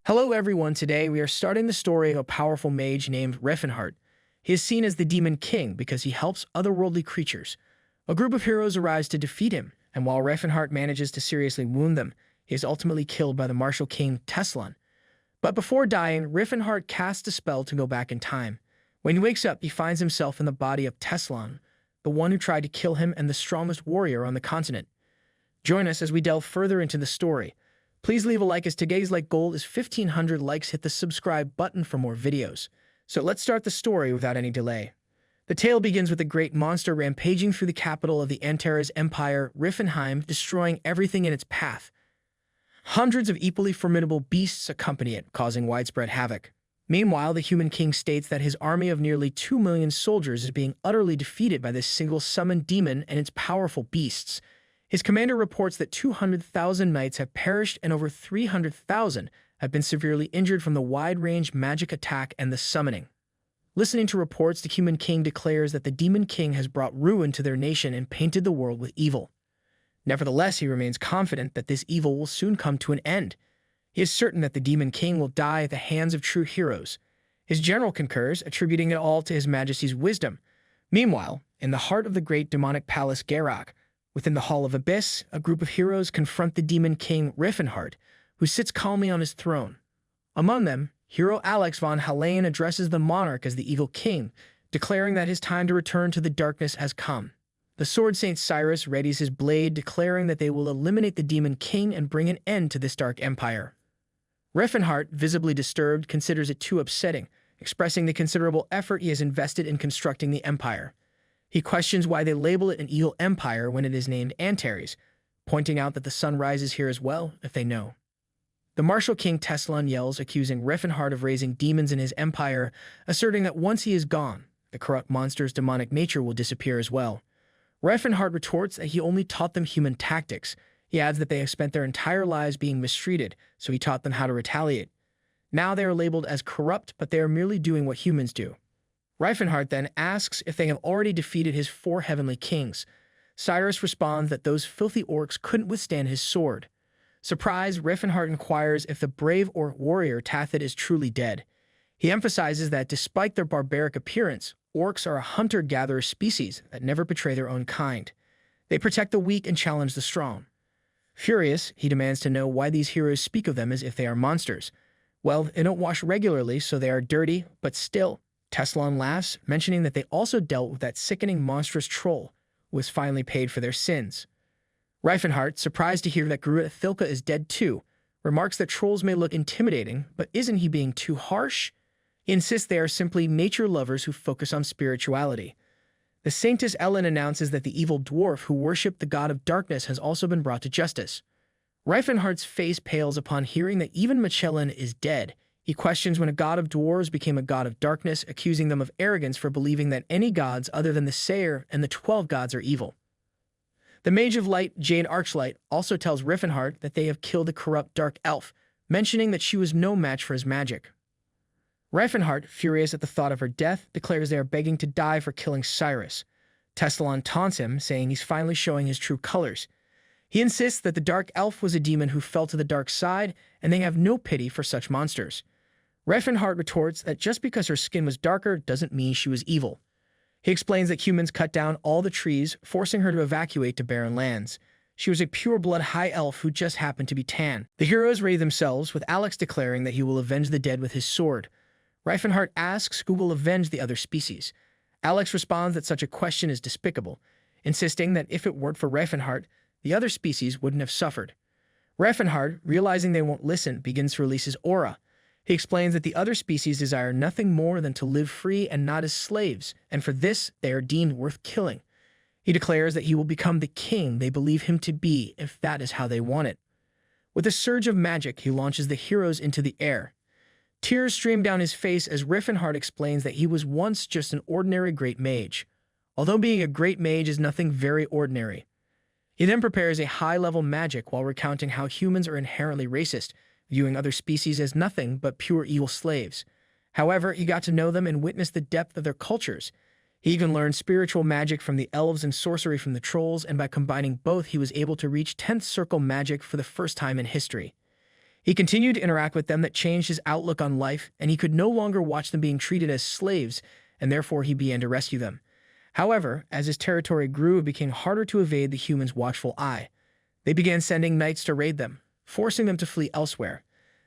Hello everyone, today we are starting the story of a powerful mage named Rifenhardt. He is seen as the Demon King because he helps otherworldly creatures. A group of heroes arrives to defeat him, and while Rifenhardt manages to seriously wound them, he is ultimately killed by the martial king Tesslon. But before dying, Rifenhardt casts a spell to go back in time. When he wakes up, he finds himself in the body of Tesslon, the one who tried to kill him and the strongest warrior on the continent. Join us as we delve further into the story. Please leave a like as today's like goal is 1,500 likes. Hit the subscribe button for more videos. So let's start the story without any delay. The tale begins with a great monster rampaging through the capital of the Antares Empire, Rifenheim, destroying everything in its path. Hundreds of equally formidable beasts accompany it, causing widespread havoc. Meanwhile, the human king states that his army of nearly 2 million soldiers is being utterly defeated by this single summoned demon and its powerful beasts. His commander reports that 200,000 knights have perished and over 300,000 have been severely injured from the wide-range magic attack and the summoning. Listening to reports, the human king declares that the demon king has brought ruin to their nation and painted the world with evil. Nevertheless, he remains confident that this evil will soon come to an end. He is certain that the demon king will die at the hands of true heroes. His general concurs, attributing it all to his majesty's wisdom. Meanwhile, in the heart of the great demonic palace Gerak, within the Hall of Abyss, a group of heroes confront the demon king Rifenhardt, who sits calmly on his throne. Among them, hero Alex von Halayan addresses the monarch as the evil king, declaring that his time to return to the darkness has come. The Sword Saint Cyrus readies his blade, declaring that they will eliminate the demon king and bring an end to this dark empire. Rifenhardt, visibly disturbed, considers it too upsetting, expressing the considerable effort he has invested in constructing the empire. He questions why they label it an evil empire when it is named Antares, pointing out that the sun rises here as well, if they know. The martial king Tesslon yells, accusing Rifenhardt of raising demons in his empire, asserting that once he is gone, the corrupt monster's demonic nature will disappear as well. Rifenhardt retorts that he only taught them human tactics. He adds that they have spent their entire lives being mistreated, so he taught them how to retaliate. Now they are labeled as corrupt, but they are merely doing what humans do. Rifenhardt then asks if they have already defeated his 4 heavenly kings. Cyrus responds that those filthy orcs couldn't withstand his sword. Surprised, Rifenhardt inquires if the brave orc warrior Tathat is truly dead. He emphasizes that despite their barbaric appearance, orcs are a hunter-gatherer species that never betray their own kind. They protect the weak and challenge the strong. Furious, he demands to know why these heroes speak of them as if they are monsters. Well, they don't wash regularly, so they are dirty, but still. Tesslon laughs, mentioning that they also dealt with that sickening monstrous troll, who was finally paid for their sins. Rifenhardt, surprised to hear that Gruta Thilka is dead too, remarks that trolls may look intimidating, but isn't he being too harsh? He insists they are simply nature lovers who focus on spirituality. The Saintess Ellen announces that the evil dwarf who worshipped the god of darkness has also been brought to justice. Rifenhardt's face pales upon hearing that even Michelin is dead. He questions when a god of dwarves became a god of darkness, accusing them of arrogance for believing that any gods other than the Sayer and the 12 gods are evil. The Mage of Light, Jade Archlight, also tells Rifenhardt that they have killed the corrupt dark elf, mentioning that she was no match for his magic. Rifenhardt, furious at the thought of her death, declares they are begging to die for killing Cyrus. Tesslon taunts him, saying he's finally showing his true colors. He insists that the dark elf was a demon who fell to the dark side, and they have no pity for such monsters. Rifenhardt retorts that just because her skin was darker doesn't mean she was evil. He explains that humans cut down all the trees, forcing her to evacuate to barren lands. She was a pure-blood high elf who just happened to be tan. The heroes ready themselves, with Alex declaring that he will avenge the dead with his sword. Rifenhardt asks who will avenge the other species. Alex responds that such a question is despicable, insisting that if it weren't for Rifenhardt, the other species wouldn't have suffered. Rifenhardt, realizing they won't listen, begins to release his aura. He explains that the other species desire nothing more than to live free and not as slaves, and for this they are deemed worth killing. He declares that he will become the king they believe him to be if that is how they want it. With a surge of magic, he launches the heroes into the air. Tears stream down his face as Rifenhardt explains that he was once just an ordinary great mage, although being a great mage is nothing very ordinary. He then prepares a high-level magic while recounting how humans are inherently racist, viewing other species as nothing but pure evil slaves. However, he got to know them and witnessed the depth of their cultures. He even learned spiritual magic from the elves and sorcery from the trolls, and by combining both, he was able to reach 10th circle magic for the first time in history. He continued to interact with them that changed his outlook on life, and he could no longer watch them being treated as slaves, and therefore he began to rescue them. However, as his territory grew, it became harder to evade the humans' watchful eye. They began sending knights to raid them, forcing them to flee elsewhere.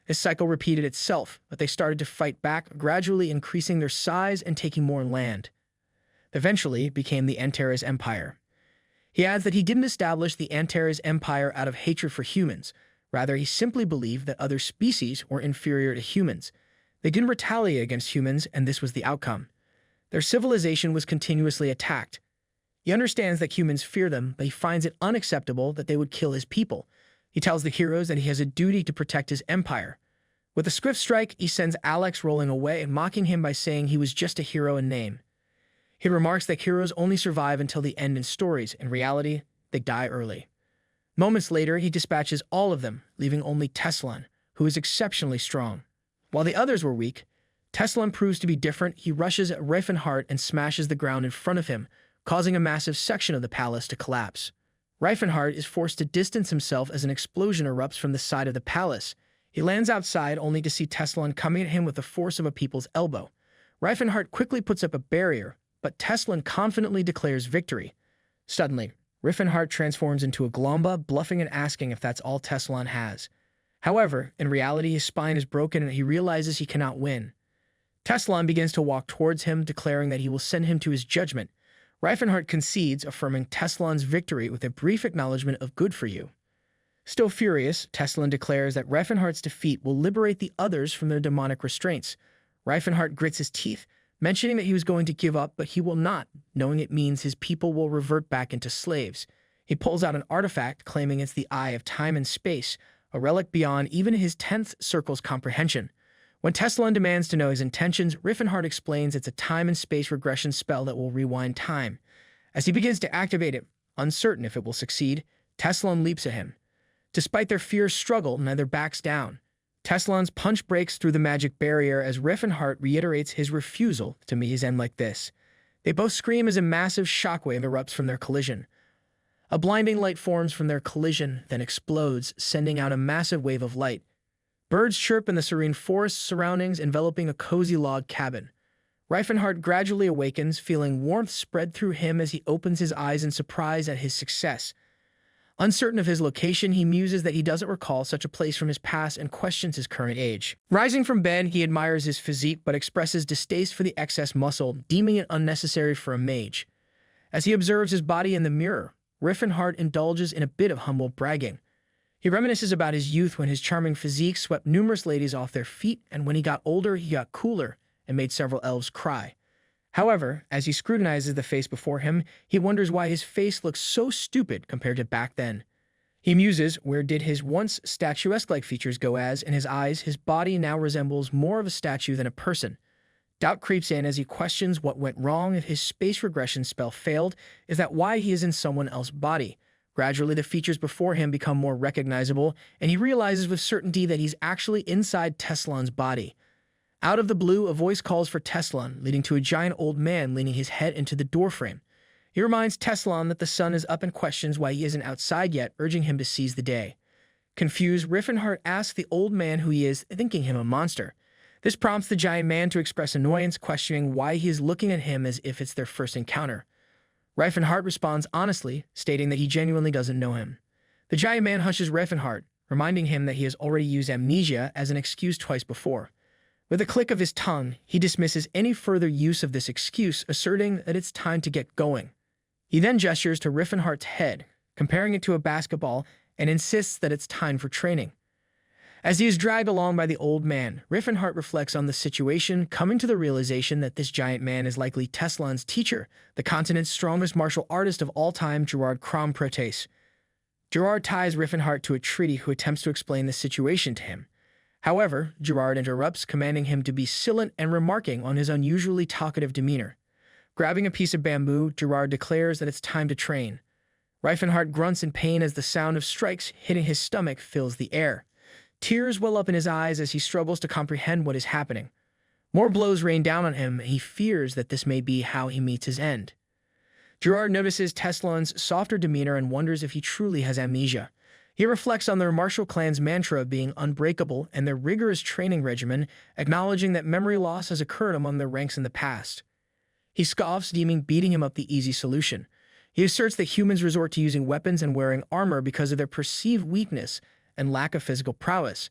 This cycle repeated itself, but they started to fight back, gradually increasing their size and taking more land. Eventually, it became the Antares Empire. He adds that he didn't establish the Antares Empire out of hatred for humans. Rather, he simply believed that other species were inferior to humans. They didn't retaliate against humans, and this was the outcome. Their civilization was continuously attacked. He understands that humans fear them, but he finds it unacceptable that they would kill his people. He tells the heroes that he has a duty to protect his empire. With a swift strike, he sends Alex rolling away and mocking him by saying he was just a hero in name. He remarks that heroes only survive until the end in stories. In reality, they die early. Moments later, he dispatches all of them, leaving only Tesslon, who is exceptionally strong. While the others were weak, Tesslon proves to be different. He rushes at Rifenhardt and smashes the ground in front of him, causing a massive section of the palace to collapse. Rifenhardt is forced to distance himself as an explosion erupts from the side of the palace. He lands outside only to see Tesslon coming at him with the force of a people's elbow. Rifenhardt quickly puts up a barrier, but Tesslon confidently declares victory. Suddenly, Rifenhardt transforms into a Glomba, bluffing and asking if that's all Tesslon has. However, in reality, his spine is broken and he realizes he cannot win. Tesslon begins to walk towards him, declaring that he will send him to his judgment. Rifenhardt concedes, affirming Tesslon's victory with a brief acknowledgement of good for you. Still furious, Tesslon declares that Rifenhardt's defeat will liberate the others from their demonic restraints. Rifenhardt grits his teeth, mentioning that he was going to give up, but he will not, knowing it means his people will revert back into slaves. He pulls out an artifact, claiming it's the Eye of Time and Space, a relic beyond even his 10th circle's comprehension. When Tesslon demands to know his intentions, Rifenhardt explains it's a time and space regression spell that will rewind time. As he begins to activate it, uncertain if it will succeed, Tesslon leaps at him. Despite their fierce struggle, neither backs down. Tesslon's punch breaks through the magic barrier as Rifenhardt reiterates his refusal to meet his end like this. They both scream as a massive shockwave erupts from their collision. A blinding light forms from their collision, then explodes, sending out a massive wave of light. Birds chirp in the serene forest surroundings, enveloping a cozy log cabin. Rifenhardt gradually awakens, feeling warmth spread through him as he opens his eyes in surprise at his success. Uncertain of his location, he muses that he doesn't recall such a place from his past and questions his current age. Rising from bed, he admires his physique but expresses distaste for the excess muscle, deeming it unnecessary for a mage. As he observes his body in the mirror, Rifenhardt indulges in a bit of humble bragging. He reminisces about his youth when his charming physique swept numerous ladies off their feet, and when he got older, he got cooler and made several elves cry. However, as he scrutinizes the face before him, he wonders why his face looks so stupid compared to back then. He muses, where did his once statuesque-like features go as, in his eyes, his body now resembles more of a statue than a person. Doubt creeps in as he questions what went wrong if his space regression spell failed. Is that why he is in someone else's body? Gradually, the features before him become more recognizable, and he realizes with certainty that he's actually inside Tesslon's body. Out of the blue, a voice calls for Tesslon, leading to a giant old man leaning his head into the doorframe. He reminds Tesslon that the sun is up and questions why he isn't outside yet, urging him to seize the day. Confused, Rifenhardt asks the old man who he is, thinking him a monster. This prompts the giant man to express annoyance, questioning why he is looking at him as if it's their first encounter. Rifenhardt responds honestly, stating that he genuinely doesn't know him. The giant man hushes Rifenhardt, reminding him that he has already used amnesia as an excuse twice before. With a click of his tongue, he dismisses any further use of this excuse, asserting that it's time to get going. He then gestures to Rifenhardt's head, comparing it to a basketball, and insists that it's time for training. As he is dragged along by the old man, Rifenhardt reflects on the situation, coming to the realization that this giant man is likely Tesslon's teacher, the continent's strongest martial artist of all time, Gerard Crompretes. Gerard ties Rifenhardt to a treaty who attempts to explain the situation to him. However, Gerard interrupts, commanding him to be silent and remarking on his unusually talkative demeanor. Grabbing a piece of bamboo, Gerard declares that it's time to train. Rifenhardt grunts in pain as the sound of strikes hitting his stomach fills the air. Tears well up in his eyes as he struggles to comprehend what is happening. More blows rain down on him, and he fears that this may be how he meets his end. Gerard notices Tesslon's softer demeanor and wonders if he truly has amnesia. He reflects on their martial clan's mantra of being unbreakable and their rigorous training regimen, acknowledging that memory loss has occurred among their ranks in the past. He scoffs, deeming beating him up the easy solution. He asserts that humans resort to using weapons and wearing armor because of their perceived weakness and lack of physical prowess.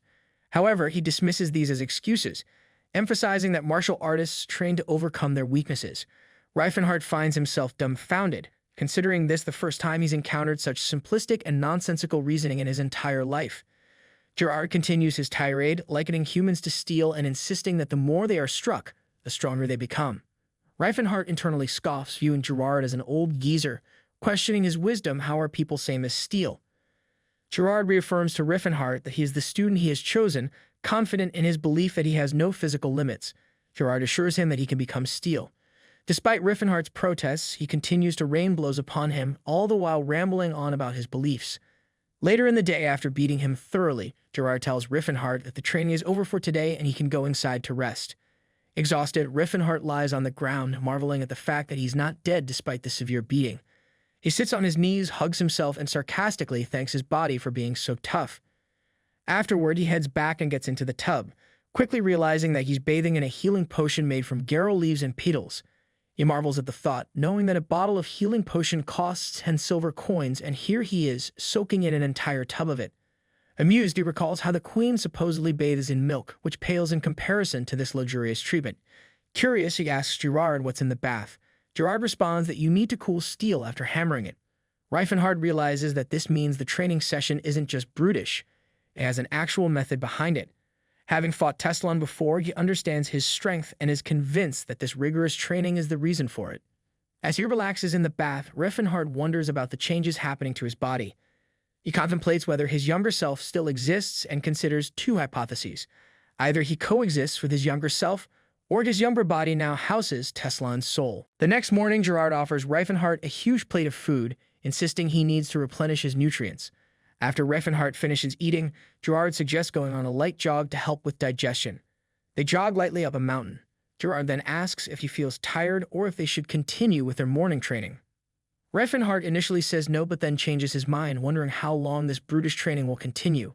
However, he dismisses these as excuses, emphasizing that martial artists train to overcome their weaknesses. Rifenhardt finds himself dumbfounded, considering this the first time he's encountered such simplistic and nonsensical reasoning in his entire life. Gerard continues his tirade, likening humans to steel and insisting that the more they are struck, the stronger they become. Rifenhardt internally scoffs, viewing Gerard as an old geezer, questioning his wisdom. How are people same as steel? Gerard reaffirms to Rifenhardt that he is the student he has chosen, confident in his belief that he has no physical limits. Gerard assures him that he can become steel. Despite Rifenhardt's protests, he continues to rain blows upon him, all the while rambling on about his beliefs. Later in the day, after beating him thoroughly, Gerard tells Rifenhardt that the training is over for today and he can go inside to rest. Exhausted, Rifenhardt lies on the ground, marveling at the fact that he's not dead despite the severe beating. He sits on his knees, hugs himself, and sarcastically thanks his body for being so tough. Afterward, he heads back and gets into the tub, quickly realizing that he's bathing in a healing potion made from garrow leaves and petals. He marvels at the thought, knowing that a bottle of healing potion costs 10 silver coins, and here he is, soaking in an entire tub of it. Amused, he recalls how the queen supposedly bathes in milk, which pales in comparison to this luxurious treatment. Curious, he asks Gerard what's in the bath. Gerard responds that you need to cool steel after hammering it. Rifenhardt realizes that this means the training session isn't just brutish. It has an actual method behind it. Having fought Tesslon before, he understands his strength and is convinced that this rigorous training is the reason for it. As he relaxes in the bath, Rifenhardt wonders about the changes happening to his body. He contemplates whether his younger self still exists and considers two hypotheses. Either he coexists with his younger self, or his younger body now houses Tesslon's soul. The next morning, Gerard offers Rifenhardt a huge plate of food, insisting he needs to replenish his nutrients. After Rifenhardt finishes eating, Gerard suggests going on a light jog to help with digestion. They jog lightly up a mountain. Gerard then asks if he feels tired or if they should continue with their morning training. Rifenhardt initially says no, but then changes his mind, wondering how long this brutish training will continue.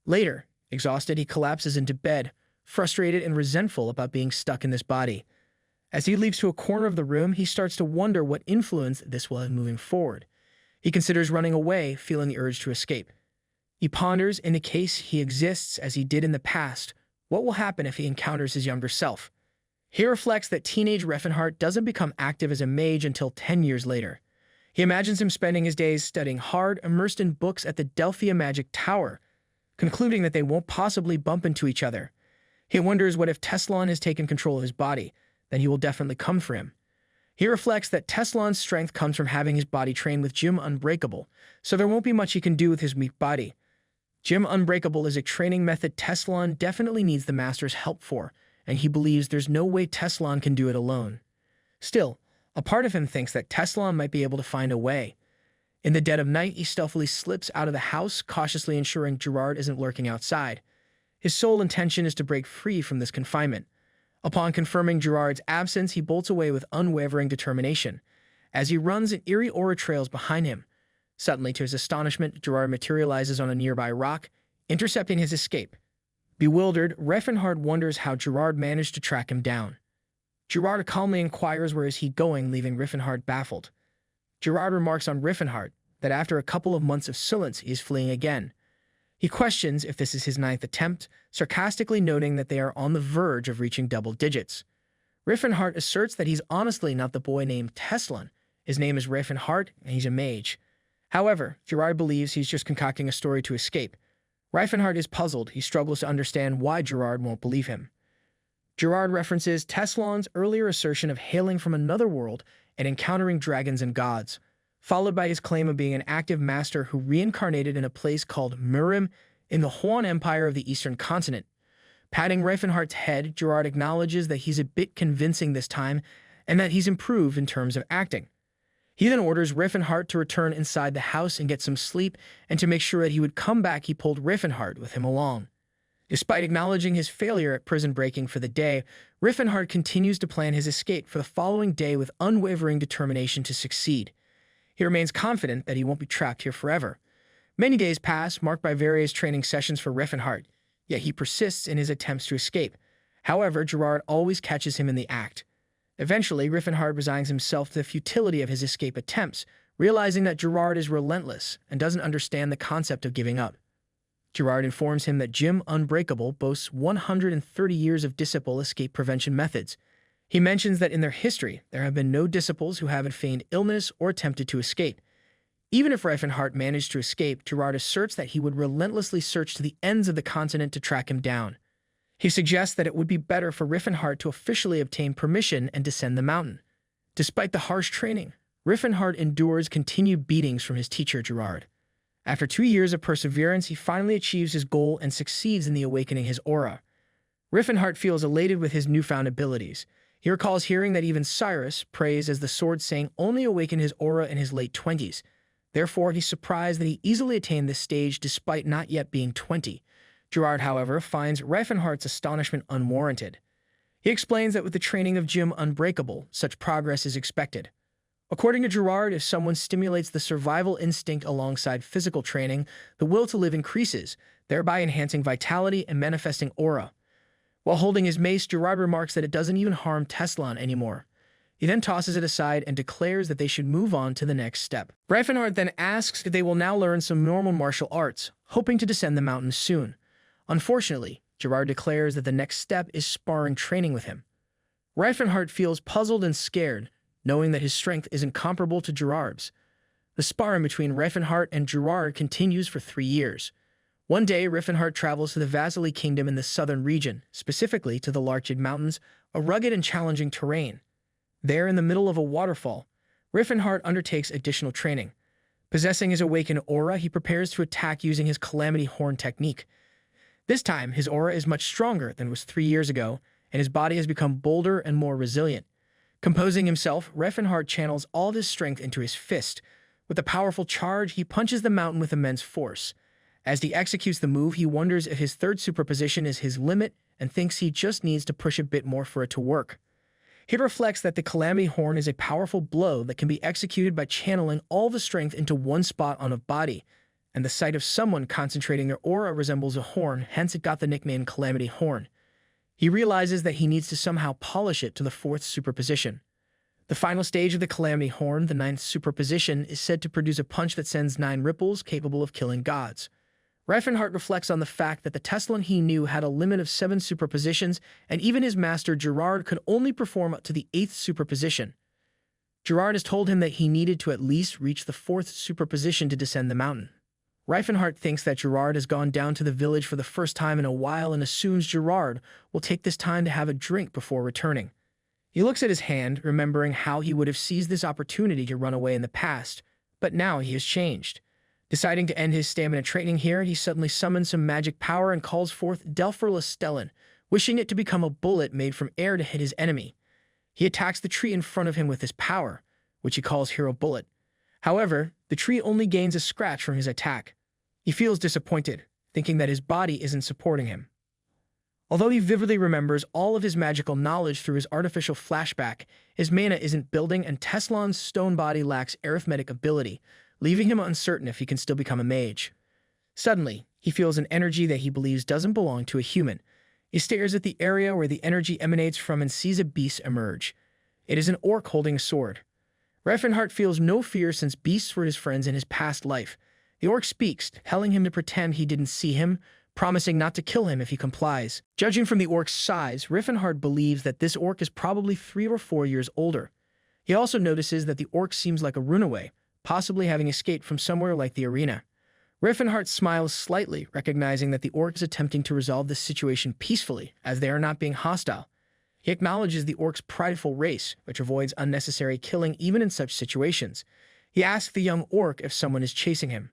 Later, exhausted, he collapses into bed, frustrated and resentful about being stuck in this body. As he leaps to a corner of the room, he starts to wonder what influence this will have moving forward. He considers running away, feeling the urge to escape. He ponders, in the case he exists as he did in the past, what will happen if he encounters his younger self. He reflects that teenage Rifenhardt doesn't become active as a mage until 10 years later. He imagines him spending his days studying hard, immersed in books at the Delphia Magic Tower, concluding that they won't possibly bump into each other. He wonders what if Tesslon has taken control of his body, then he will definitely come for him. He reflects that Tesslon's strength comes from having his body trained with Jim Unbreakable, so there won't be much he can do with his weak body. Jim Unbreakable is a training method Tesslon definitely needs the master's help for, and he believes there's no way Tesslon can do it alone. Still, a part of him thinks that Tesslon might be able to find a way. In the dead of night, he stealthily slips out of the house, cautiously ensuring Gerard isn't lurking outside. His sole intention is to break free from this confinement. Upon confirming Gerard's absence, he bolts away with unwavering determination. As he runs, an eerie aura trails behind him. Suddenly, to his astonishment, Gerard materializes on a nearby rock, intercepting his escape. Bewildered, Rifenhardt wonders how Gerard managed to track him down. Gerard calmly inquires where is he going, leaving Rifenhardt baffled. Gerard remarks on Rifenhardt that after a couple of months of silence, he is fleeing again. He questions if this is his 9th attempt, sarcastically noting that they are on the verge of reaching double digits. Rifenhardt asserts that he's honestly not the boy named Tesslon. His name is Rifenhardt, and he's a mage. However, Gerard believes he's just concocting a story to escape. Rifenhardt is puzzled. He struggles to understand why Gerard won't believe him. Gerard references Tesslon's earlier assertion of hailing from another world and encountering dragons and gods, followed by his claim of being an active master who reincarnated in a place called Murim in the Huan Empire of the Eastern Continent. Patting Rifenhardt's head, Gerard acknowledges that he's a bit convincing this time and that he's improved in terms of acting. He then orders Rifenhardt to return inside the house and get some sleep, and to make sure that he would come back, he pulled Rifenhardt with him along. Despite acknowledging his failure at prison breaking for the day, Rifenhardt continues to plan his escape for the following day with unwavering determination to succeed. He remains confident that he won't be trapped here forever. Many days pass, marked by various training sessions for Rifenhardt, yet he persists in his attempts to escape. However, Gerard always catches him in the act. Eventually, Rifenhardt resigns himself to the futility of his escape attempts, realizing that Gerard is relentless and doesn't understand the concept of giving up. Gerard informs him that Jim Unbreakable boasts 130 years of disciple escape prevention methods. He mentions that in their history, there have been no disciples who haven't feigned illness or attempted to escape. Even if Rifenhardt managed to escape, Gerard asserts that he would relentlessly search to the ends of the continent to track him down. He suggests that it would be better for Rifenhardt to officially obtain permission and descend the mountain. Despite the harsh training, Rifenhardt endures continued beatings from his teacher Gerard. After 2 years of perseverance, he finally achieves his goal and succeeds in the awakening his aura. Rifenhardt feels elated with his newfound abilities. He recalls hearing that even Cyrus, praised as the Sword Saying, only awakened his aura in his late 20s. Therefore, he's surprised that he easily attained this stage despite not yet being 20. Gerard, however, finds Rifenhardt's astonishment unwarranted. He explains that with the training of Jim Unbreakable, such progress is expected. According to Gerard, if someone stimulates the survival instinct alongside physical training, the will to live increases, thereby enhancing vitality and manifesting aura. While holding his mace, Gerard remarks that it doesn't even harm Tesslon anymore. He then tosses it aside and declares that they should move on to the next step. Rifenhardt then asks if they will now learn some normal martial arts, hoping to descend the mountain soon. Unfortunately, Gerard declares that the next step is sparring training with him. Rifenhardt feels puzzled and scared, knowing that his strength isn't comparable to Gerard's. The sparring between Rifenhardt and Gerard continues for 3 years. One day, Rifenhardt travels to the Vasily Kingdom in the southern region, specifically to the Larchid Mountains, a rugged and challenging terrain. There, in the middle of a waterfall, Rifenhardt undertakes additional training. Possessing his awakened aura, he prepares to attack using his Calamity Horn technique. This time, his aura is much stronger than was 3 years ago, and his body has become bolder and more resilient. Composing himself, Rifenhardt channels all of his strength into his fist. With a powerful charge, he punches the mountain with immense force. As he executes the move, he wonders if his third superposition is his limit and thinks he just needs to push a bit more for it to work. He reflects that the Calamity Horn is a powerful blow that can be executed by channeling all the strength into one spot on a body, and the sight of someone concentrating their aura resembles a horn, hence it got the nickname Calamity Horn. He realizes that he needs to somehow polish it to the 4th superposition. The final stage of the Calamity Horn, the 9th superposition, is said to produce a punch that sends 9 ripples capable of killing gods. Rifenhardt reflects on the fact that the Tesslon he knew had a limit of 7 superpositions, and even his master Gerard could only perform up to the 8th superposition. Gerard has told him that he needed to at least reach the 4th superposition to descend the mountain. Rifenhardt thinks that Gerard has gone down to the village for the first time in a while and assumes Gerard will take this time to have a drink before returning. He looks at his hand, remembering how he would have seized this opportunity to run away in the past, but now he has changed. Deciding to end his stamina training here, he suddenly summons some magic power and calls forth Delphurla Stellan, wishing it to become a bullet made from air to hit his enemy. He attacks the tree in front of him with his power, which he calls Hero Bullet. However, the tree only gains a scratch from his attack. He feels disappointed, thinking that his body isn't supporting him. Although he vividly remembers all of his magical knowledge through his artificial flashback, his mana isn't building and Tesslon's stone body lacks arithmetic ability, leaving him uncertain if he can still become a mage. Suddenly, he feels an energy that he believes doesn't belong to a human. He stares at the area where the energy emanates from and sees a beast emerge. It is an orc holding a sword. Rifenhardt feels no fear since beasts were his friends in his past life. The orc speaks, telling him to pretend he didn't see him, promising not to kill him if he complies. Judging from the orc's size, Rifenhardt believes that this orc is probably 3 or 4 years older. He also notices that the orc seems like a runaway, possibly having escaped from somewhere like the arena. Rifenhardt smiles slightly, recognizing that the orc is attempting to resolve this situation peacefully, as they are not being hostile. He acknowledges the orc's prideful race, which avoids unnecessary killing even in such situations. He asks the young orc if someone is chasing him.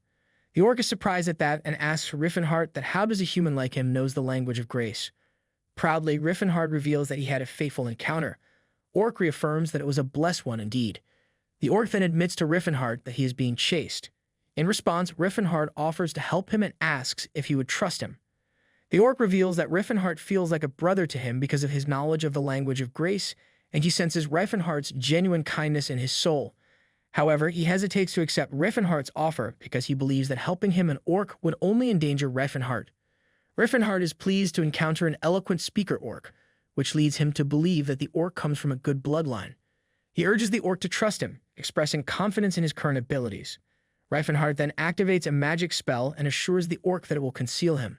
The orc is surprised at that and asks Rifenhardt that how does a human like him knows the language of grace. Proudly, Rifenhardt reveals that he had a fateful encounter. Orc reaffirms that it was a blessed one indeed. The orc then admits to Rifenhardt that he is being chased. In response, Rifenhardt offers to help him and asks if he would trust him. The orc reveals that Rifenhardt feels like a brother to him because of his knowledge of the language of grace, and he senses Rifenhardt's genuine kindness in his soul. However, he hesitates to accept Rifenhardt's offer because he believes that helping him an orc would only endanger Rifenhardt. Rifenhardt is pleased to encounter an eloquent speaker orc, which leads him to believe that the orc comes from a good bloodline. He urges the orc to trust him, expressing confidence in his current abilities. Rifenhardt then activates a magic spell and assures the orc that it will conceal him.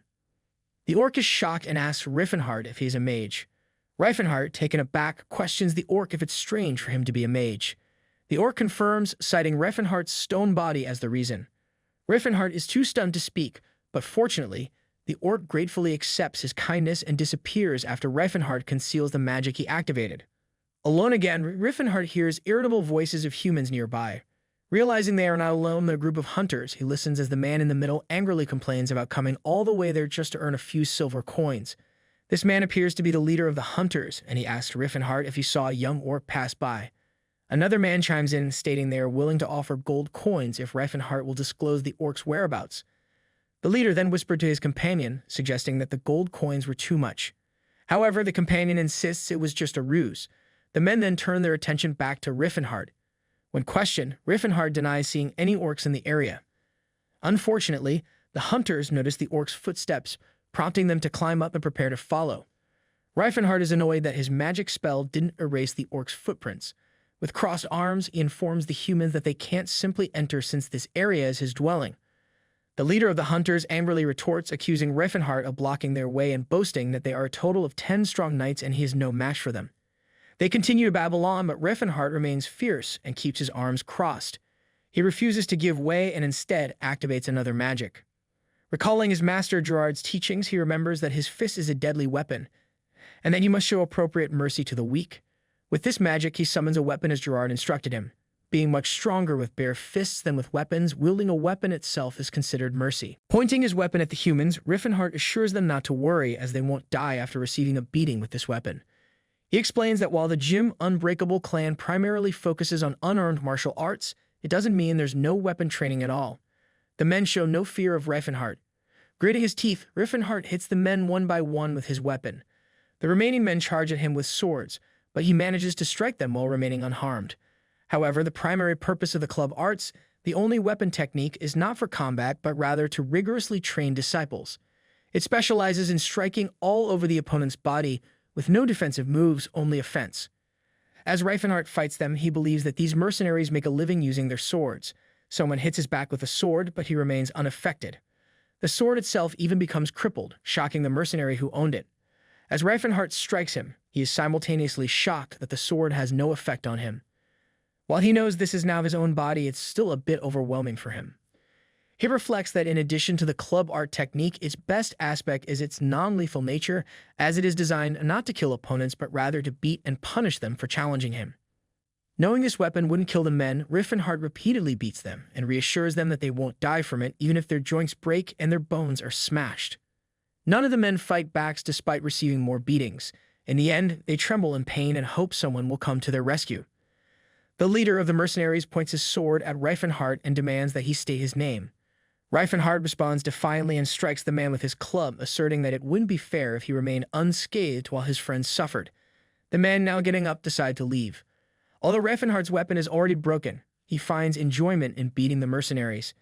The orc is shocked and asks Rifenhardt if he is a mage. Rifenhardt, taken aback, questions the orc if it's strange for him to be a mage. The orc confirms, citing Rifenhardt's stone body as the reason. Rifenhardt is too stunned to speak, but fortunately, the orc gratefully accepts his kindness and disappears after Rifenhardt conceals the magic he activated. Alone again, Rifenhardt hears irritable voices of humans nearby. Realizing they are not alone in a group of hunters, he listens as the man in the middle angrily complains about coming all the way there just to earn a few silver coins. This man appears to be the leader of the hunters, and he asks Rifenhardt if he saw a young orc pass by. Another man chimes in, stating they are willing to offer gold coins if Rifenhardt will disclose the orc's whereabouts. The leader then whispered to his companion, suggesting that the gold coins were too much. However, the companion insists it was just a ruse. The men then turn their attention back to Rifenhardt. When questioned, Rifenhardt denies seeing any orcs in the area. Unfortunately, the hunters notice the orc's footsteps, prompting them to climb up and prepare to follow. Rifenhardt is annoyed that his magic spell didn't erase the orc's footprints. With crossed arms, he informs the humans that they can't simply enter since this area is his dwelling. The leader of the hunters angrily retorts, accusing Rifenhardt of blocking their way and boasting that they are a total of 10 strong knights and he is no match for them. They continue to babble on, but Rifenhardt remains fierce and keeps his arms crossed. He refuses to give way and instead activates another magic. Recalling his master Gerard's teachings, he remembers that his fist is a deadly weapon, and that he must show appropriate mercy to the weak. With this magic, he summons a weapon as Gerard instructed him. Being much stronger with bare fists than with weapons, wielding a weapon itself is considered mercy. Pointing his weapon at the humans, Rifenhardt assures them not to worry as they won't die after receiving a beating with this weapon. He explains that while the Jim Unbreakable clan primarily focuses on unearned martial arts, it doesn't mean there's no weapon training at all. The men show no fear of Rifenhardt. Gritting his teeth, Rifenhardt hits the men one by one with his weapon. The remaining men charge at him with swords, but he manages to strike them while remaining unharmed. However, the primary purpose of the club arts, the only weapon technique, is not for combat, but rather to rigorously train disciples. It specializes in striking all over the opponent's body, with no defensive moves, only offense. As Rifenhardt fights them, he believes that these mercenaries make a living using their swords. Someone hits his back with a sword, but he remains unaffected. The sword itself even becomes crippled, shocking the mercenary who owned it. As Rifenhardt strikes him, he is simultaneously shocked that the sword has no effect on him. While he knows this is now his own body, it's still a bit overwhelming for him. He reflects that in addition to the club art technique, its best aspect is its non-lethal nature, as it is designed not to kill opponents, but rather to beat and punish them for challenging him. Knowing this weapon wouldn't kill the men, Rifenhardt repeatedly beats them and reassures them that they won't die from it even if their joints break and their bones are smashed. None of the men fight back despite receiving more beatings. In the end, they tremble in pain and hope someone will come to their rescue. The leader of the mercenaries points his sword at Rifenhardt and demands that he state his name. Rifenhardt responds defiantly and strikes the man with his club, asserting that it wouldn't be fair if he remained unscathed while his friends suffered. The men, now getting up, decide to leave. Although Rifenhardt's weapon is already broken, he finds enjoyment in beating the mercenaries.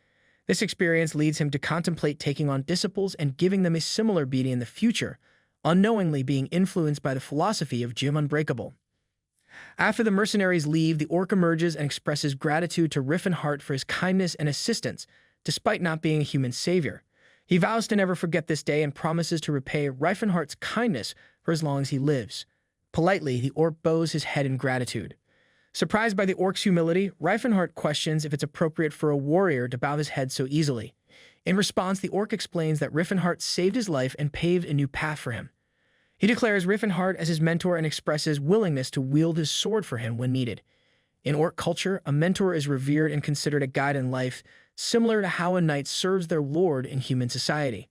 This experience leads him to contemplate taking on disciples and giving them a similar beating in the future, unknowingly being influenced by the philosophy of Jim Unbreakable. After the mercenaries leave, the orc emerges and expresses gratitude to Rifenhardt for his kindness and assistance, despite not being a human savior. He vows to never forget this day and promises to repay Rifenhardt's kindness for as long as he lives. Politely, the orc bows his head in gratitude. Surprised by the orc's humility, Rifenhardt questions if it's appropriate for a warrior to bow his head so easily. In response, the orc explains that Rifenhardt saved his life and paved a new path for him. He declares Rifenhardt as his mentor and expresses willingness to wield his sword for him when needed. In orc culture, a mentor is revered and considered a guide in life, similar to how a knight serves their lord in human society.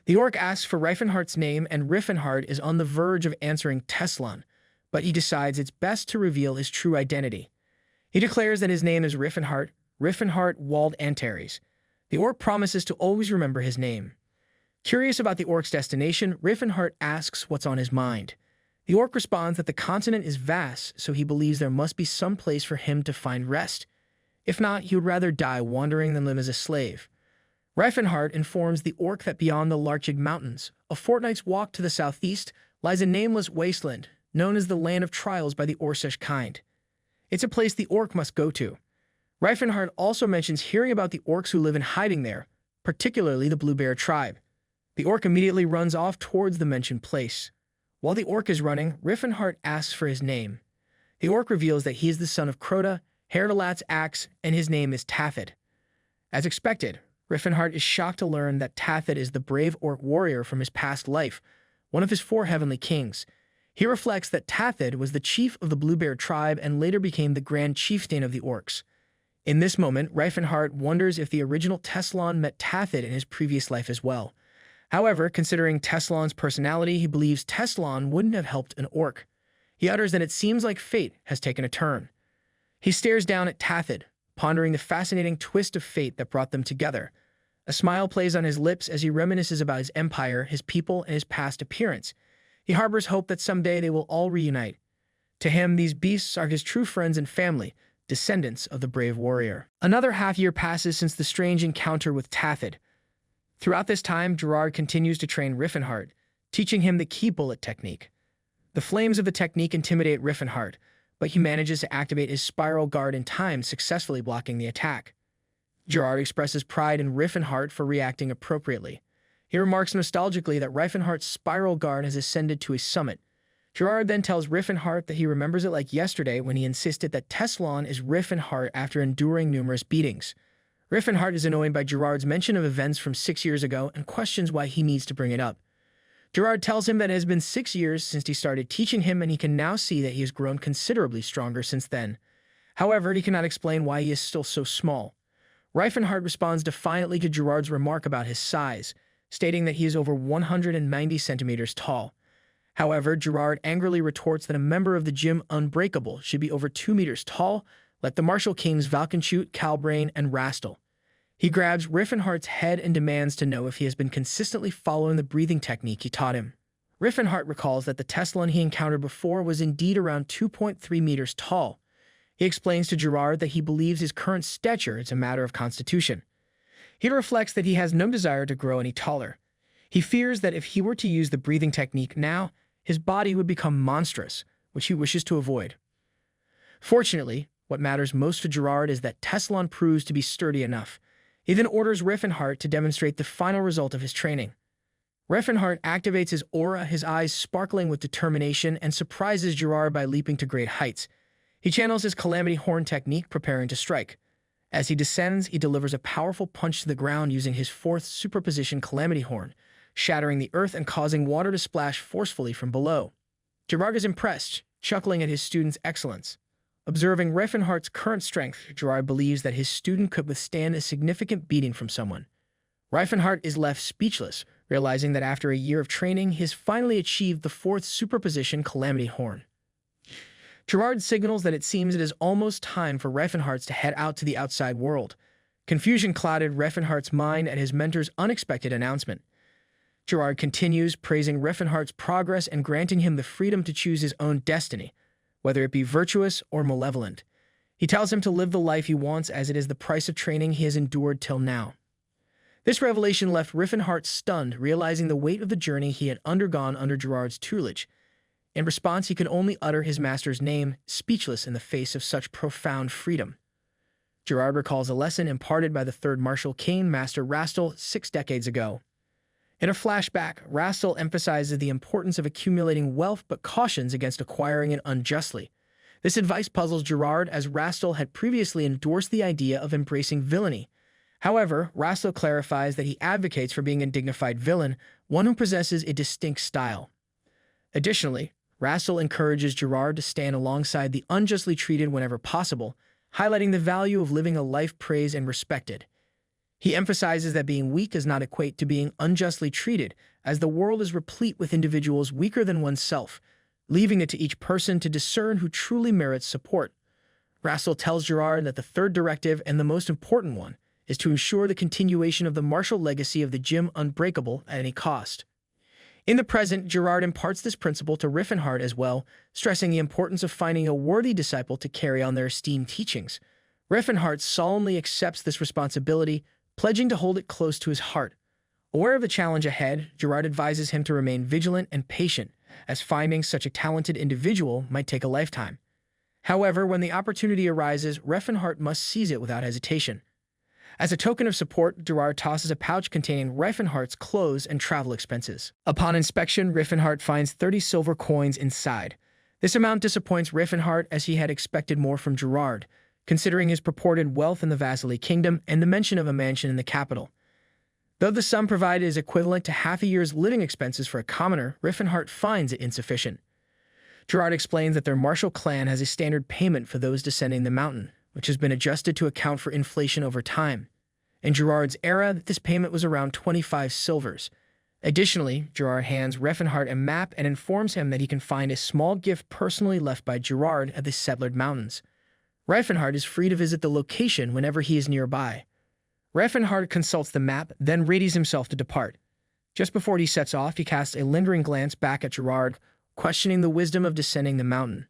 The orc asks for Rifenhardt's name, and Rifenhardt is on the verge of answering Tesslon, but he decides it's best to reveal his true identity. He declares that his name is Rifenhardt Walled Antares. The orc promises to always remember his name. Curious about the orc's destination, Rifenhardt asks what's on his mind. The orc responds that the continent is vast, so he believes there must be some place for him to find rest. If not, he would rather die wandering than live as a slave. Rifenhardt informs the orc that beyond the Larchig Mountains, a fortnight's walk to the southeast, lies a nameless wasteland, known as the Land of Trials by the Orcish kind. It's a place the orc must go to. Rifenhardt also mentions hearing about the orcs who live in hiding there, particularly the Blue Bear tribe. The orc immediately runs off towards the mentioned place. While the orc is running, Rifenhardt asks for his name. The orc reveals that he is the son of Crota, Herdalat's axe, and his name is Tathid. As expected, Rifenhardt is shocked to learn that Tathid is the brave orc warrior from his past life, one of his 4 heavenly kings. He reflects that Tathid was the chief of the Blue Bear tribe and later became the grand chieftain of the orcs. In this moment, Rifenhardt wonders if the original Tesslon met Tathid in his previous life as well. However, considering Tesslon's personality, he believes Tesslon wouldn't have helped an orc. He utters that it seems like fate has taken a turn. He stares down at Tathid, pondering the fascinating twist of fate that brought them together. A smile plays on his lips as he reminisces about his empire, his people, and his past appearance. He harbors hope that someday they will all reunite. To him, these beasts are his true friends and family, descendants of the brave warrior. Another half-year passes since the strange encounter with Tathid. Throughout this time, Gerard continues to train Rifenhardt, teaching him the key bullet technique. The flames of the technique intimidate Rifenhardt, but he manages to activate his spiral guard in time, successfully blocking the attack. Gerard expresses pride in Rifenhardt for reacting appropriately. He remarks nostalgically that Rifenhardt's spiral guard has ascended to a summit. Gerard then tells Rifenhardt that he remembers it like yesterday when he insisted that Tesslon is Rifenhardt after enduring numerous beatings. Rifenhardt is annoyed by Gerard's mention of events from 6 years ago and questions why he needs to bring it up. Gerard tells him that it has been 6 years since he started teaching him and he can now see that he has grown considerably stronger since then. However, he cannot explain why he is still so small. Rifenhardt responds defiantly to Gerard's remark about his size, stating that he is over 190 centimeters tall. However, Gerard angrily retorts that a member of the Gym Unbreakable should be over 2 meters tall, like the martial kings Valkenschut, Calbrain, and Rastal. He grabs Rifenhardt's head and demands to know if he has been consistently following the breathing technique he taught him. Rifenhardt recalls that the Tesslon he encountered before was indeed around 2.3 meters tall. He explains to Gerard that he believes his current stature is a matter of constitution. He reflects that he has no desire to grow any taller. He fears that if he were to use the breathing technique now, his body would become monstrous, which he wishes to avoid. Fortunately, what matters most to Gerard is that Tesslon proves to be sturdy enough. He then orders Rifenhardt to demonstrate the final result of his training. Rifenhardt activates his aura, his eyes sparkling with determination, and surprises Gerard by leaping to great heights. He channels his Calamity Horn technique, preparing to strike. As he descends, he delivers a powerful punch to the ground using his 4th superposition Calamity Horn, shattering the earth and causing water to splash forcefully from below. Gerard is impressed, chuckling at his student's excellence. Observing Rifenhardt's current strength, Gerard believes that his student could withstand a significant beating from someone. Rifenhardt is left speechless, realizing that after a year of training, he has finally achieved the 4th superposition Calamity Horn. Gerard signals that it seems it is almost time for Rifenhardt to head out to the outside world. Confusion clouded Rifenhardt's mind at his mentor's unexpected announcement. Gerard continues, praising Rifenhardt's progress and granting him the freedom to choose his own destiny, whether it be virtuous or malevolent. He tells him to live the life he wants as it is the price of training he has endured till now. This revelation left Rifenhardt stunned, realizing the weight of the journey he had undergone under Gerard's tutelage. In response, he could only utter his master's name, speechless in the face of such profound freedom. Gerard recalls a lesson imparted by the 3rd Martial King, Master Rastal, 6 decades ago. In a flashback, Rastal emphasizes the importance of accumulating wealth but cautions against acquiring it unjustly. This advice puzzles Gerard as Rastal had previously endorsed the idea of embracing villainy. However, Rastal clarifies that he advocates for being a dignified villain, one who possesses a distinct style. Additionally, Rastal encourages Gerard to stand alongside the unjustly treated whenever possible, highlighting the value of living a life praised and respected. He emphasizes that being weak does not equate to being unjustly treated, as the world is replete with individuals weaker than oneself, leaving it to each person to discern who truly merits support. Rastal tells Gerard that the 3rd directive, and the most important one, is to ensure the continuation of the martial legacy of the Gym Unbreakable at any cost. In the present, Gerard imparts this principle to Rifenhardt as well, stressing the importance of finding a worthy disciple to carry on their esteemed teachings. Rifenhardt solemnly accepts this responsibility, pledging to hold it close to his heart. Aware of the challenge ahead, Gerard advises him to remain vigilant and patient, as finding such a talented individual might take a lifetime. However, when the opportunity arises, Rifenhardt must seize it without hesitation. As a token of support, Gerard tosses a pouch containing Rifenhardt's clothes and travel expenses. Upon inspection, Rifenhardt finds 30 silver coins inside. This amount disappoints Rifenhardt, as he had expected more from Gerard, considering his purported wealth in the Vasily Kingdom and the mention of a mansion in the capital. Though the sum provided is equivalent to half a year's living expenses for a commoner, Rifenhardt finds it insufficient. Gerard explains that their martial clan has a standard payment for those descending the mountain, which has been adjusted to account for inflation over time. In Gerard's era, this payment was around 25 silvers. Additionally, Gerard hands Rifenhardt a map and informs him that he can find a small gift personally left by Gerard at the Settled Mountains. Rifenhardt is free to visit the location whenever he is nearby. Rifenhardt consults the map, then readies himself to depart. Just before he sets off, he casts a lingering glance back at Gerard, questioning the wisdom of descending the mountain.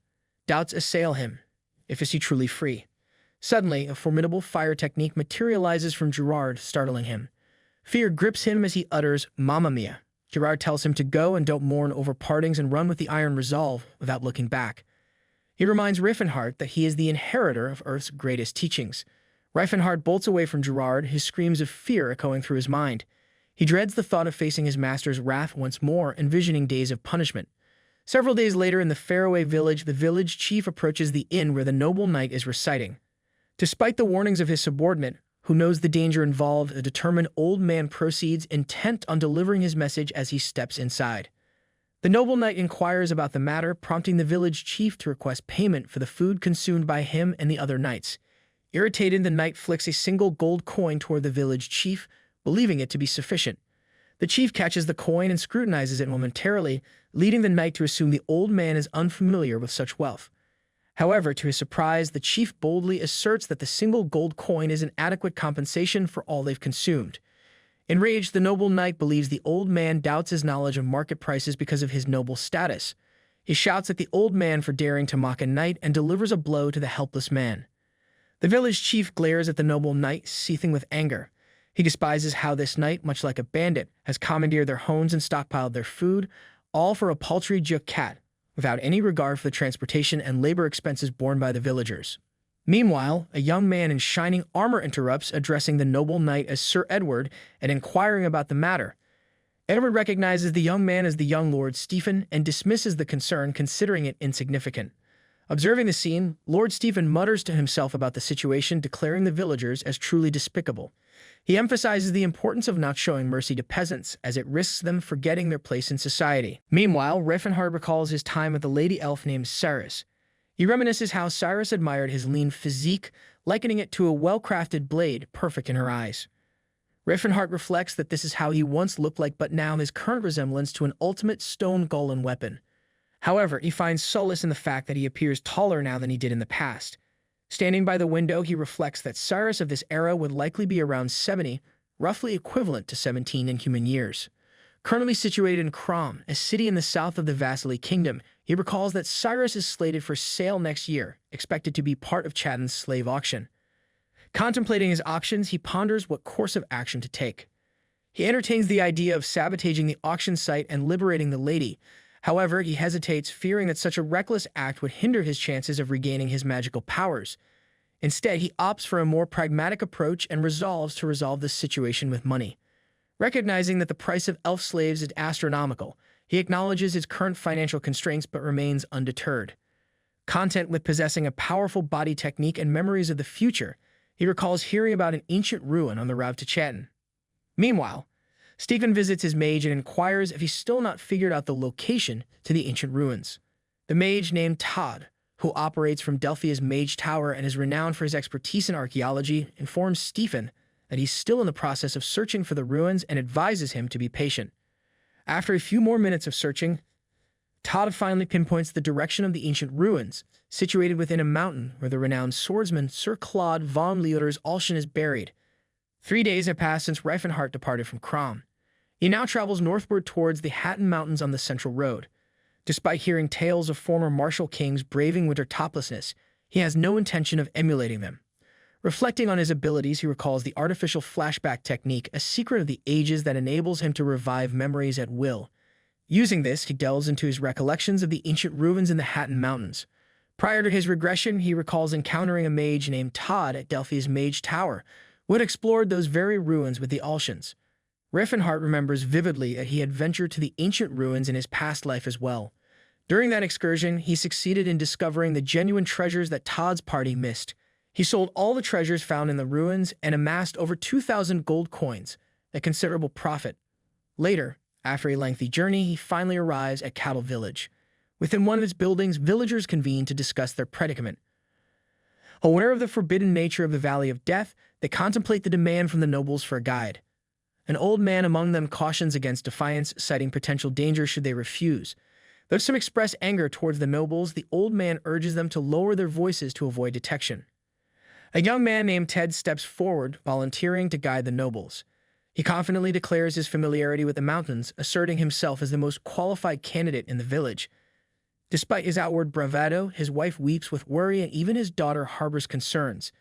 Doubts assail him. Is he truly free? Suddenly, a formidable fire technique materializes from Gerard, startling him. Fear grips him as he utters, "Mamma mia." Gerard tells him to go and don't mourn over partings and run with the iron resolve without looking back. He reminds Rifenhardt that he is the inheritor of Earth's greatest teachings. Rifenhardt bolts away from Gerard, his screams of fear echoing through his mind. He dreads the thought of facing his master's wrath once more, envisioning days of punishment. Several days later, in the faraway village, the village chief approaches the inn where the noble knight is reciting. Despite the warnings of his subordinate, who knows the danger involved, the determined old man proceeds, intent on delivering his message as he steps inside. The noble knight inquires about the matter, prompting the village chief to request payment for the food consumed by him and the other knights. Irritated, the knight flicks a single gold coin toward the village chief, believing it to be sufficient. The chief catches the coin and scrutinizes it momentarily, leading the knight to assume the old man is unfamiliar with such wealth. However, to his surprise, the chief boldly asserts that the single gold coin is an adequate compensation for all they've consumed. Enraged, the noble knight believes the old man doubts his knowledge of market prices because of his noble status. He shouts at the old man for daring to mock a knight and delivers a blow to the helpless man. The village chief glares at the noble knight, seething with anger. He despises how this knight, much like a bandit, has commandeered their homes and stockpiled their food, all for a paltry ducat, without any regard for the transportation and labor expenses borne by the villagers. Meanwhile, a young man in shining armor interrupts, addressing the noble knight as Sir Edward and inquiring about the matter. Edward recognizes the young man as the young Lord Stephen and dismisses the concern, considering it insignificant. Observing the scene, Lord Stephen mutters to himself about the situation, declaring the villagers as truly despicable. He emphasizes the importance of not showing mercy to peasants, as it risks them forgetting their place in society. Meanwhile, Rifenhardt recalls his time with a lady elf named Cyrus. He reminisces how Cyrus admired his lean physique, likening it to a well-crafted blade, perfect in her eyes. Rifenhardt reflects that this is how he once looked like, but now his current resemblance to an ultimate stone golem weapon. However, he finds solace in the fact that he appears taller now than he did in the past. Standing by the window, he reflects that Cyrus of this era would likely be around 70, roughly equivalent to 17 in human years. Currently situated in Crom, a city in the south of the Vasily Kingdom, he recalls that Cyrus is slated for sale next year, expected to be part of Chadden's slave auction. Contemplating his options, he ponders what course of action to take. He entertains the idea of sabotaging the auction site and liberating the lady. However, he hesitates, fearing that such a reckless act would hinder his chances of regaining his magical powers. Instead, he opts for a more pragmatic approach and resolves to resolve this situation with money. Recognizing that the price of elf slaves is astronomical, he acknowledges his current financial constraints but remains undeterred. Content with possessing a powerful body technique and memories of the future, he recalls hearing about an ancient ruin on the route to Chadden. Meanwhile, Stephen visits his mage and inquires if he's still not figured out the location to the ancient ruins. The mage named Todd, who operates from Delphia's Mage Tower and is renowned for his expertise in archaeology, informs Stephen that he's still in the process of searching for the ruins and advises him to be patient. After a few more minutes of searching, Todd finally pinpoints the direction of the ancient ruins, situated within a mountain where the renowned swordsman Sir Claude von Leoder's Alshin is buried. 3 days have passed since Rifenhardt departed from Crom. He now travels northward towards the Hatton Mountains on the Central Road. Despite hearing tales of former martial kings braving winter toplessness, he has no intention of emulating them. Reflecting on his abilities, he recalls the artificial flashback technique, a secret of the ages that enables him to revive memories at will. Using this, he delves into his recollections of the ancient ruins in the Hatton Mountains. Prior to his regression, he recalls encountering a mage named Todd at Delphi's Mage Tower, who had explored those very ruins with the Alshans. Rifenhardt remembers vividly that he had ventured to the ancient ruins in his past life as well. During that excursion, he succeeded in discovering the genuine treasures that Todd's party missed. He sold all the treasures found in the ruins and amassed over 2,000 gold coins, a considerable profit. Later, after a lengthy journey, he finally arrives at Cattle Village. Within one of its buildings, villagers convene to discuss their predicament. Aware of the forbidden nature of the Valley of Death, they contemplate the demand from the nobles for a guide. An old man among them cautions against defiance, citing potential danger should they refuse. Though some express anger towards the nobles, the old man urges them to lower their voices to avoid detection. A young man named Ted steps forward, volunteering to guide the nobles. He confidently declares his familiarity with the mountains, asserting himself as the most qualified candidate in the village. Despite his outward bravado, his wife weeps with worry and even his daughter harbors concerns.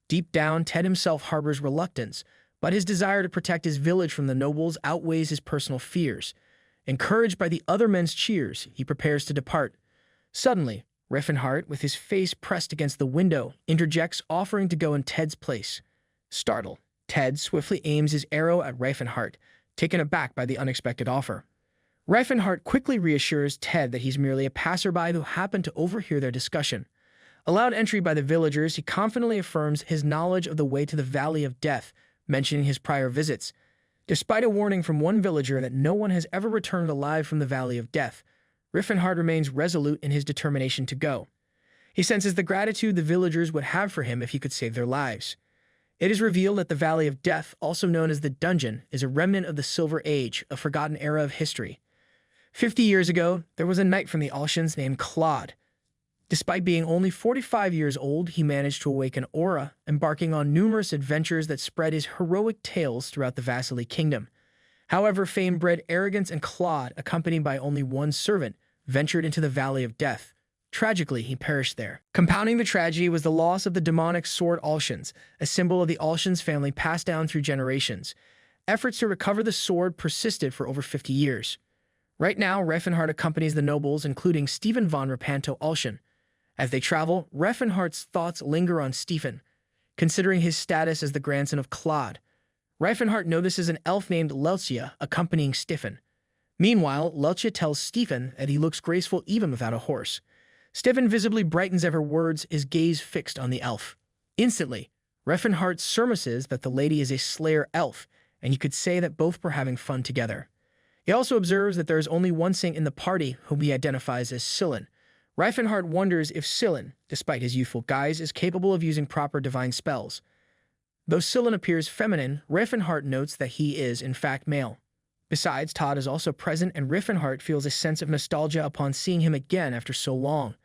Deep down, Ted himself harbors reluctance, but his desire to protect his village from the nobles outweighs his personal fears. Encouraged by the other men's cheers, he prepares to depart. Suddenly, Rifenhardt, with his face pressed against the window, interjects, offering to go in Ted's place. Startled, Ted swiftly aims his arrow at Rifenhardt, taken aback by the unexpected offer. Rifenhardt quickly reassures Ted that he's merely a passerby who happened to overhear their discussion. Allowed entry by the villagers, he confidently affirms his knowledge of the way to the Valley of Death, mentioning his prior visits. Despite a warning from one villager that no one has ever returned alive from the Valley of Death, Rifenhardt remains resolute in his determination to go. He senses the gratitude the villagers would have for him if he could save their lives. It is revealed that the Valley of Death, also known as the Dungeon, is a remnant of the Silver Age, a forgotten era of history. 50 years ago, there was a knight from the Alshans named Claude. Despite being only 45 years old, he managed to awaken aura, embarking on numerous adventures that spread his heroic tales throughout the Vasily Kingdom. However, fame bred arrogance, and Claude, accompanied by only one servant, ventured into the Valley of Death. Tragically, he perished there. Compounding the tragedy was the loss of the demonic sword Alshans, a symbol of the Alshans family passed down through generations. Efforts to recover the sword persisted for over 50 years. Right now, Rifenhardt accompanies the nobles, including Stephen von Rapanto Alshan. As they travel, Rifenhardt's thoughts linger on Stephen, considering his status as the grandson of Claude. Rifenhardt notices an elf named Lelcia accompanying Stephen. Meanwhile, Lelcia tells Stephen that he looks graceful even without a horse. Stephen visibly brightens at her words, his gaze fixed on the elf. Instantly, Rifenhardt surmises that the lady is a slayer elf, and you could say that both were having fun together. He also observes that there is only one saint in the party whom he identifies as Scylan. Rifenhardt wonders if Scylan, despite his youthful guise, is capable of using proper divine spells. Though Scylan appears feminine, Rifenhardt notes that he is, in fact, male. Besides, Todd is also present, and Rifenhardt feels a sense of nostalgia upon seeing him again after so long.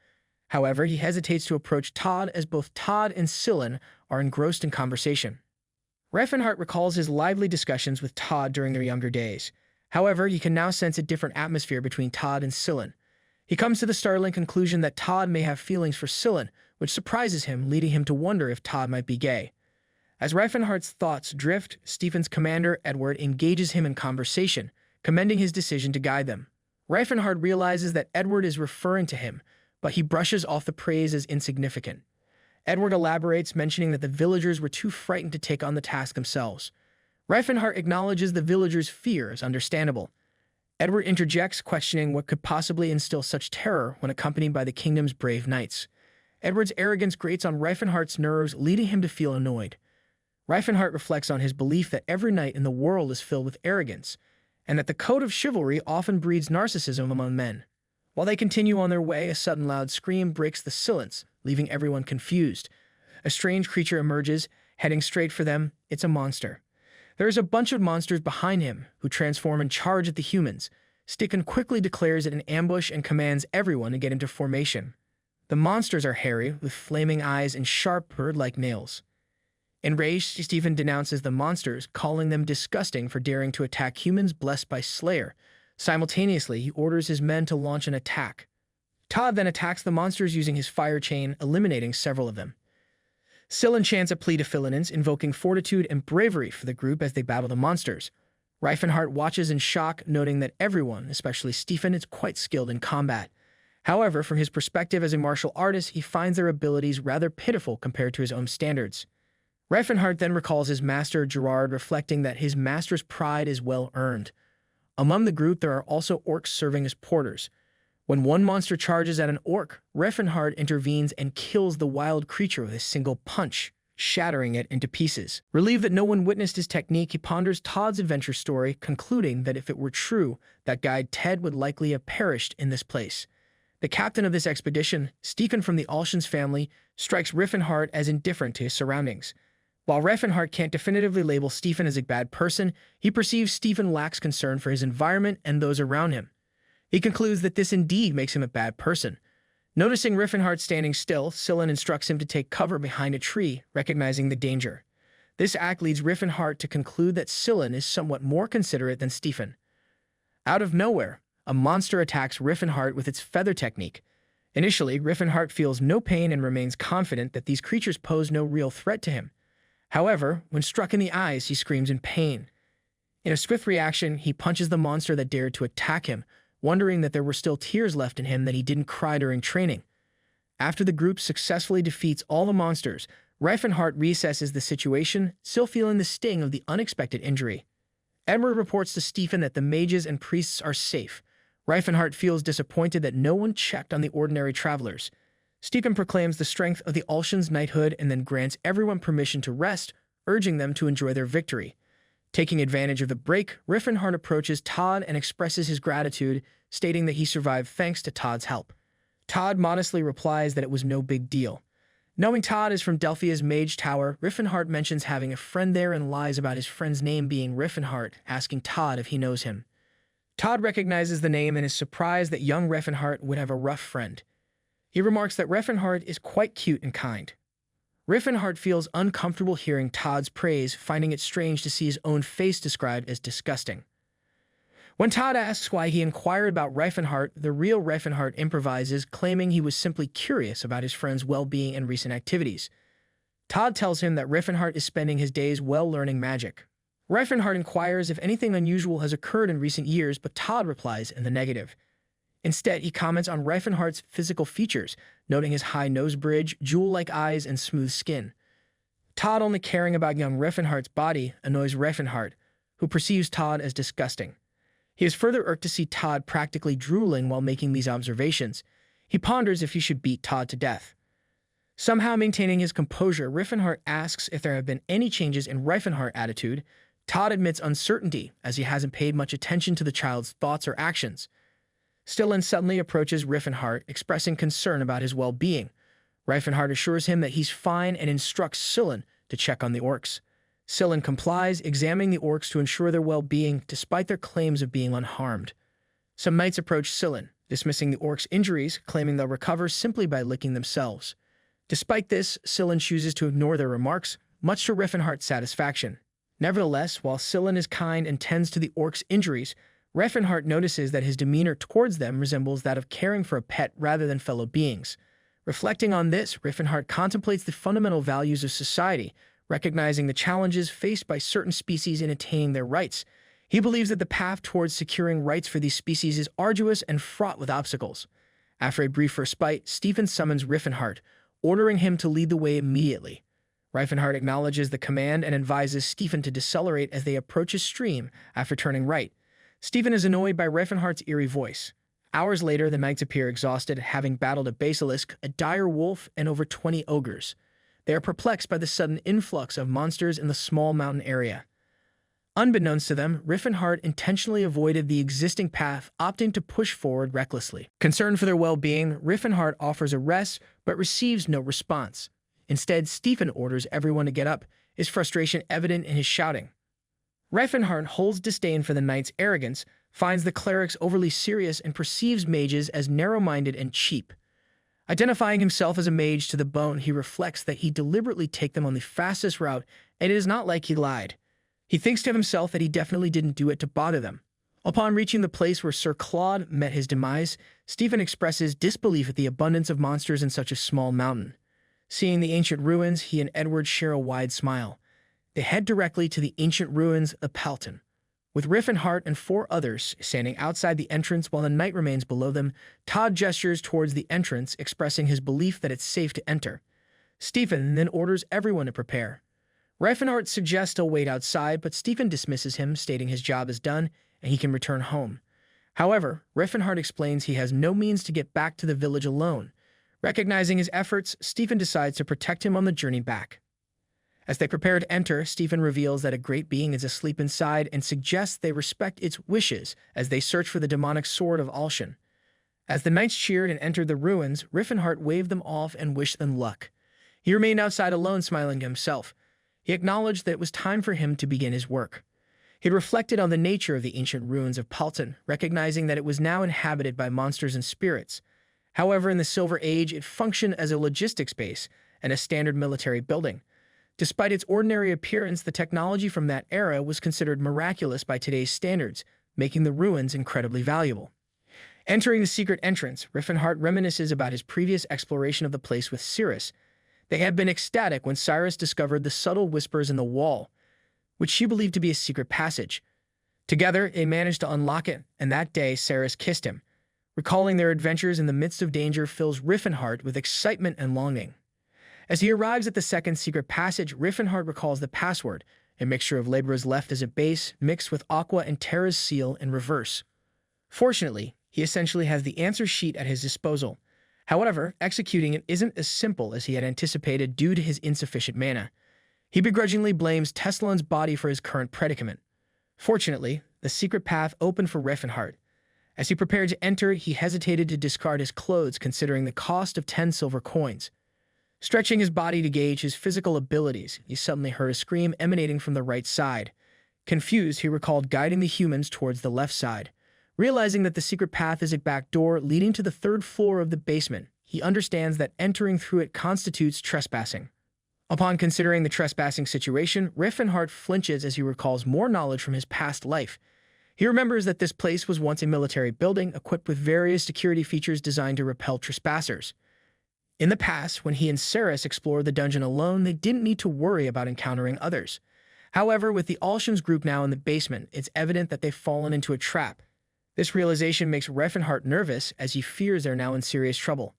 However, he hesitates to approach Todd as both Todd and Scylan are engrossed in conversation. Rifenhardt recalls his lively discussions with Todd during their younger days. However, he can now sense a different atmosphere between Todd and Scylan. He comes to the startling conclusion that Todd may have feelings for Scylan, which surprises him, leading him to wonder if Todd might be gay. As Rifenhardt's thoughts drift, Stephen's commander, Edward, engages him in conversation, commending his decision to guide them. Rifenhardt realizes that Edward is referring to him, but he brushes off the praise as insignificant. Edward elaborates, mentioning that the villagers were too frightened to take on the task themselves. Rifenhardt acknowledges the villagers' fear as understandable. Edward interjects, questioning what could possibly instill such terror when accompanied by the kingdom's brave knights. Edward's arrogance grates on Rifenhardt's nerves, leading him to feel annoyed. Rifenhardt reflects on his belief that every knight in the world is filled with arrogance, and that the code of chivalry often breeds narcissism among men. While they continue on their way, a sudden loud scream breaks the silence, leaving everyone confused. A strange creature emerges, heading straight for them. It's a monster. There is a bunch of monsters behind him, who transform and charge at the humans. Stephen quickly declares it an ambush and commands everyone to get into formation. The monsters are hairy, with flaming eyes and sharp bird-like nails. Enraged, Stephen denounces the monsters, calling them disgusting for daring to attack humans blessed by Slayer. Simultaneously, he orders his men to launch an attack. Todd then attacks the monsters using his fire chain, eliminating several of them. Scylla chants a plea to Philinins, invoking fortitude and bravery for the group as they battle the monsters. Rifenhardt watches in shock, noting that everyone, especially Stephen, is quite skilled in combat. However, from his perspective as a martial artist, he finds their abilities rather pitiful compared to his own standards. Rifenhardt then recalls his master, Gerard, reflecting that his master's pride is well earned. Among the group, there are also orcs serving as porters. When one monster charges at an orc, Rifenhardt intervenes and kills the wild creature with a single punch, shattering it into pieces. Relieved that no one witnessed his technique, he ponders Todd's adventure story, concluding that if it were true, that guide Ted would likely have perished in this place. The captain of this expedition, Stephen from the Alshans family, strikes Rifenhardt as indifferent to his surroundings. While Rifenhardt can't definitively label Stephen as a bad person, he perceives Stephen lacks concern for his environment and those around him. He concludes that this indeed makes him a bad person. Noticing Rifenhardt standing still, Scylla instructs him to take cover behind a tree, recognizing the danger. This act leads Rifenhardt to conclude that Scylla is somewhat more considerate than Stephen. Out of nowhere, a monster attacks Rifenhardt with its feather technique. Initially, Rifenhardt feels no pain and remains confident that these creatures pose no real threat to him. However, when struck in the eyes, he screams in pain. In a swift reaction, he punches the monster that dared to attack him, wondering that there were still tears left in him that he didn't cry during training. After the group successfully defeats all the monsters, Rifenhardt reassesses the situation, still feeling the sting of the unexpected injury. Edward reports to Stephen that the mages and priests are safe. Rifenhardt feels disappointed that no one checked on the ordinary travelers. Stephen proclaims the strength of the Alshans' knighthood and then grants everyone permission to rest, urging them to enjoy their victory. Taking advantage of the break, Rifenhardt approaches Todd and expresses his gratitude, stating that he survived thanks to Todd's help. Todd modestly replies that it was no big deal. Knowing Todd is from Delphia's Mage Tower, Rifenhardt mentions having a friend there and lies about his friend's name being Rifenhardt, asking Todd if he knows him. Todd recognizes the name and is surprised that young Rifenhardt would have a rough friend. He remarks that Rifenhardt is quite cute and kind. Rifenhardt feels uncomfortable hearing Todd's praise, finding it strange to see his own face described as disgusting. When Todd asks why he inquired about Rifenhardt, the real Rifenhardt improvises, claiming he was simply curious about his friend's well-being and recent activities. Todd tells him that Rifenhardt is spending his days well learning magic. Rifenhardt inquires if anything unusual has occurred in recent years, but Todd replies in the negative. Instead, he comments on Rifenhardt's physical features, noting his high nose bridge, jewel-like eyes, and smooth skin. Todd only caring about young Rifenhardt's body annoys Rifenhardt, who perceives Todd as disgusting. He is further irked to see Todd practically drooling while making these observations. He ponders if he should beat Todd to death. Somehow maintaining his composure, Rifenhardt asks if there have been any changes in Rifenhardt's attitude. Todd admits uncertainty, as he hasn't paid much attention to the child's thoughts or actions. Stillin suddenly approaches Rifenhardt, expressing concern about his well-being. Rifenhardt assures him that he's fine and instructs Scylla to check on the orcs. Scylla complies, examining the orcs to ensure their well-being despite their claims of being unharmed. Some knights approach Scylla, dismissing the orcs' injuries, claiming they'll recover simply by licking themselves. Despite this, Scylla chooses to ignore their remarks, much to Rifenhardt's satisfaction. Nevertheless, while Scylla is kind and tends to the orcs' injuries, Rifenhardt notices that his demeanor towards them resembles that of caring for a pet rather than fellow beings. Reflecting on this, Rifenhardt contemplates the fundamental values of society, recognizing the challenges faced by certain species in attaining their rights. He believes that the path towards securing rights for these species is arduous and fraught with obstacles. After a brief respite, Stephen summons Rifenhardt, ordering him to lead the way immediately. Rifenhardt acknowledges the command and advises Stephen to decelerate as they approach a stream after turning right. Stephen is annoyed by Rifenhardt's eerie voice. Hours later, the knights appear exhausted, having battled a basilisk, a dire wolf, and over 20 ogres. They are perplexed by the sudden influx of monsters in the small mountain area. Unbeknownst to them, Rifenhardt intentionally avoided the existing path, opting to push forward recklessly. Concerned for their well-being, Rifenhardt offers a rest, but receives no response. Instead, Stephen orders everyone to get up, his frustration evident in his shouting. Rifenhardt holds disdain for the knight's arrogance, finds the clerics overly serious, and perceives mages as narrow-minded and cheap. Identifying himself as a mage to the bone, he reflects that he deliberately take them on the fastest route, and it is not like he lied. He thinks to himself that he definitely didn't do it to bother them. Upon reaching the place where Sir Claude met his demise, Stephen expresses disbelief at the abundance of monsters in such a small mountain. Seeing the ancient ruins, he and Edward share a wide smile. They head directly to the ancient ruins of Palton. With Rifenhardt and 4 others standing outside the entrance while the knight remains below them, Todd gestures towards the entrance, expressing his belief that it's safe to enter. Stephen then orders everyone to prepare. Rifenhardt suggests he'll wait outside, but Stephen dismisses him, stating his job is done and he can return home. However, Rifenhardt explains he has no means to get back to the village alone. Recognizing his efforts, Stephen decides to protect him on the journey back. As they prepare to enter, Stephen reveals that a great being is asleep inside and suggests they respect its wishes as they search for the demonic sword of Alshan. As the knights cheered and entered the ruins, Rifenhardt waved them off and wished them luck. He remained outside alone, smiling to himself. He acknowledged that it was time for him to begin his work. He had reflected on the nature of the ancient ruins of Palton, recognizing that it was now inhabited by monsters and spirits. However, in the Silver Age, it functioned as a logistics base and a standard military building. Despite its ordinary appearance, the technology from that era was considered miraculous by today's standards, making the ruins incredibly valuable. Entering the secret entrance, Rifenhardt reminisces about his previous exploration of the place with Cirrus. They had been ecstatic when Cyrus discovered the subtle whispers in the wall, which she believed to be a secret passage. Together, they managed to unlock it, and that day, Cyrus kissed him. Recalling their adventures in the midst of danger fills Rifenhardt with excitement and longing. As he arrives at the second secret passage, Rifenhardt recalls the password, a mixture of Libra's left as a base, mixed with Aqua and Terra's seal in reverse. Fortunately, he essentially has the answer sheet at his disposal. However, executing it isn't as simple as he had anticipated due to his insufficient mana. He begrudgingly blames Tesslon's body for his current predicament. Fortunately, the secret path opened for Rifenhardt. As he prepared to enter, he hesitated to discard his clothes considering the cost of 10 silver coins. Stretching his body to gauge his physical abilities, he suddenly heard a scream emanating from the right side. Confused, he recalled guiding the humans towards the left side. Realizing that the secret path is a back door leading to the 3rd floor of the basement, he understands that entering through it constitutes trespassing. Upon considering the trespassing situation, Rifenhardt flinches as he recalls more knowledge from his past life. He remembers that this place was once a military building equipped with various security features designed to repel trespassers. In the past, when he and Cyrus explored the dungeon alone, they didn't need to worry about encountering others. However, with the Alshan's group now in the basement, it's evident that they've fallen into a trap. This realization makes Rifenhardt nervous as he fears they're now in serious trouble.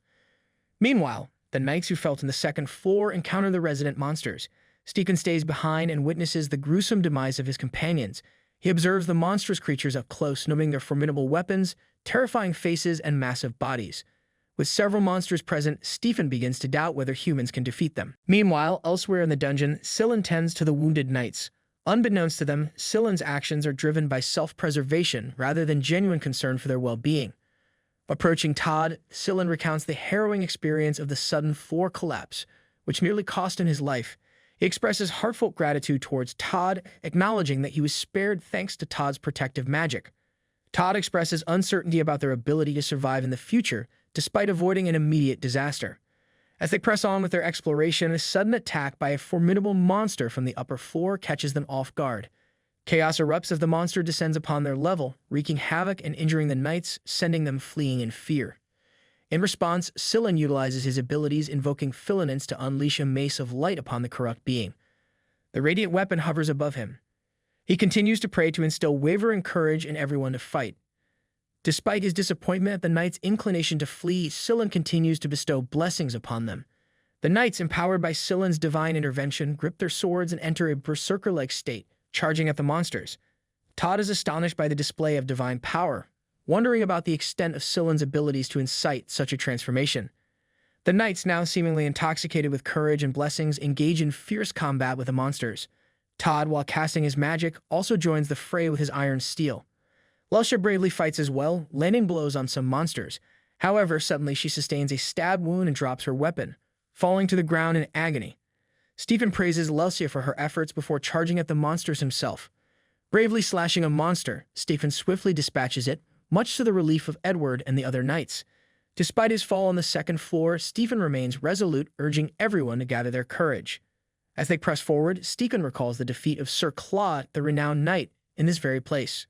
Meanwhile, the knights who fell to the 2nd floor encounter the resident monsters. Stephen stays behind and witnesses the gruesome demise of his companions. He observes the monstrous creatures up close, noting their formidable weapons, terrifying faces, and massive bodies. With several monsters present, Stephen begins to doubt whether humans can defeat them. Meanwhile, elsewhere in the dungeon, Scylla tends to the wounded knights. Unbeknownst to them, Scylla's actions are driven by self-preservation rather than genuine concern for their well-being. Approaching Todd, Scylla recounts the harrowing experience of the sudden floor collapse, which nearly cost him his life. He expresses heartfelt gratitude towards Todd, acknowledging that he was spared thanks to Todd's protective magic. Todd expresses uncertainty about their ability to survive in the future, despite avoiding an immediate disaster. As they press on with their exploration, a sudden attack by a formidable monster from the upper floor catches them off guard. Chaos erupts as the monster descends upon their level, wreaking havoc and injuring the knights, sending them fleeing in fear. In response, Scylla utilizes his abilities, invoking Filaments to unleash a mace of light upon the corrupt being. The radiant weapon hovers above him. He continues to pray to instill wavering courage in everyone to fight. Despite his disappointment at the knights' inclination to flee, Scylla continues to bestow blessings upon them. The knights, empowered by Scylla's divine intervention, grip their swords and enter a berserker-like state, charging at the monsters. Todd is astonished by the display of divine power, wondering about the extent of Scylla's abilities to incite such a transformation. The knights, now seemingly intoxicated with courage and blessings, engage in fierce combat with the monsters. Todd, while casting his magic, also joins the fray with his iron steel. Lusha bravely fights as well, landing blows on some monsters. However, suddenly she sustains a stab wound and drops her weapon, falling to the ground in agony. Stephen praises Lusha for her efforts before charging at the monsters himself. Bravely slashing a monster, Stephen swiftly dispatches it, much to the relief of Edward and the other knights. Despite his fall on the 2nd floor, Stephen remains resolute, urging everyone to gather their courage. As they press forward, Stephen recalls the defeat of Sir Claude, the renowned knight, in this very place.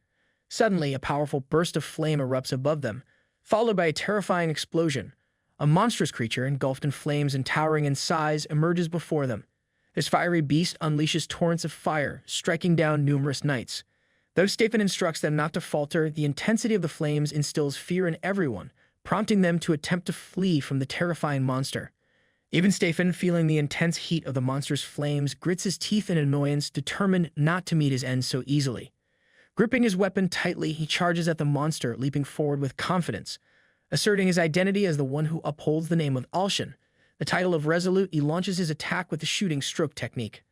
Suddenly, a powerful burst of flame erupts above them, followed by a terrifying explosion. a monstrous creature engulfed in flames and towering in size emerges before them. This fiery beast unleashes torrents of fire, striking down numerous knights. Though Stefan instructs them not to falter, the intensity of the flames instills fear in everyone, prompting them to attempt to flee from the terrifying monster. Even Stefan, feeling the intense heat of the monster's flames, grits his teeth in annoyance, determined not to meet his end so easily. Gripping his weapon tightly, he charges at the monster, leaping forward with confidence. Asserting his identity as the one who upholds the name of Alshan, the title of Resolute, he launches his attack with the shooting stroke technique.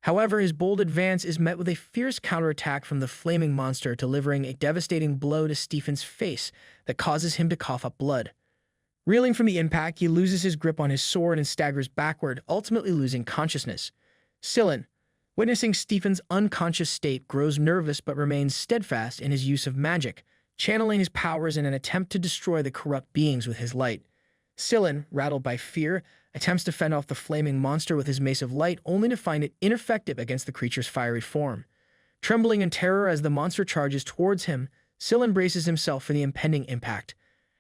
However, his bold advance is met with a fierce counterattack from the flaming monster, delivering a devastating blow to Stefan's face that causes him to cough up blood. Reeling from the impact, he loses his grip on his sword and staggers backward, ultimately losing consciousness. Scylla, witnessing Stefan's unconscious state, grows nervous but remains steadfast in his use of magic, channeling his powers in an attempt to destroy the corrupt beings with his light. Scylla, rattled by fear, attempts to fend off the flaming monster with his mace of light, only to find it ineffective against the creature's fiery form. Trembling in terror as the monster charges towards him, Scylla braces himself for the impending impact.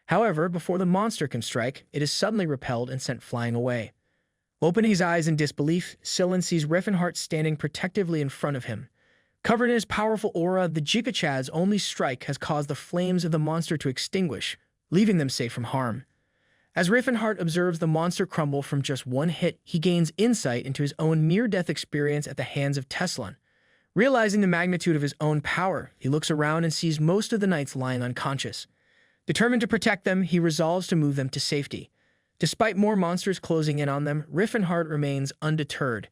However, before the monster can strike, it is suddenly repelled and sent flying away. Opening his eyes in disbelief, Scylla sees Rifenhardt standing protectively in front of him. Covered in his powerful aura, the Jigachad's only strike has caused the flames of the monster to extinguish, leaving them safe from harm. As Rifenhardt observes the monster crumble from just one hit, he gains insight into his own near-death experience at the hands of Tesslon. Realizing the magnitude of his own power, he looks around and sees most of the knights lying unconscious. Determined to protect them, he resolves to move them to safety. Despite more monsters closing in on them, Rifenhardt remains undeterred.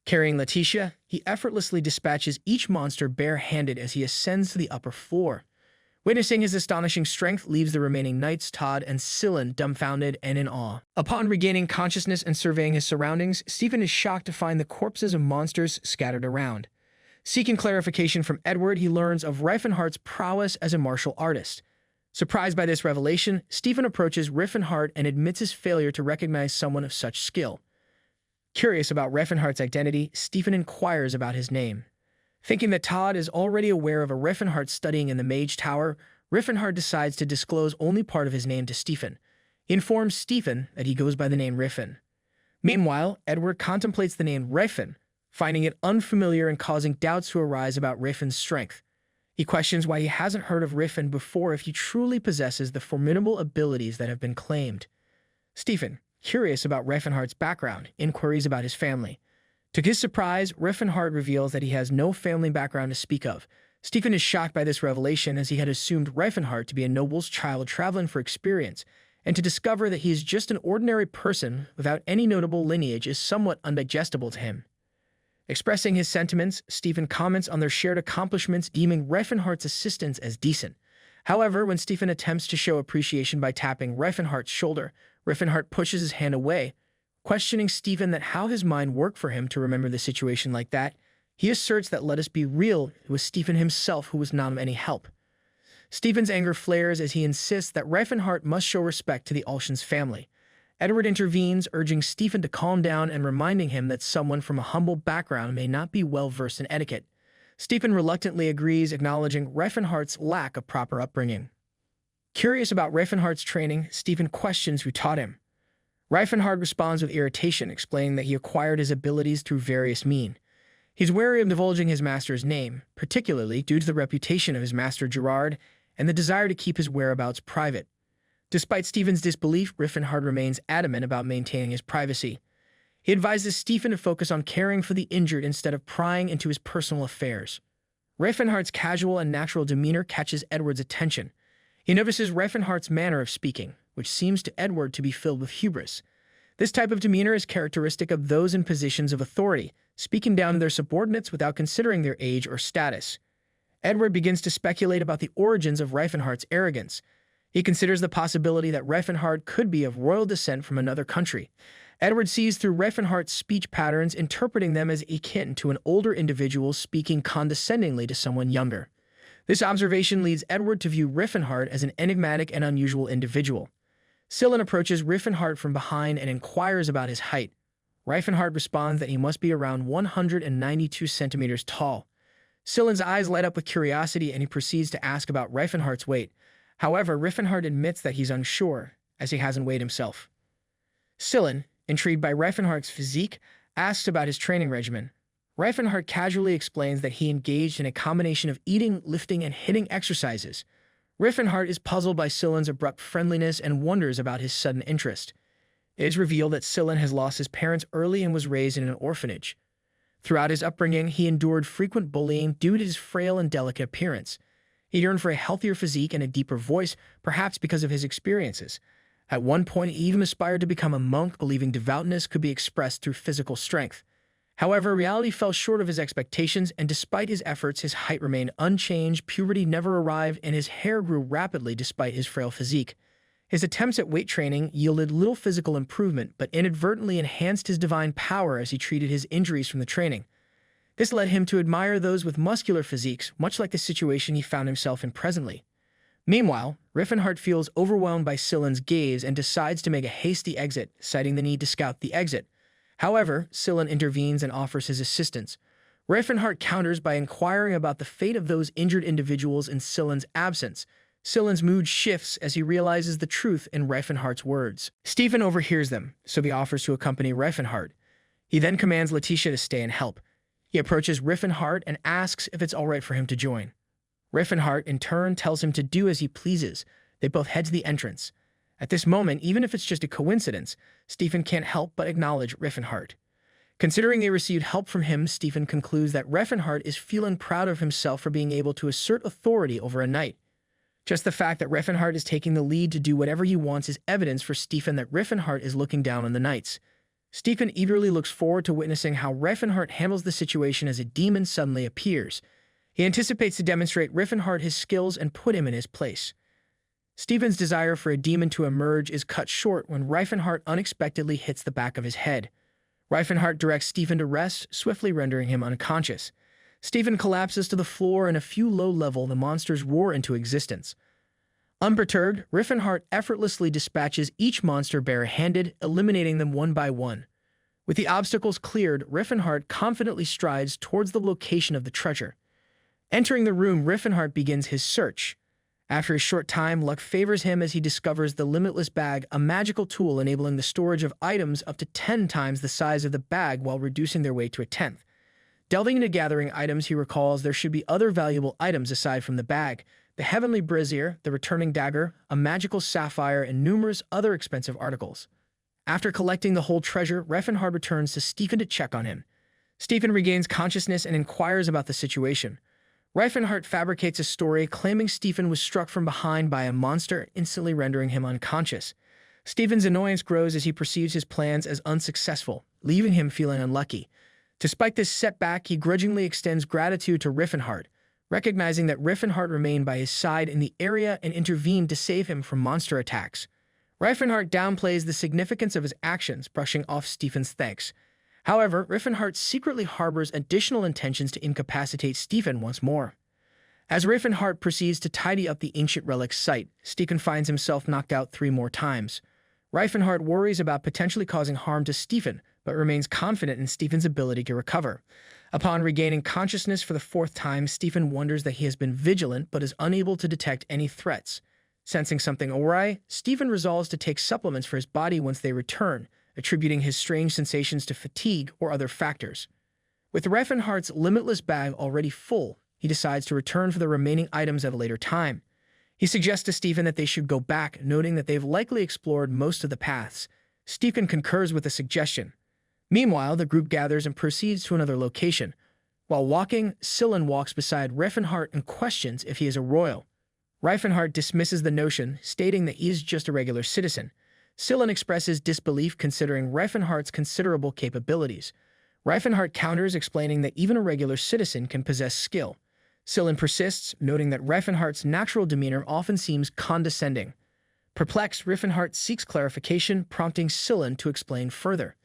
Carrying Letitia, he effortlessly dispatches each monster bare-handed as he ascends to the upper floor. Witnessing his astonishing strength leaves the remaining knights, Todd and Scylla, dumbfounded and in awe. Upon regaining consciousness and surveying his surroundings, Stephen is shocked to find the corpses of monsters scattered around. Seeking clarification from Edward, he learns of Rifenhardt's prowess as a martial artist. Surprised by this revelation, Stephen approaches Rifenhardt and admits his failure to recognize someone of such skill. Curious about Rifenhardt's identity, Stephen inquires about his name. Thinking that Todd is already aware of a Rifenhardt studying in the Mage Tower, Rifenhardt decides to disclose only part of his name to Stephen. He informs Stephen that he goes by the name Rifen. Meanwhile, Edward contemplates the name Rifen, finding it unfamiliar and causing doubts to arise about Rifen's strength. He questions why he hasn't heard of Rifen before if he truly possesses the formidable abilities that have been claimed. Stephen, curious about Rifenhardt's background, inquiries about his family. To his surprise, Rifenhardt reveals that he has no family background to speak of. Stephen is shocked by this revelation as he had assumed Rifenhardt to be a noble's child traveling for experience, and to discover that he is just an ordinary person without any notable lineage is somewhat undigestible to him. Expressing his sentiments, Stephen comments on their shared accomplishments, deeming Rifenhardt's assistance as decent. However, when Stephen attempts to show appreciation by tapping Rifenhardt's shoulder, Rifenhardt pushes his hand away. Questioning Stephen that how his mind worked for him to remember the situation like that, he asserts that let us be real, it was Stephen himself who was not of any help. Stephen's anger flares as he insists that Rifenhardt must show respect to the Alshan's family. Edward intervenes, urging Stephen to calm down and reminding him that someone from a humble background may not be well versed in etiquette. Stephen reluctantly agrees, acknowledging Rifenhardt's lack of proper upbringing. Curious about Rifenhardt's training, Stephen questions who taught him. Rifenhardt responds with irritation, explaining that he acquired his abilities through various means. He's wary of divulging his master's name, particularly due to the reputation of his master Gerard and the desire to keep his whereabouts private. Despite Stephen's disbelief, Rifenhardt remains adamant about maintaining his privacy. He advises Stephen to focus on caring for the injured instead of prying into his personal affairs. Rifenhardt's casual and natural demeanor catches Edward's attention. He notices Rifenhardt's manner of speaking, which seems to Edward to be filled with hubris. This type of demeanor is characteristic of those in positions of authority, speaking down to their subordinates without considering their age or status. Edward begins to speculate about the origins of Rifenhardt's arrogance. He considers the possibility that Rifenhardt could be of royal descent from another country. Edward sees through Rifenhardt's speech patterns, interpreting them as akin to an older individual speaking condescendingly to someone younger. This observation leads Edward to view Rifenhardt as an enigmatic and unusual individual. Scylla approaches Rifenhardt from behind and inquires about his height. Rifenhardt responds that he must be around 192 centimeters tall. Scylla's eyes light up with curiosity and he proceeds to ask about Rifenhardt's weight. However, Rifenhardt admits that he's unsure, as he hasn't weighed himself. Scylla, intrigued by Rifenhardt's physique, asks about his training regimen. Rifenhardt casually explains that he engaged in a combination of eating, lifting, and hitting exercises. Rifenhardt is puzzled by Scylla's abrupt friendliness and wonders about his sudden interest. It is revealed that Scylla has lost his parents early and was raised in an orphanage. Throughout his upbringing, he endured frequent bullying due to his frail and delicate appearance. He yearned for a healthier physique and a deeper voice, perhaps because of his experiences. At one point, he even aspired to become a monk, believing devoutness could be expressed through physical strength. However, reality fell short of his expectations, and despite his efforts, his height remained unchanged, puberty never arrived, and his hair grew rapidly despite his frail physique. His attempts at weight training yielded little physical improvement, but inadvertently enhanced his divine power as he treated his injuries from the training. This led him to admire those with muscular physiques, much like the situation he found himself in presently. Meanwhile, Rifenhardt feels overwhelmed by Scylla's gaze and decides to make a hasty exit, citing the need to scout the exit. However, Scylla intervenes and offers his assistance. Rifenhardt counters by inquiring about the fate of those injured individuals in Scylla's absence. Scylla's mood shifts as he realizes the truth in Rifenhardt's words. Stephen overhears them, so he offers to accompany Rifenhardt. He then commands Letitia to stay and help. He approaches Rifenhardt and asks if it's all right for him to join. Rifenhardt, in turn, tells him to do as he pleases. They both head to the entrance. At this moment, even if it's just a coincidence, Stephen can't help but acknowledge Rifenhardt. Considering they received help from him, Stephen concludes that Rifenhardt is feeling proud of himself for being able to assert authority over a knight. Just the fact that Rifenhardt is taking the lead to do whatever he wants is evidence for Stephen that Rifenhardt is looking down on the knights. Stephen eagerly looks forward to witnessing how Rifenhardt handles the situation as a demon suddenly appears. He anticipates to demonstrate Rifenhardt his skills and put him in his place. Stephen's desire for a demon to emerge is cut short when Rifenhardt unexpectedly hits the back of his head. Rifenhardt directs Stephen to rest, swiftly rendering him unconscious. Stephen collapses to the floor, and a few low-level the monsters roar into existence. Unperturbed, Rifenhardt effortlessly dispatches each monster bare-handed, eliminating them one by one. With the obstacles cleared, Rifenhardt confidently strides towards the location of the treasure. Entering the room, Rifenhardt begins his search. After a short time, luck favors him as he discovers the Limitless Bag, a magical tool enabling the storage of items up to 10 times the size of the bag while reducing their weight to a tenth. Delving into gathering items, he recalls there should be other valuable items aside from the bag: the Heavenly Brazier, the Returning Dagger, a magical sapphire, and numerous other expensive articles. After collecting the whole treasure, Rifenhardt returns to Stephen to check on him. Stephen regains consciousness and inquires about the situation. Rifenhardt fabricates a story claiming Stephen was struck from behind by a monster, instantly rendering him unconscious. Stephen's annoyance grows as he perceives his plans as unsuccessful, leaving him feeling unlucky. Despite this setback, he grudgingly extends gratitude to Rifenhardt, recognizing that Rifenhardt remained by his side in the area and intervened to save him from monster attacks. Rifenhardt downplays the significance of his actions, brushing off Stephen's thanks. However, Rifenhardt secretly harbors additional intentions to incapacitate Stephen once more. As Rifenhardt proceeds to tidy up the ancient relic site, Stephen finds himself knocked out 3 more times. Rifenhardt worries about potentially causing harm to Stephen, but remains confident in Stephen's ability to recover. Upon regaining consciousness for the 4th time, Stephen wonders that he has been vigilant but is unable to detect any threats. Sensing something awry, Stephen resolves to take supplements for his body once they return, attributing his strange sensations to fatigue or other factors. With Rifenhardt's Limitless Bag already full, he decides to return for the remaining items at a later time. He suggests to Stephen that they should go back, noting that they've likely explored most of the paths. Stephen concurs with the suggestion. Meanwhile, the group gathers and proceeds to another location. While walking, Scylla walks beside Rifenhardt and questions if he is a royal. Rifenhardt dismisses the notion, stating that he is just a regular citizen. Scylla expresses disbelief considering Rifenhardt's considerable capabilities. Rifenhardt counters, explaining that even a regular citizen can possess skill. Scylla persists, noting that Rifenhardt's natural demeanor often seems condescending. Perplexed, Rifenhardt seeks clarification, prompting Scylla to explain further.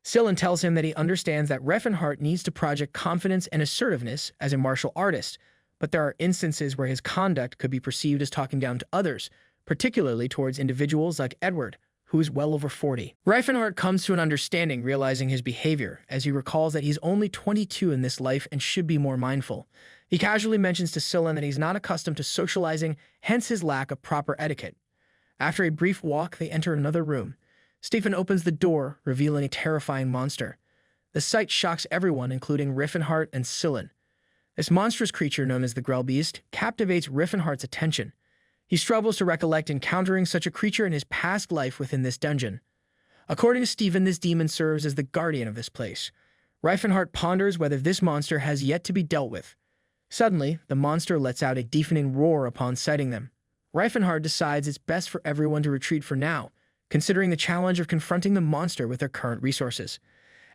Scylla tells him that he understands that Rifenhardt needs to project confidence and assertiveness as a martial artist, but there are instances where his conduct could be perceived as talking down to others, particularly towards individuals like Edward, who is well over 40. Rifenhardt comes to an understanding, realizing his behavior, as he recalls that he's only 22 in this life and should be more mindful. He casually mentions to Scylla that he's not accustomed to socializing, hence his lack of proper etiquette. After a brief walk, they enter another room. Stephen opens the door, revealing a terrifying monster. The sight shocks everyone, including Rifenhardt and Scylla. This monstrous creature, known as the Grell Beast, captivates Rifenhardt's attention. He struggles to recollect encountering such a creature in his past life within this dungeon. According to Stephen, this demon serves as the guardian of this place. Rifenhardt ponders whether this monster has yet to be dealt with. Suddenly, the monster lets out a deafening roar upon sighting them. Rifenhardt decides it's best for everyone to retreat for now, considering the challenge of confronting the monster with their current resources.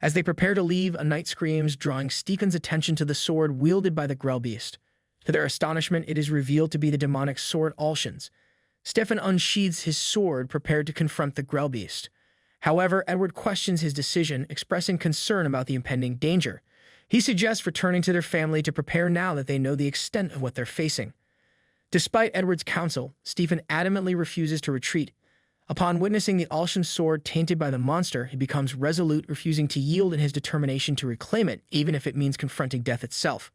As they prepare to leave, a knight screams, drawing Stephen's attention to the sword wielded by the Grell Beast. To their astonishment, it is revealed to be the demonic sword Alshin's. Stephen unsheathes his sword, prepared to confront the Grell Beast. However, Edward questions his decision, expressing concern about the impending danger. He suggests returning to their family to prepare now that they know the extent of what they're facing. Despite Edward's counsel, Stephen adamantly refuses to retreat. Upon witnessing the Alshin sword tainted by the monster, he becomes resolute, refusing to yield in his determination to reclaim it, even if it means confronting death itself.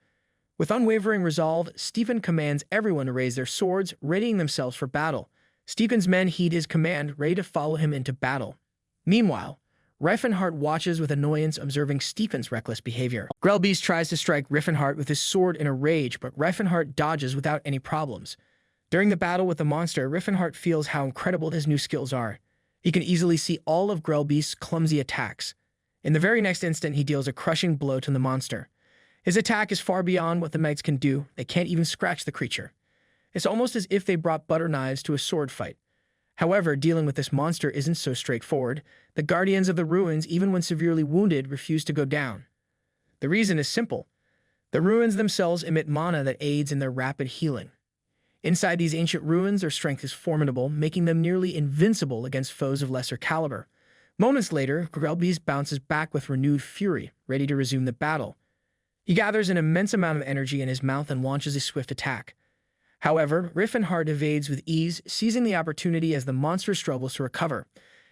With unwavering resolve, Stephen commands everyone to raise their swords, readying themselves for battle. Stephen's men heed his command, ready to follow him into battle. Meanwhile, Rifenhardt watches with annoyance, observing Stephen's reckless behavior. Grell Beast tries to strike Rifenhardt with his sword in a rage, but Rifenhardt dodges without any problems. During the battle with the monster, Rifenhardt feels how incredible his new skills are. He can easily see all of Grell Beast's clumsy attacks. In the very next instant, he deals a crushing blow to the monster. His attack is far beyond what the knights can do. They can't even scratch the creature. It's almost as if they brought butter knives to a sword fight. However, dealing with this monster isn't so straightforward. The guardians of the ruins, even when severely wounded, refuse to go down. The reason is simple. The ruins themselves emit mana that aids in their rapid healing. Inside these ancient ruins, their strength is formidable, making them nearly invincible against foes of lesser caliber. Moments later, Grell Beast bounces back with renewed fury, ready to resume the battle. He gathers an immense amount of energy in his mouth and launches a swift attack. However, Rifenhardt evades with ease, seizing the opportunity as the monster struggles to recover.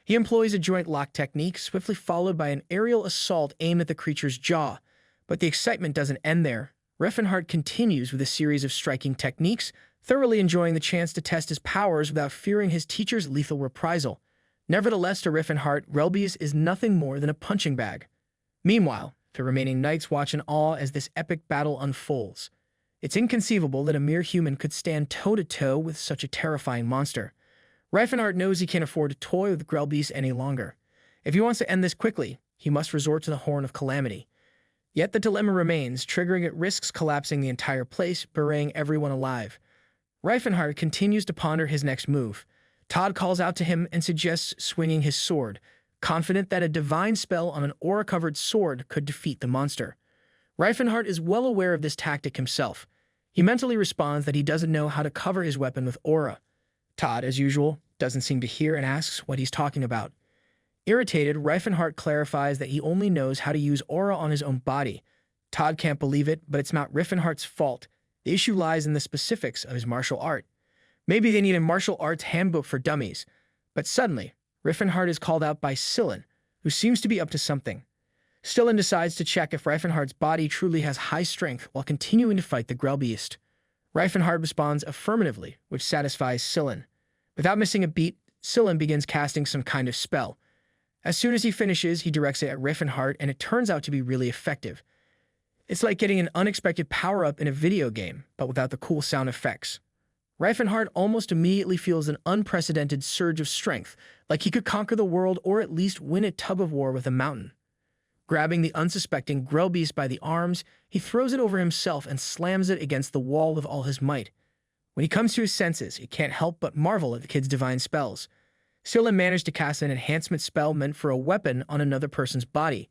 He employs a joint lock technique, swiftly followed by an aerial assault aimed at the creature's jaw. But the excitement doesn't end there. Rifenhardt continues with a series of striking techniques, thoroughly enjoying the chance to test his powers without fearing his teacher's lethal reprisal. Nevertheless, to Rifenhardt, Grell Beast is nothing more than a punching bag. Meanwhile, the remaining knights watch in awe as this epic battle unfolds. It's inconceivable that a mere human could stand toe-to-toe with such a terrifying monster. Rifenhardt knows he can't afford to toy with Grell Beast any longer. If he wants to end this quickly, he must resort to the Horn of Calamity. Yet the dilemma remains, triggering it risks collapsing the entire place, burying everyone alive. Rifenhardt continues to ponder his next move. Todd calls out to him and suggests swinging his sword, confident that a divine spell on an aura-covered sword could defeat the monster. Rifenhardt is well aware of this tactic himself. He mentally responds that he doesn't know how to cover his weapon with aura. Todd, as usual, doesn't seem to hear and asks what he's talking about. Irritated, Rifenhardt clarifies that he only knows how to use aura on his own body. Todd can't believe it, but it's not Rifenhardt's fault. The issue lies in the specifics of his martial art. Maybe they need a martial arts handbook for dummies. But suddenly, Rifenhardt is called out by Scylla, who seems to be up to something. Scylla decides to check if Rifenhardt's body truly has high strength while continuing to fight the Grell Beast. Rifenhardt responds affirmatively, which satisfies Scylla. Without missing a beat, Scylla begins casting some kind of spell. As soon as he finishes, he directs it at Rifenhardt, and it turns out to be really effective. It's like getting an unexpected power-up in a video game, but without the cool sound effects. Rifenhardt almost immediately feels an unprecedented surge of strength, like he could conquer the world or at least win a tug-of-war with a mountain. Grabbing the unsuspecting Grell Beast by the arms, he throws it over himself and slams it against the wall with all his might. When he comes to his senses, he can't help but marvel at the kid's divine spells. Scylla managed to cast an enhancement spell meant for a weapon on another person's body.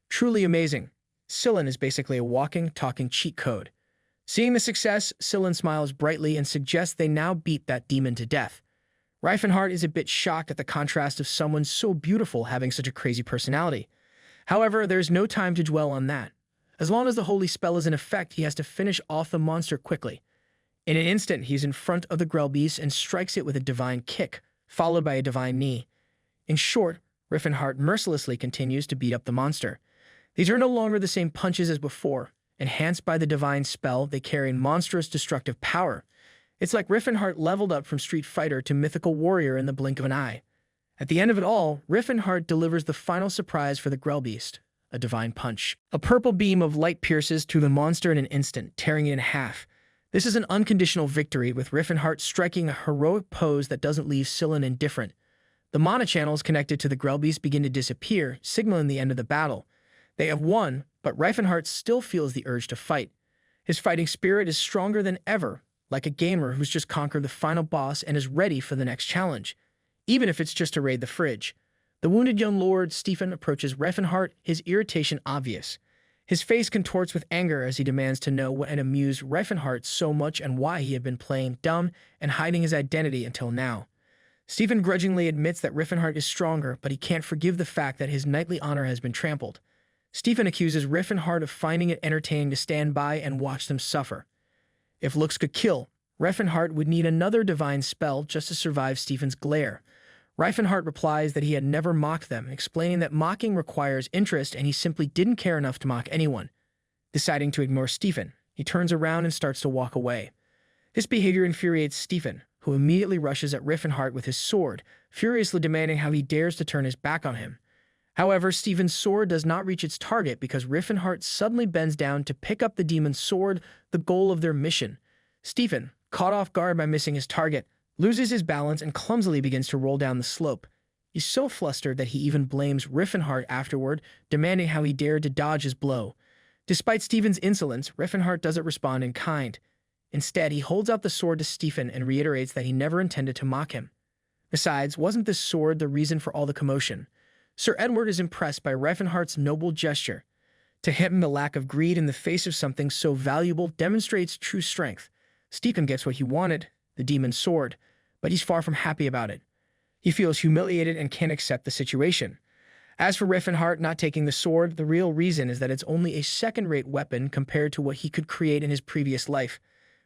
Truly amazing. Scylla is basically a walking, talking cheat code. Seeing the success, Scylla smiles brightly and suggests they now beat that demon to death. Rifenhardt is a bit shocked at the contrast of someone so beautiful having such a crazy personality. However, there's no time to dwell on that. As long as the holy spell is in effect, he has to finish off the monster quickly. In an instant, he's in front of the Grell Beast and strikes it with a divine kick, followed by a divine knee. In short, Rifenhardt mercilessly continues to beat up the monster. These are no longer the same punches as before. Enhanced by the divine spell, they carry monstrous destructive power. It's like Rifenhardt leveled up from Street Fighter to mythical warrior in the blink of an eye. At the end of it all, Rifenhardt delivers the final surprise for the Grellbeast, a divine punch. A purple beam of light pierces through the monster in an instant, tearing it in half. This is an unconditional victory, with Rifenhardt striking a heroic pose that doesn't leave Scylla indifferent. The mana channels connected to the Grellbeast begin to disappear, signaling the end of the battle. They have won, but Rifenhardt still feels the urge to fight. His fighting spirit is stronger than ever, like a gamer who's just conquered the final boss and is ready for the next challenge, even if it's just to raid the fridge. The wounded young lord, Stephen, approaches Rifenhardt, his irritation obvious. His face contorts with anger as he demands to know what had amused Rifenhardt so much and why he had been playing dumb and hiding his identity until now. Stephen grudgingly admits that Rifenhardt is stronger, but he can't forgive the fact that his knightly honor has been trampled. Stephen accuses Rifenhardt of finding it entertaining to stand by and watch them suffer. If looks could kill, Rifenhardt would need another divine spell just to survive Stephen's glare. Rifenhardt replies that he had never mocked them, explaining that mocking requires interest and he simply didn't care enough to mock anyone. Deciding to ignore Stephen, he turns around and starts to walk away. This behavior infuriates Stephen, who immediately rushes at Rifenhardt with his sword, furiously demanding how he dares to turn his back on him. However, Stephen's sword does not reach its target because Rifenhardt suddenly bends down to pick up the demon's sword, the goal of their mission. Stephen, caught off guard by missing his target, loses his balance and clumsily begins to roll down the slope. He's so flustered that he even blames Rifenhardt afterward, demanding how he dared to dodge his blow. Despite Stephen's insolence, Rifenhardt doesn't respond in kind. Instead, he holds out the sword to Stephen and reiterates that he never intended to mock him. Besides, wasn't this sword the reason for all the commotion? Sir Edward is impressed by Rifenhardt's noble gesture. To him, the lack of greed in the face of something so valuable demonstrates true strength. Stephen gets what he wanted, the demon's sword, but he's far from happy about it. He feels humiliated and can't accept the situation. As for Rifenhardt not taking the sword, the real reason is that it's only a second-rate weapon compared to what he could create in his previous life.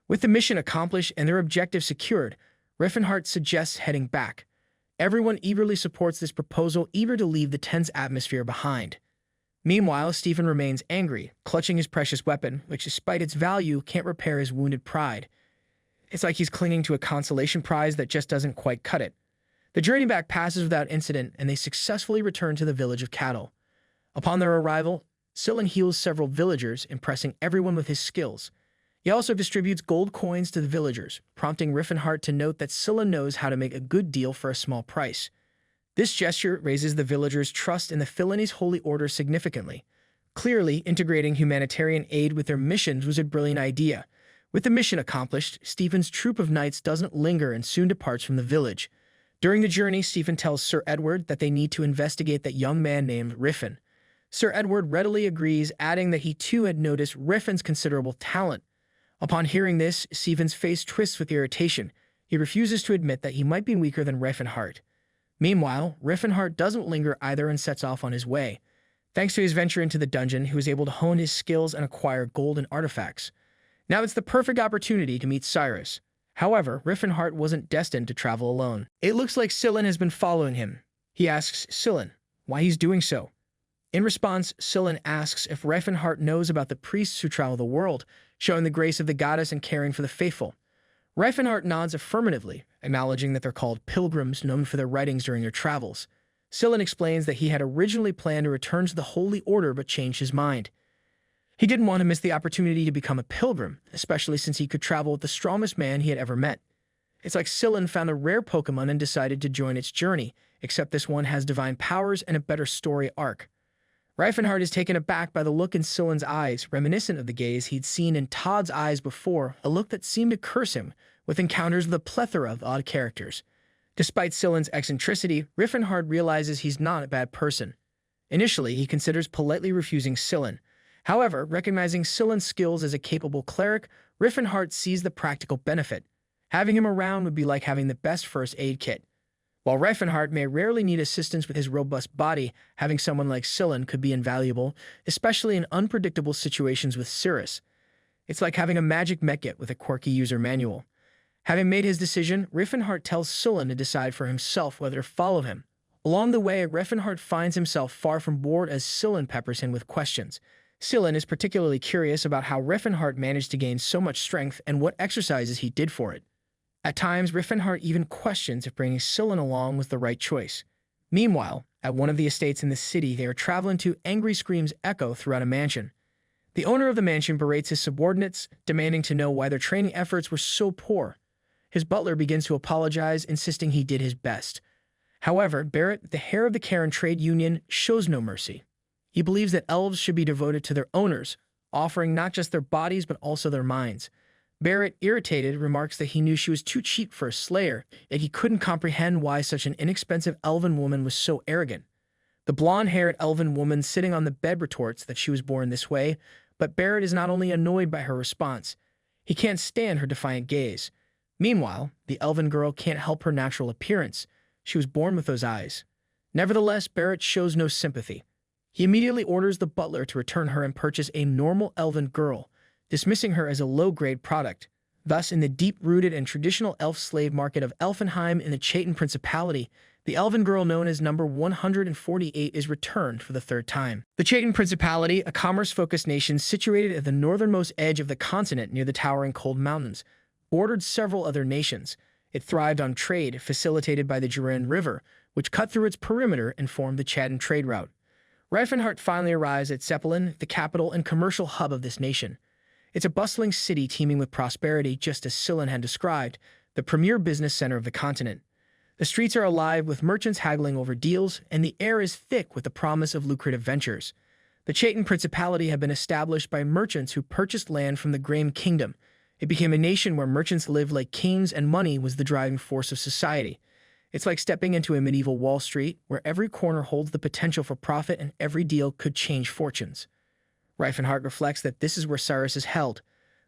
With the mission accomplished and their objective secured, Rifenhardt suggests heading back. Everyone eagerly supports this proposal, eager to leave the tense atmosphere behind. Meanwhile, Stephen remains angry, clutching his precious weapon, which despite its value can't repair his wounded pride. It's like he's clinging to a consolation prize that just doesn't quite cut it. The journey back passes without incident, and they successfully return to the village of cattle. Upon their arrival, Scylla heals several villagers, impressing everyone with his skills. He also distributes gold coins to the villagers, prompting Rifenhardt to note that Scylla knows how to make a good deal for a small price. This gesture raises the villagers' trust in the Philanese Holy Order significantly. Clearly, integrating humanitarian aid with their missions was a brilliant idea. With the mission accomplished, Stephen's troop of knights doesn't linger and soon departs from the village. During the journey, Stephen tells Sir Edward that they need to investigate that young man named Riffen. Sir Edward readily agrees, adding that he too had noticed Riffen's considerable talent. Upon hearing this, Stephen's face twists with irritation. He refuses to admit that he might be weaker than Rifenhardt. Meanwhile, Rifenhardt doesn't linger either and sets off on his way. Thanks to his venture into the dungeon, he was able to hone his skills and acquire gold and artifacts. Now it's the perfect opportunity to meet Cyrus. However, Rifenhardt wasn't destined to travel alone. It looks like Scylla has been following him. He asks Scylla why he's doing so. In response, Scylla asks if Rifenhardt knows about the priests who travel the world, showing the grace of the goddess and caring for the faithful. Rifenhardt nods affirmatively, acknowledging that they're called pilgrims known for their writings during their travels. Scylla explains that he had originally planned to return to the Holy Order but changed his mind. He didn't want to miss the opportunity to become a pilgrim, especially since he could travel with the strongest man he had ever met. It's like Scylla found a rare Pokemon and decided to join its journey, except this one has divine powers and a better story arc. Rifenhardt is taken aback by the look in Scylla's eyes, reminiscent of the gaze he'd seen in Todd's eyes before, a look that seemed to curse him, with encounters with a plethora of odd characters. Despite Scylla's eccentricity, Rifenhardt realizes he's not a bad person. Initially, he considers politely refusing Scylla. However, recognizing Scylla's skills as a capable cleric, Rifenhardt sees the practical benefit. Having him around would be like having the best first aid kit. While Rifenhardt may rarely need assistance with his robust body, having someone like Scylla could be invaluable, especially in unpredictable situations with Cyrus. It's like having a magic mech-kit with a quirky user manual. Having made his decision, Rifenhardt tells Scylla to decide for himself whether to follow him. Along the way, Rifenhardt finds himself far from bored as Scylla peppers him with questions. Scylla is particularly curious about how Rifenhardt managed to gain so much strength and what exercises he did for it. At times, Rifenhardt even questions if bringing Scylla along was the right choice. Meanwhile, at one of the estates in the city, they are traveling to angry screams echo throughout a mansion. The owner of the mansion berates his subordinates, demanding to know why their training efforts were so poor. His butler begins to apologize, insisting he did his best. However, Barrett, the heir of the Karen trade union, shows no mercy. He believes that elves should be devoted to their owners, offering not just their bodies but also their minds. Barrett, irritated, remarks that he knew she was too cheap for a slayer, yet he couldn't comprehend why such an inexpensive elven woman was so arrogant. The blonde-haired elven woman sitting on the bed retorts that she was born this way, but Barrett is not only annoyed by her response, he can't stand her defiant gaze. Meanwhile, the elven girl can't help her natural appearance. She was born with those eyes. Nevertheless, Barrett shows no sympathy. He immediately orders the butler to return her and purchase a normal elven girl, dismissing her as a low-grade product. Thus, in the deep-rooted and traditional elf slave market of Elfenheim in the Chaitan Principality, the elven girl known as number 148 is returned for the third time. The Chaitan Principality, a commerce-focused nation situated at the northernmost edge of the continent near the towering cold mountains, bordered several other nations. It thrived on trade, facilitated by the Jurin River, which cut through its perimeter and formed the Chaitan trade route. Rifenhardt finally arrives at Zeppelin, the capital and commercial hub of this nation. It's a bustling city teeming with prosperity, just as Scylla had described, the premier business center of the continent. The streets are alive with merchants haggling over deals, and the air is thick with the promise of lucrative ventures. The Chaitan Principality had been established by merchants who purchased land from the Graham Kingdom. It became a nation where merchants lived like kings and money was the driving force of society. It's like stepping into a medieval Wall Street, where every corner holds the potential for profit and every deal could change fortunes. Rifenhardt reflects that this is where Cyrus is held.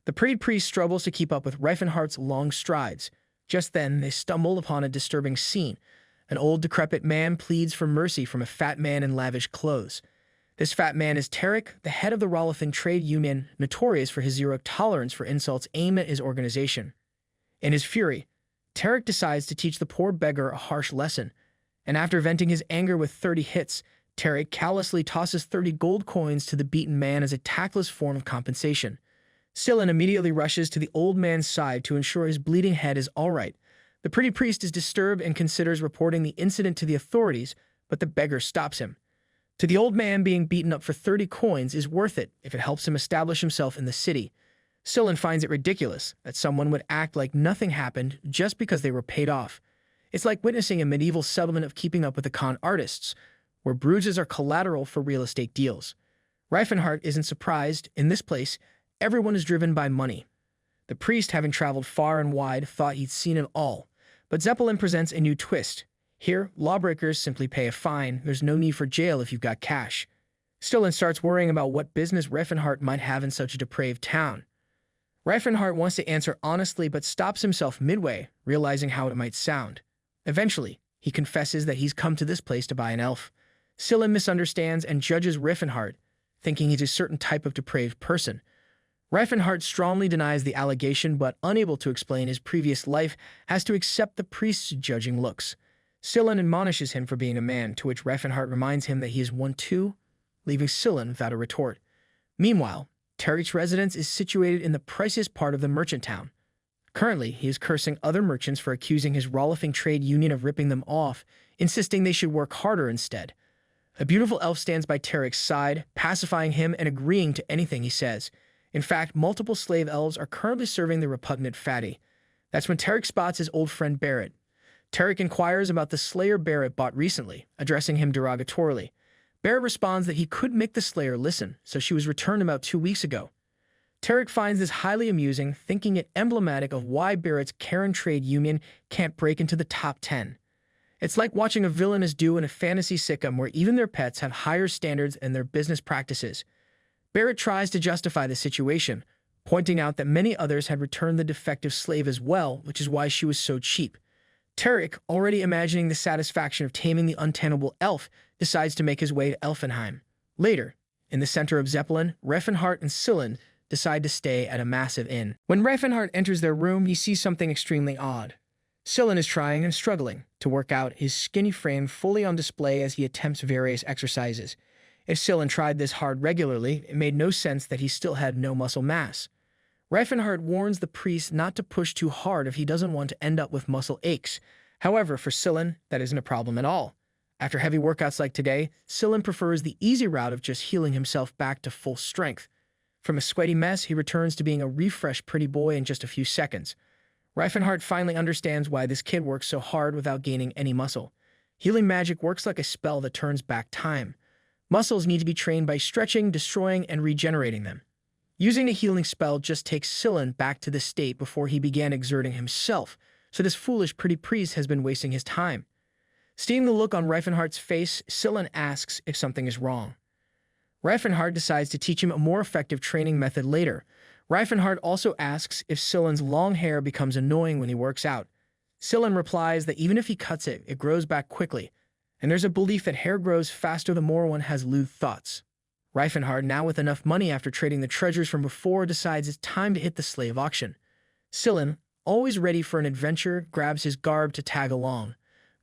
The pretty priest struggles to keep up with Rifenhardt's long strides. Just then, they stumble upon a disturbing scene. An old, decrepit man pleads for mercy from a fat man in lavish clothes. This fat man is Tarek, the head of the Rolothan trade union, notorious for his zero tolerance for insults aimed at his organization. In his fury, Tarek decides to teach the poor beggar a harsh lesson, and after venting his anger with 30 hits, Tarek callously tosses 30 gold coins to the beaten man as a tactless form of compensation. Scylla immediately rushes to the old man's side to ensure his bleeding head is all right. The pretty priest is disturbed and considers reporting the incident to the authorities, but the beggar stops him. To the old man, being beaten up for 30 coins is worth it if it helps him establish himself in the city. Scylla finds it ridiculous that someone would act like nothing happened just because they were paid off. It's like witnessing a medieval settlement of Keeping Up with the Con Artists, where bruises are collateral for real estate deals. Rifenhardt isn't surprised. In this place, everyone is driven by money. The priest, having traveled far and wide, thought he'd seen it all. But Zeppelin presents a new twist. Here, lawbreakers simply pay a fine. There's no need for jail if you've got cash. Stillen starts worrying about what business Rifenhardt might have in such a depraved town. Rifenhardt wants to answer honestly but stops himself midway, realizing how it might sound. Eventually, he confesses that he's come to this place to buy an elf. Stillen misunderstands and judges Rifenhardt, thinking he's a certain type of depraved person. Rifenhardt strongly denies the allegation, but unable to explain his previous life, has to accept the priest's judging looks. Stillen admonishes him for being a man, to which Rifenhardt reminds him that he is one too, leaving Stillen without a retort. Meanwhile, Tarek's residence is situated in the priciest part of the merchant town. Currently, he is cursing other merchants for accusing his Rolothan trade union of ripping them off, insisting they should work harder instead. A beautiful elf stands by Tarek's side, pacifying him and agreeing to anything he says. In fact, multiple slave elves are currently serving the repugnant fatty. That's when Tarek spots his old friend Barrett. Tarek inquires about the slayer Barrett bought recently, addressing him derogatorily. Barrett responds that he could make the slayer listen, so she was returned about 2 weeks ago. Tarek finds this highly amusing, thinking it emblematic of why Barrett's Karen trade union can't break into the top 10. It's like watching a villainous duo in a fantasy sitcom where even their pets have higher standards in their business practices. Barrett tries to justify the situation, pointing out that many others had returned the defective slave as well, which is why she was so cheap. Tarek, already imagining the satisfaction of taming the untamable elf, decides to make his way to Elfenheim. Later, in the center of Zeppelin, Rifenhardt and Stillen decide to stay at a massive inn. When Rifenhardt enters their room, he sees something extremely odd. Stillen is trying and struggling to work out, his skinny frame fully on display as he attempts various exercises. If Stillen tried this hard regularly, it made no sense that he still had no muscle mass. Rifenhardt warns the priest not to push too hard if he doesn't want to end up with muscle aches. However, for Sillin, that isn't a problem at all. After heavy workouts like today, Sillin prefers the easy route of just healing himself back to full strength. From a sweaty mess, he returns to being a refreshed pretty boy in just a few seconds. Rifenhardt finally understands why this kid works so hard without gaining any muscle. Healing magic works like a spell that turns back time. Muscles need to be trained by stretching, destroying, and regenerating them. Using the healing spell just takes Sillin back to this state before he began exerting himself, so this foolish pretty priest has been wasting his time. Seeing the look on Rifenhardt's face, Sillin asks if something is wrong. Rifenhardt decides to teach him a more effective training method later. Rifenhardt also asks if Sillin's long hair becomes annoying when he works out. Sillin replies that even if he cuts it, it grows back quickly, and there's a belief that hair grows faster the more one has lewd thoughts. Rifenhardt, now with enough money after trading the treasures from before, decides it's time to hit the slave auction. Sillin, always ready for an adventure, grabs his garb to tag along.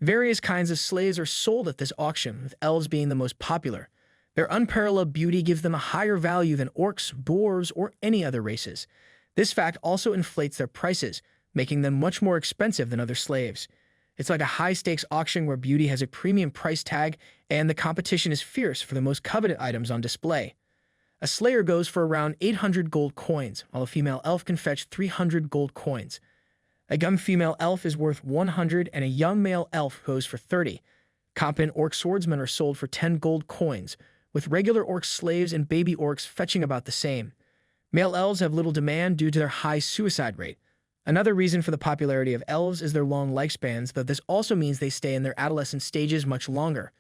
Various kinds of slaves are sold at this auction, with elves being the most popular. Their unparalleled beauty gives them a higher value than orcs, dwarves, or any other races. This fact also inflates their prices, making them much more expensive than other slaves. It's like a high-stakes auction where beauty has a premium price tag and the competition is fierce for the most coveted items on display. A slayer goes for around 800 gold coins, while a female elf can fetch 300 gold coins. A young female elf is worth 100 and a young male elf goes for 30. Competent orc swordsmen are sold for 10 gold coins, with regular orc slaves and baby orcs fetching about the same. Male elves have little demand due to their high suicide rate. Another reason for the popularity of elves is their long lifespans, though this also means they stay in their adolescent stages much longer.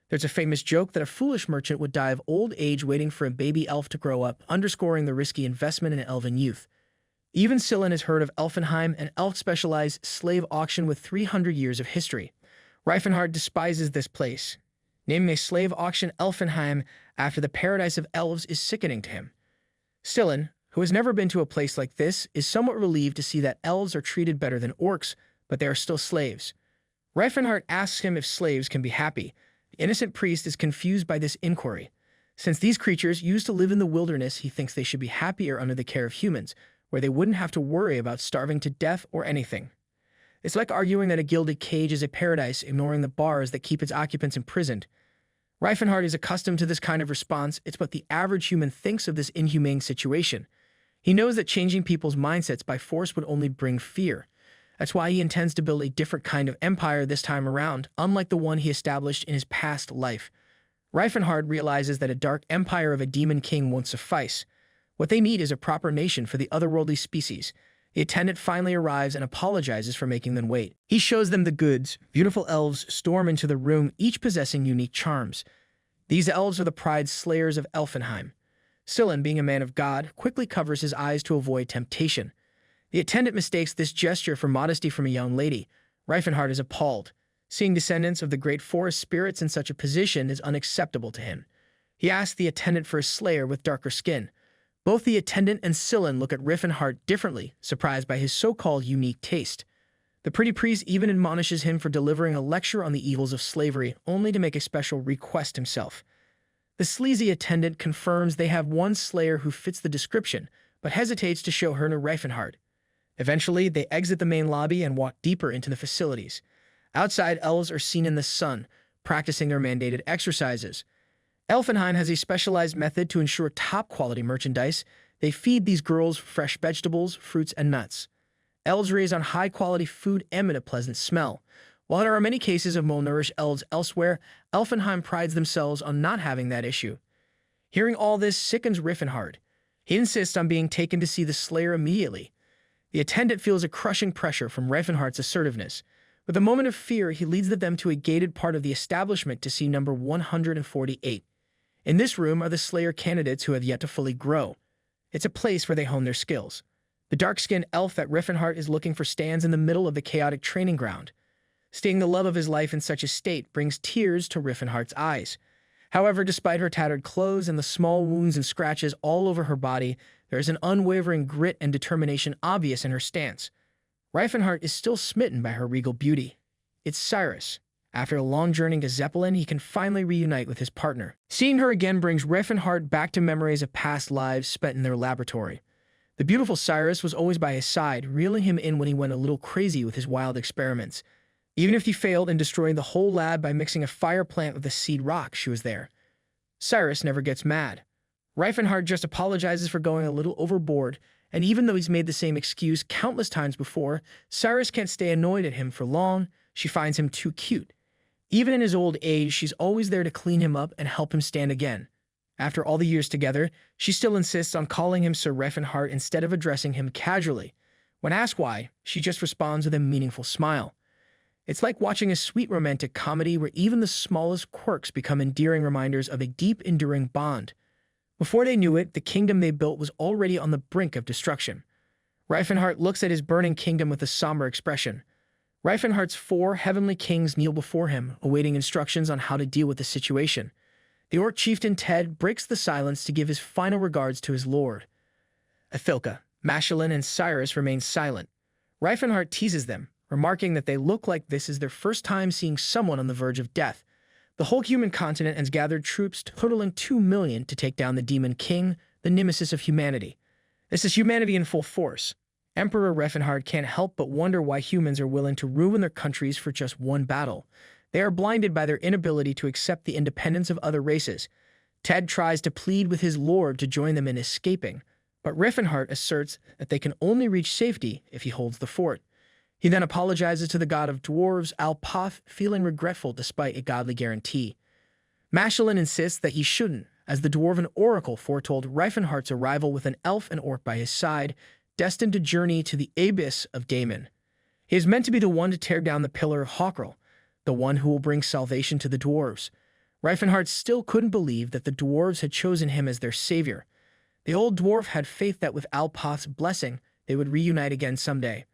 There's a famous joke that a foolish merchant would die of old age waiting for a baby elf to grow up, underscoring the risky investment in elven youth. Even Sillin has heard of Elfenheim, an elf-specialized slave auction with 300 years of history. Rifenhardt despises this place. Naming a slave auction Elfenheim after the paradise of elves is sickening to him. Sillin, who has never been to a place like this, is somewhat relieved to see that elves are treated better than orcs, but they are still slaves. Rifenhardt asks him if slaves can be happy. The innocent priest is confused by this inquiry. Since these creatures used to live in the wilderness, he thinks they should be happier under the care of humans, where they wouldn't have to worry about starving to death or anything. It's like arguing that a gilded cage is a paradise, ignoring the bars that keep its occupants imprisoned. Rifenhardt is accustomed to this kind of response. It's what the average human thinks of this inhumane situation. He knows that changing people's mindsets by force would only bring fear. That's why he intends to build a different kind of empire this time around, unlike the one he established in his past life. Rifenhardt realizes that a dark empire of a demon king won't suffice. What they need is a proper nation for the otherworldly species. The attendant finally arrives and apologizes for making them wait. He shows them the goods. Beautiful elves storm into the room, each possessing unique charms. These elves are the pride slayers of Elfenheim. Sillin, being a man of God, quickly covers his eyes to avoid temptation. The attendant mistakes this gesture for modesty from a young lady. Rifenhardt is appalled. Seeing descendants of the great forest spirits in such a position is unacceptable to him. He asks the attendant for a slayer with darker skin. Both the attendant and Sillin look at Rifenhardt differently, surprised by his so-called unique taste. The pretty priest even admonishes him for delivering a lecture on the evils of slavery, only to make a special request himself. The sleazy attendant confirms they have one slayer who fits the description, but hesitates to show her to Rifenhardt. Eventually, they exit the main lobby and walk deeper into the facilities. Outside, elves are seen in the sun, practicing their mandated exercises. Elfenheim has a specialized method to ensure top-quality merchandise. They feed these girls fresh vegetables, fruits, and nuts. Elves raised on high-quality food emit a pleasant smell. While there are many cases of malnourished elves elsewhere, Elfenheim prides themselves on not having that issue. Hearing all this sickens Rifenhardt. He insists on being taken to see the slayer immediately. The attendant feels a crushing pressure from Rifenhardt's assertiveness. With a moment of fear, he leads them to a gated part of the establishment to see number 148. In this room are the slayer candidates who have yet to fully grow. It's a place where they hone their skills. The dark-skinned elf that Rifenhardt is looking for stands in the middle of the chaotic training ground. Seeing the love of his life in such a state brings tears to Rifenhardt's eyes. However, despite her tattered clothes and the small wounds and scratches all over her body, there is an unwavering grit and determination obvious in her stance. Rifenhardt is still smitten by her regal beauty. It's Cyrus. After a long journey to Zeppelin, he can finally reunite with his partner. Seeing her again brings Rifenhardt back to memories of past lives spent in their laboratory. The beautiful Cyrus was always by his side, reeling him in when he went a little crazy with his wild experiments. Even if he failed in destroying the whole lab by mixing a fire plant with a seed rock, she was there. Cyrus never gets mad. Rifenhardt just apologizes for going a little overboard, and even though he's made the same excuse countless times before, Cyrus can't stay annoyed at him for long. She finds him too cute. Even in his old age, she's always there to clean him up and help him stand again. After all the years together, she still insists on calling him Sir Rifenhardt instead of addressing him casually. When asked why, she just responds with a meaningful smile. It's like watching a sweet romantic comedy where even the smallest quirks become endearing reminders of a deep, enduring bond. Before they knew it, the kingdom they built was already on the brink of destruction. Rifenhardt looks at his burning kingdom with a somber expression. Rifenhardt's 4 heavenly kings kneel before him, awaiting instructions on how to deal with the situation. The orc chieftain Ted breaks the silence to give his final regards to his lord. Athilka, Mashalin, and Cyrus remain silent. Rifenhardt teases them, remarking that they look like this is their first time seeing someone on the verge of death. The whole human continent has gathered troops totaling 2 million to take down the Demon King, the nemesis of humanity. This is humanity in full force. Emperor Rifenhardt can't help but wonder why humans are willing to ruin their countries for just one battle. They are blinded by their inability to accept the independence of other races. Ted tries to plead with his lord to join them in escaping, but Rifenhardt asserts that they can only reach safety if he holds the fort. He then apologizes to the god of dwarves, Alpoth, feeling regretful despite a godly guarantee. Mashalin insists that he shouldn't, as the dwarven oracle foretold Rifenhardt's arrival with an elf and orc by his side, destined to journey to the abyss of Daemon. He is meant to be the one to tear down the Pillar of Hawkrel, the one who will bring salvation to the dwarves. Rifenhardt still couldn't believe that the dwarves had chosen him as their savior. The old dwarf had faith that with Alpoth's blessing, they would reunite again someday.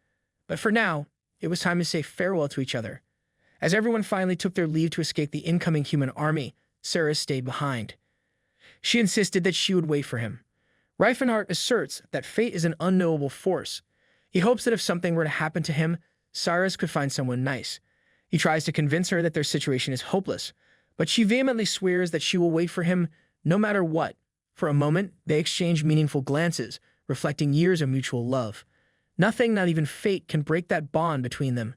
But for now, it was time to say farewell to each other. As everyone finally took their leave to escape the incoming human army, Sarah stayed behind. She insisted that she would wait for him. Rifenhardt asserts that fate is an unknowable force. He hopes that if something were to happen to him, Cyrus could find someone nice. He tries to convince her that their situation is hopeless, but she vehemently swears that she will wait for him no matter what. For a moment, they exchange meaningful glances, reflecting years of mutual love. Nothing, not even fate, can break that bond between them.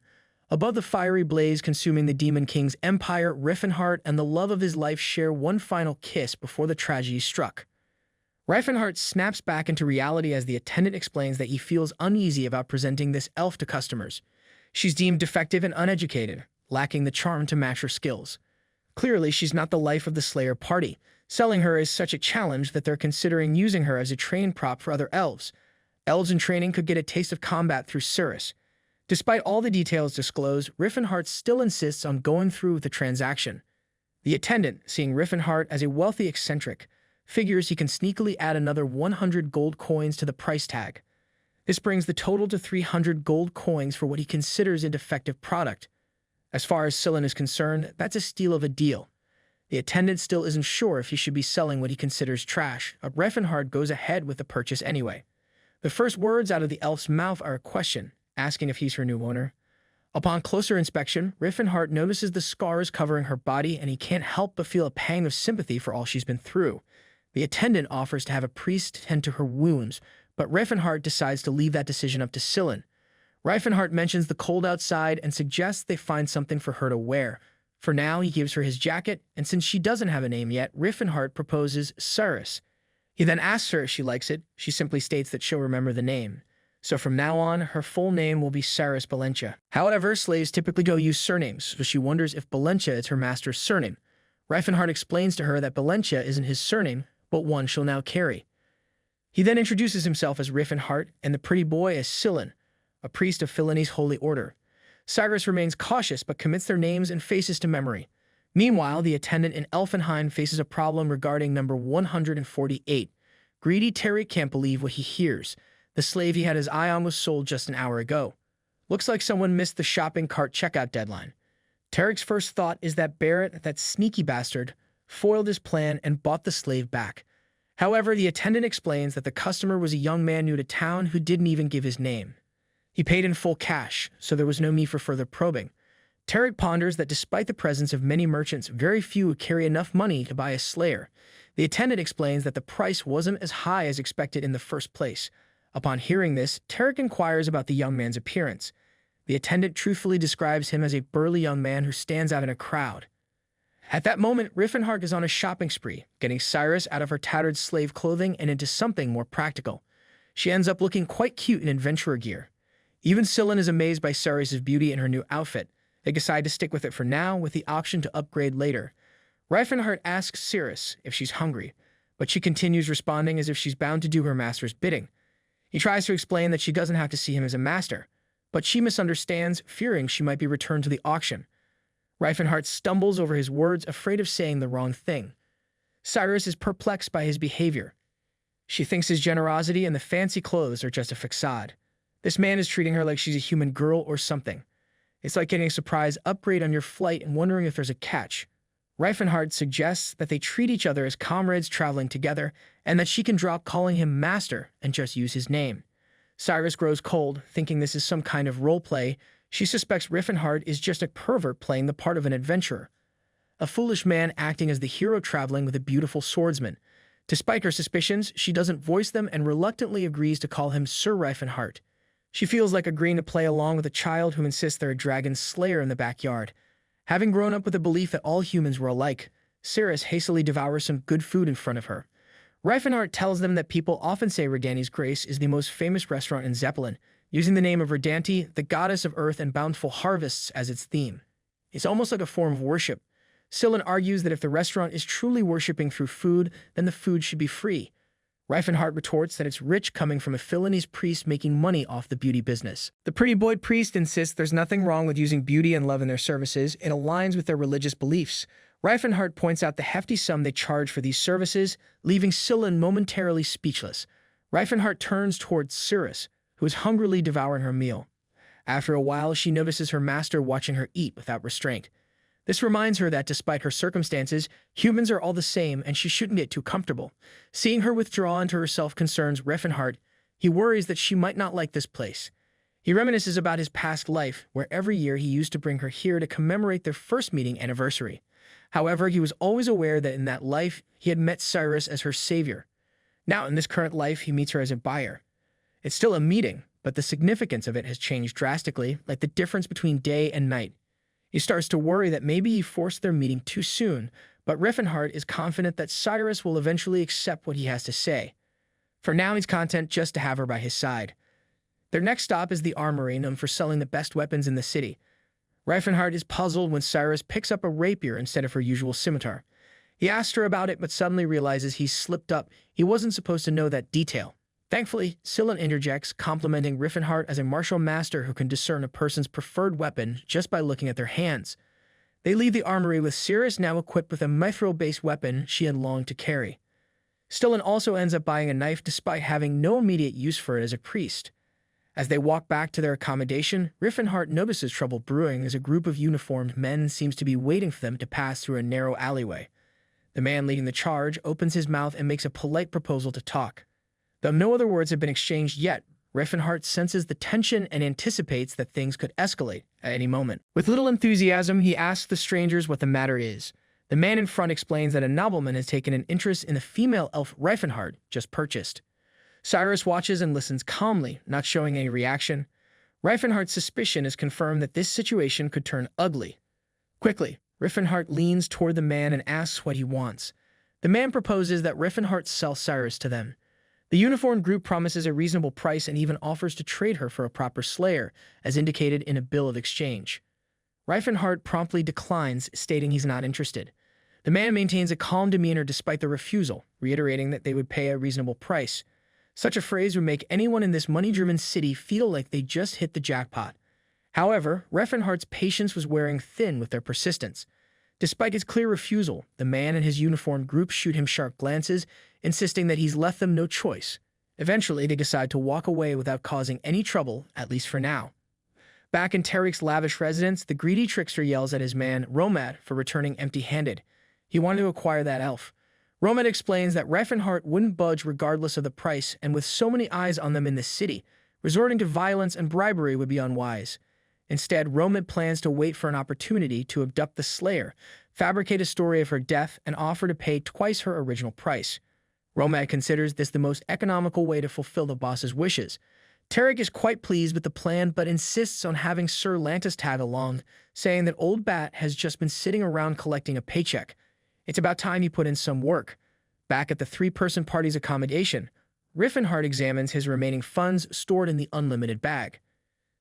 Above the fiery blaze consuming the Demon King's empire, Rifenhardt and the love of his life share one final kiss before the tragedy struck. Rifenhardt snaps back into reality as the attendant explains that he feels uneasy about presenting this elf to customers. She's deemed defective and uneducated, lacking the charm to match her skills. Clearly, she's not the life of the Slayer party. Selling her is such a challenge that they're considering using her as a training prop for other elves. Elves in training could get a taste of combat through Cyrus. Despite all the details disclosed, Rifenhardt still insists on going through with the transaction. The attendant, seeing Rifenhardt as a wealthy eccentric, figures he can sneakily add another 100 gold coins to the price tag. This brings the total to 300 gold coins for what he considers a defective product. As far as Scyllin is concerned, that's a steal of a deal. The attendant still isn't sure if he should be selling what he considers trash, but Rifenhardt goes ahead with the purchase anyway. The first words out of the elf's mouth are a question, asking if he's her new owner. Upon closer inspection, Rifenhardt notices the scars covering her body, and he can't help but feel a pang of sympathy for all she's been through. The attendant offers to have a priest tend to her wounds, but Rifenhardt decides to leave that decision up to Scyllin. Rifenhardt mentions the cold outside and suggests they find something for her to wear. For now, he gives her his jacket, and since she doesn't have a name yet, Rifenhardt proposes Cyrus. He then asks her if she likes it. She simply states that she'll remember the name. So from now on, her full name will be Cyrus Balentia. However, slaves typically don't use surnames, so she wonders if Balentia is her master's surname. Rifenhardt explains to her that Balentia isn't his surname, but one she'll now carry. He then introduces himself as Rifenhardt and the pretty boy as Scyllin, a priest of Philony's holy order. Cyrus remains cautious but commits their names and faces to memory. Meanwhile, the attendant in Elfenheim faces a problem regarding number 148. Greedy Terry can't believe what he hears. The slave he had his eye on was sold just an hour ago. Looks like someone missed the shopping cart checkout deadline. Tarek's first thought is that Barrett, that sneaky bastard, foiled his plan and bought the slave back. However, the attendant explains that the customer was a young man new to town who didn't even give his name. He paid in full cash, so there was no need for further probing. Tarek ponders that despite the presence of many merchants, very few would carry enough money to buy a slayer. The attendant explains that the price wasn't as high as expected in the first place. Upon hearing this, Tarek inquires about the young man's appearance. The attendant truthfully describes him as a burly young man who stands out in a crowd. At that moment, Rifenhardt is on a shopping spree, getting Cyrus out of her tattered slave clothing and into something more practical. She ends up looking quite cute in adventurer gear. Even Scylla is amazed by Cyrus's beauty in her new outfit. They decide to stick with it for now, with the option to upgrade later. Rifenhardt asks Cyrus if she's hungry, but she continues responding as if she's bound to do her master's bidding. He tries to explain that she doesn't have to see him as a master, but she misunderstands, fearing she might be returned to the auction. Rifenhardt stumbles over his words, afraid of saying the wrong thing. Cyrus is perplexed by his behavior. She thinks his generosity and the fancy clothes are just a facade. This man is treating her like she's a human girl or something. It's like getting a surprise upgrade on your flight and wondering if there's a catch. Rifenhardt suggests that they treat each other as comrades traveling together and that she can drop calling him master and just use his name. Cyrus grows cold, thinking this is some kind of role play. She suspects Rifenhardt is just a pervert playing the part of an adventurer. A foolish man acting as the hero traveling with a beautiful swordsman. Despite her suspicions, she doesn't voice them and reluctantly agrees to call him Sir Rifenhardt. She feels like agreeing to play along with a child who insists they're a dragon slayer in the backyard. Having grown up with the belief that all humans were alike, Cyrus hastily devours some good food in front of her. Rifenhardt tells them that people often say Redanti's Grace is the most famous restaurant in Zeppelin, using the name of Redanti, the goddess of earth and bountiful harvests, as its theme. It's almost like a form of worship. Scylla argues that if the restaurant is truly worshipping through food, then the food should be free. Rifenhardt retorts that it's rich, coming from a Philanese priest making money off the beauty business. The pretty boy priest insists there's nothing wrong with using beauty and love in their services. It aligns with their religious beliefs. Rifenhardt points out the hefty sum they charge for these services, leaving Scylla momentarily speechless. Rifenhardt turns towards Cyrus, who is hungrily devouring her meal. After a while, she notices her master watching her eat without restraint. This reminds her that despite her circumstances, humans are all the same and she shouldn't get too comfortable. Seeing her withdraw into herself concerns Rifenhardt. He worries that she might not like this place. He reminisces about his past life, where every year he used to bring her here to commemorate their first meeting anniversary. However, he was always aware that in that life, he had met Cyrus as her savior. Now, in this current life, he meets her as a buyer. It's still a meeting, but the significance of it has changed drastically, like the difference between day and night. He starts to worry that maybe he forced their meeting too soon, but Rifenhardt is confident that Cyrus will eventually accept what he has to say. For now, he's content just to have her by his side. Their next stop is the armory, known for selling the best weapons in the city. Rifenhardt is puzzled when Cyrus picks up a rapier instead of her usual scimitar. He asks her about it, but suddenly realizes he's slipped up. He wasn't supposed to know that detail. Thankfully, Scylla interjects, complimenting Rifenhardt as a martial master who can discern a person's preferred weapon just by looking at their hands. They leave the armory with Cyrus now equipped with a mithril-based weapon she had longed to carry. Scylla also ends up buying a knife despite having no immediate use for it as a priest. As they walk back to their accommodation, Rifenhardt notices trouble brewing as a group of uniformed men seems to be waiting for them to pass through a narrow alleyway. The man leading the charge opens his mouth and makes a polite proposal to talk. Though no other words have been exchanged yet, Rifenhardt senses the tension and anticipates that things could escalate at any moment. With little enthusiasm, he asks the strangers what the matter is. The man in front explains that a nobleman has taken an interest in the female elf Rifenhardt just purchased. Cyrus watches and listens calmly, not showing any reaction. Rifenhardt's suspicion is confirmed that this situation could turn ugly. Quickly, Rifenhardt leans toward the man and asks what he wants. The man proposes that Rifenhardt sell Cyrus to them. The uniformed group promises a reasonable price and even offers to trade her for a proper slayer, as indicated in a bill of exchange. Rifenhardt promptly declines, stating he's not interested. The man maintains a calm demeanor despite the refusal, reiterating that they would pay a reasonable price. Such a phrase would make anyone in this money-driven city feel like they just hit the jackpot. However, Rifenhardt's patience was wearing thin with their persistence. Despite his clear refusal, the man and his uniformed group shoot him sharp glances, insisting that he's left them no choice. Eventually, they decide to walk away without causing any trouble, at least for now. Back in Tarek's lavish residence, the greedy trickster yells at his man, Romad, for returning empty-handed. He wanted to acquire that elf. Romad explains that Rifenhardt wouldn't budge regardless of the price, and with so many eyes on them in the city, resorting to violence and bribery would be unwise. Instead, Romad plans to wait for an opportunity to abduct the Slayer, fabricate a story of her death, and offer to pay twice her original price. Romag considers this the most economical way to fulfill the boss's wishes. Tarek is quite pleased with the plan but insists on having Sir Lantis tag along, saying that Old Bat has just been sitting around collecting a paycheck. It's about time you put in some work. Back at the three-person party's accommodation, Rifenhardt examines his remaining funds stored in the unlimited bag.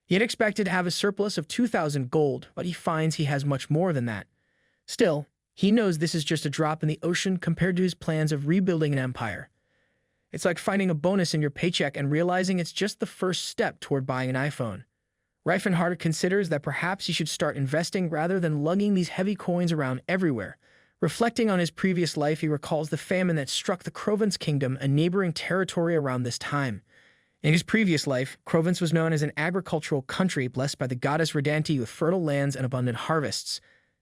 He had expected to have a surplus of 2,000 gold, but he finds he has much more than that. Still, he knows this is just a drop in the ocean compared to his plans of rebuilding an empire. It's like finding a bonus in your paycheck and realizing it's just the first step toward buying an iPhone. Rifenhardt considers that perhaps he should start investing rather than lugging these heavy coins around everywhere. Reflecting on his previous life, he recalls the famine that struck the Crovence Kingdom, a neighboring territory, around this time. In his previous life, Crovence was known as an agricultural country blessed by the goddess Redanti with fertile lands and abundant harvests.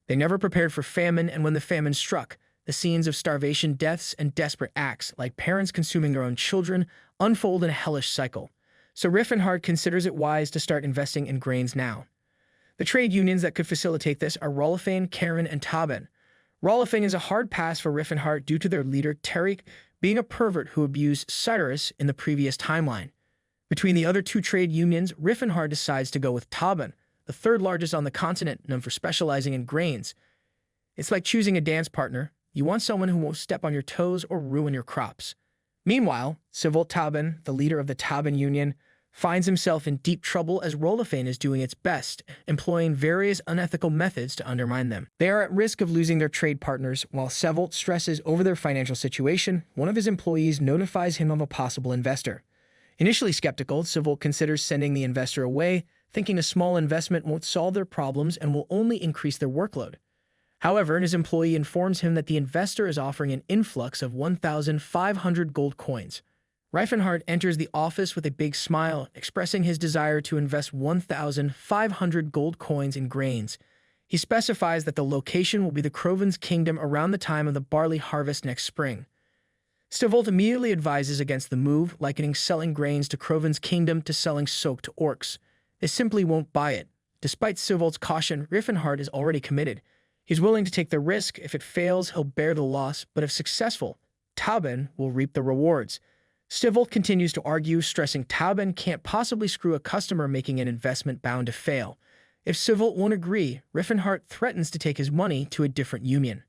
They never prepared for famine, and when the famine struck, the scenes of starvation, deaths, and desperate acts, like parents consuming their own children, unfold in a hellish cycle. So Rifenhardt considers it wise to start investing in grains now. The trade unions that could facilitate this are Rolifane, Karen, and Taben. Rolifane is a hard pass for Rifenhardt due to their leader, Tariq, being a pervert who abused Cyrus in the previous timeline. Between the other two trade unions, Rifenhardt decides to go with Taben, the third largest on the continent, known for specializing in grains. It's like choosing a dance partner. You want someone who won't step on your toes or ruin your crops. Meanwhile, Sivolt Taben, the leader of the Taben Union, finds himself in deep trouble as Rolifane is doing its best, employing various unethical methods to undermine them. They are at risk of losing their trade partners. While Sivolt stresses over their financial situation, one of his employees notifies him of a possible investor. Initially skeptical, Sivolt considers sending the investor away, thinking a small investment won't solve their problems and will only increase their workload. However, his employee informs him that the investor is offering an influx of 1,500 gold coins. Rifenhardt enters the office with a big smile, expressing his desire to invest 1,500 gold coins in grains. He specifies that the location will be the Crovence Kingdom around the time of the barley harvest next spring. Sivolt immediately advises against the move, likening selling grains to Crovence Kingdom to selling soak to orcs. They simply won't buy it. Despite Sivolt's caution, Rifenhardt is already committed. He's willing to take the risk. If it fails, he'll bear the loss, but if successful, Taben will reap the rewards. Sivolt continues to argue, stressing Taben can't possibly screw a customer making an investment bound to fail. If Sivolt won't agree, Rifenhardt threatens to take his money to a different union.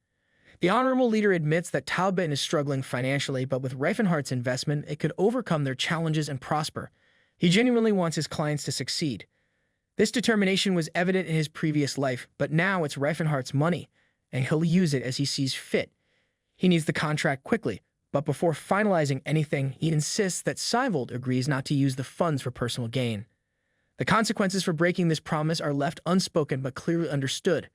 The honorable leader admits that Taben is struggling financially, but with Rifenhardt's investment, it could overcome their challenges and prosper. He genuinely wants his clients to succeed. This determination was evident in his previous life, but now it's Rifenhardt's money, and he'll use it as he sees fit. He needs the contract quickly, but before finalizing anything, he insists that Sivolt agrees not to use the funds for personal gain. The consequences for breaking this promise are left unspoken but clearly understood.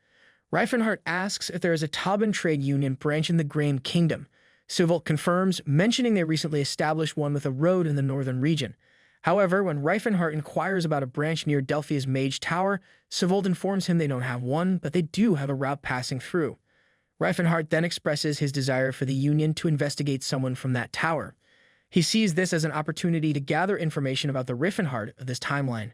Rifenhardt asks if there is a Taben trade union branch in the Grain Kingdom. Sivolt confirms, mentioning they recently established one with a road in the northern region. However, when Rifenhardt inquires about a branch near Delphia's Mage Tower, Sivolt informs him they don't have one, but they do have a route passing through. Rifenhardt then expresses his desire for the Union to investigate someone from that tower. He sees this as an opportunity to gather information about the Rifenhardt of this timeline.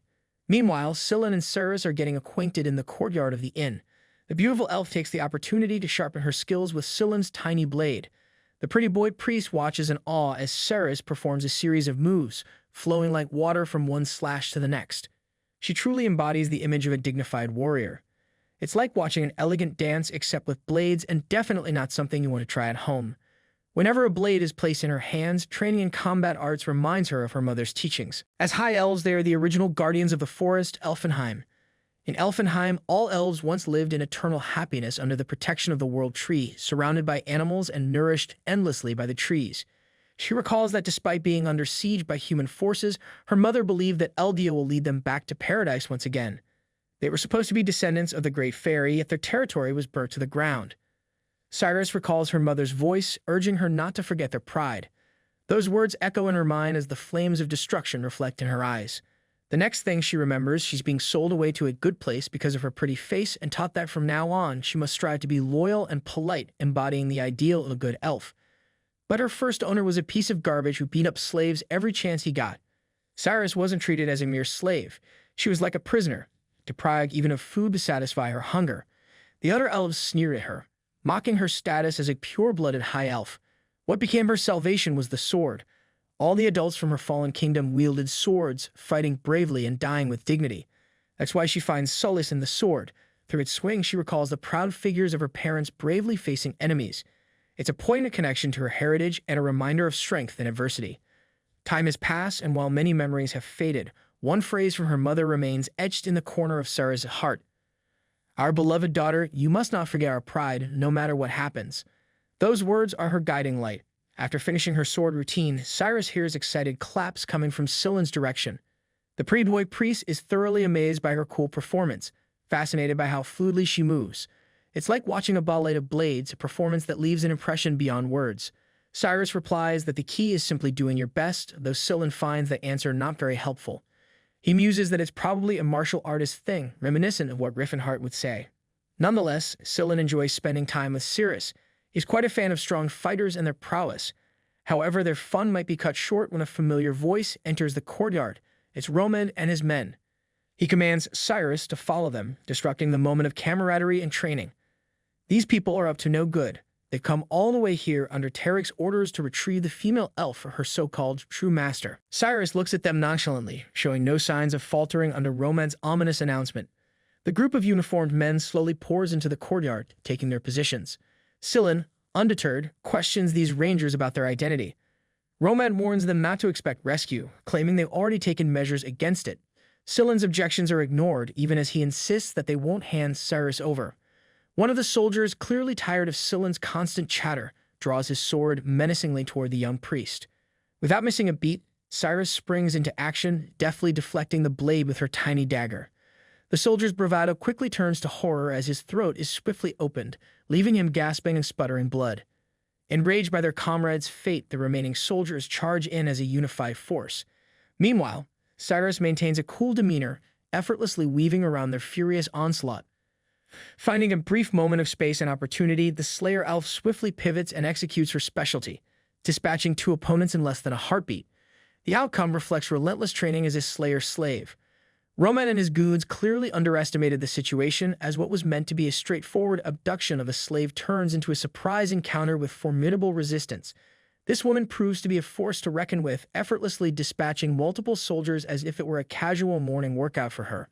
Meanwhile, Scylla and Ceres are getting acquainted in the courtyard of the inn. The beautiful elf takes the opportunity to sharpen her skills with Scylla's tiny blade. The pretty boy priest watches in awe as Ceres performs a series of moves, flowing like water from one slash to the next. She truly embodies the image of a dignified warrior. It's like watching an elegant dance except with blades, and definitely not something you want to try at home. Whenever a blade is placed in her hands, training in combat arts reminds her of her mother's teachings. As high elves, they are the original guardians of the forest, Elfenheim. In Elfenheim, all elves once lived in eternal happiness under the protection of the world tree, surrounded by animals and nourished endlessly by the trees. She recalls that despite being under siege by human forces, her mother believed that Eldia will lead them back to paradise once again. They were supposed to be descendants of the Great Fairy, yet their territory was burnt to the ground. Cyrus recalls her mother's voice, urging her not to forget their pride. Those words echo in her mind as the flames of destruction reflect in her eyes. The next thing she remembers, she's being sold away to a good place because of her pretty face, and taught that from now on she must strive to be loyal and polite, embodying the ideal of a good elf. But her first owner was a piece of garbage who beat up slaves every chance he got. Cyrus wasn't treated as a mere slave. She was like a prisoner, deprived even of food to satisfy her hunger. The other elves sneered at her, mocking her status as a pure-blooded high elf. What became her salvation was the sword. All the adults from her fallen kingdom wielded swords, fighting bravely and dying with dignity. That's why she finds solace in the sword. Through its swing, she recalls the proud figures of her parents bravely facing enemies. It's a poignant connection to her heritage and a reminder of strength in adversity. Time has passed, and while many memories have faded, one phrase from her mother remains etched in the corner of Sarah's heart. "Our beloved daughter, you must not forget our pride, no matter what happens." Those words are her guiding light. After finishing her sword routine, Cyrus hears excited claps coming from Scylla's direction. The pretty boy priest is thoroughly amazed by her cool performance, fascinated by how fluidly she moves. It's like watching a ballet of blades, a performance that leaves an impression beyond words. Cyrus replies that the key is simply doing your best, though Scylla finds that answer not very helpful. He muses that it's probably a martial artist thing, reminiscent of what Rifenhardt would say. Nonetheless, Scylla enjoys spending time with Cyrus. He's quite a fan of strong fighters and their prowess. However, their fun might be cut short when a familiar voice enters the courtyard. It's Roman and his men. He commands Cyrus to follow them, disrupting the moment of camaraderie and training. These people are up to no good. They've come all the way here under Tarek's orders to retrieve the female elf for her so-called true master. Cyrus looks at them nonchalantly, showing no signs of faltering under Roman's ominous announcement. The group of uniformed men slowly pours into the courtyard, taking their positions. Scylla, undeterred, questions these rangers about their identity. Roman warns them not to expect rescue, claiming they've already taken measures against it. Scylla's objections are ignored, even as he insists that they won't hand Cyrus over. One of the soldiers, clearly tired of Scylla's constant chatter, draws his sword menacingly toward the young priest. Without missing a beat, Cyrus springs into action, deftly deflecting the blade with her tiny dagger. The soldier's bravado quickly turns to horror as his throat is swiftly opened, leaving him gasping and sputtering blood. Enraged by their comrades' fate, the remaining soldiers charge in as a unified force. Meanwhile, Cyrus maintains a cool demeanor, effortlessly weaving around their furious onslaught. Finding a brief moment of space and opportunity, the Slayer elf swiftly pivots and executes her specialty, dispatching 2 opponents in less than a heartbeat. The outcome reflects relentless training as a Slayer slave. Roman and his goons clearly underestimated the situation, as what was meant to be a straightforward abduction of a slave turns into a surprise encounter with formidable resistance. This woman proves to be a force to reckon with, effortlessly dispatching multiple soldiers as if it were a casual morning workout for her.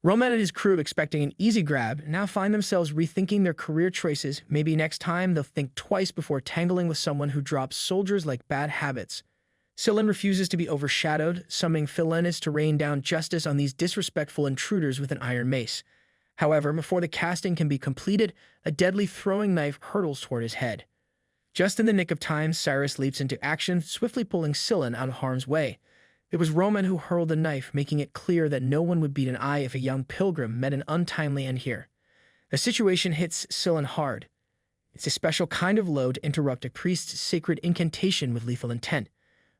Roman and his crew, expecting an easy grab, now find themselves rethinking their career choices. Maybe next time they'll think twice before tangling with someone who drops soldiers like bad habits. Scylla refuses to be overshadowed, summoning Philenis to rain down justice on these disrespectful intruders with an iron mace. However, before the casting can be completed, a deadly throwing knife hurtles toward his head. Just in the nick of time, Cyrus leaps into action, swiftly pulling Scylla out of harm's way. It was Roman who hurled the knife, making it clear that no one would beat an eye if a young pilgrim met an untimely end here. The situation hits Scylla hard. It's a special kind of low to interrupt a priest's sacred incantation with lethal intent.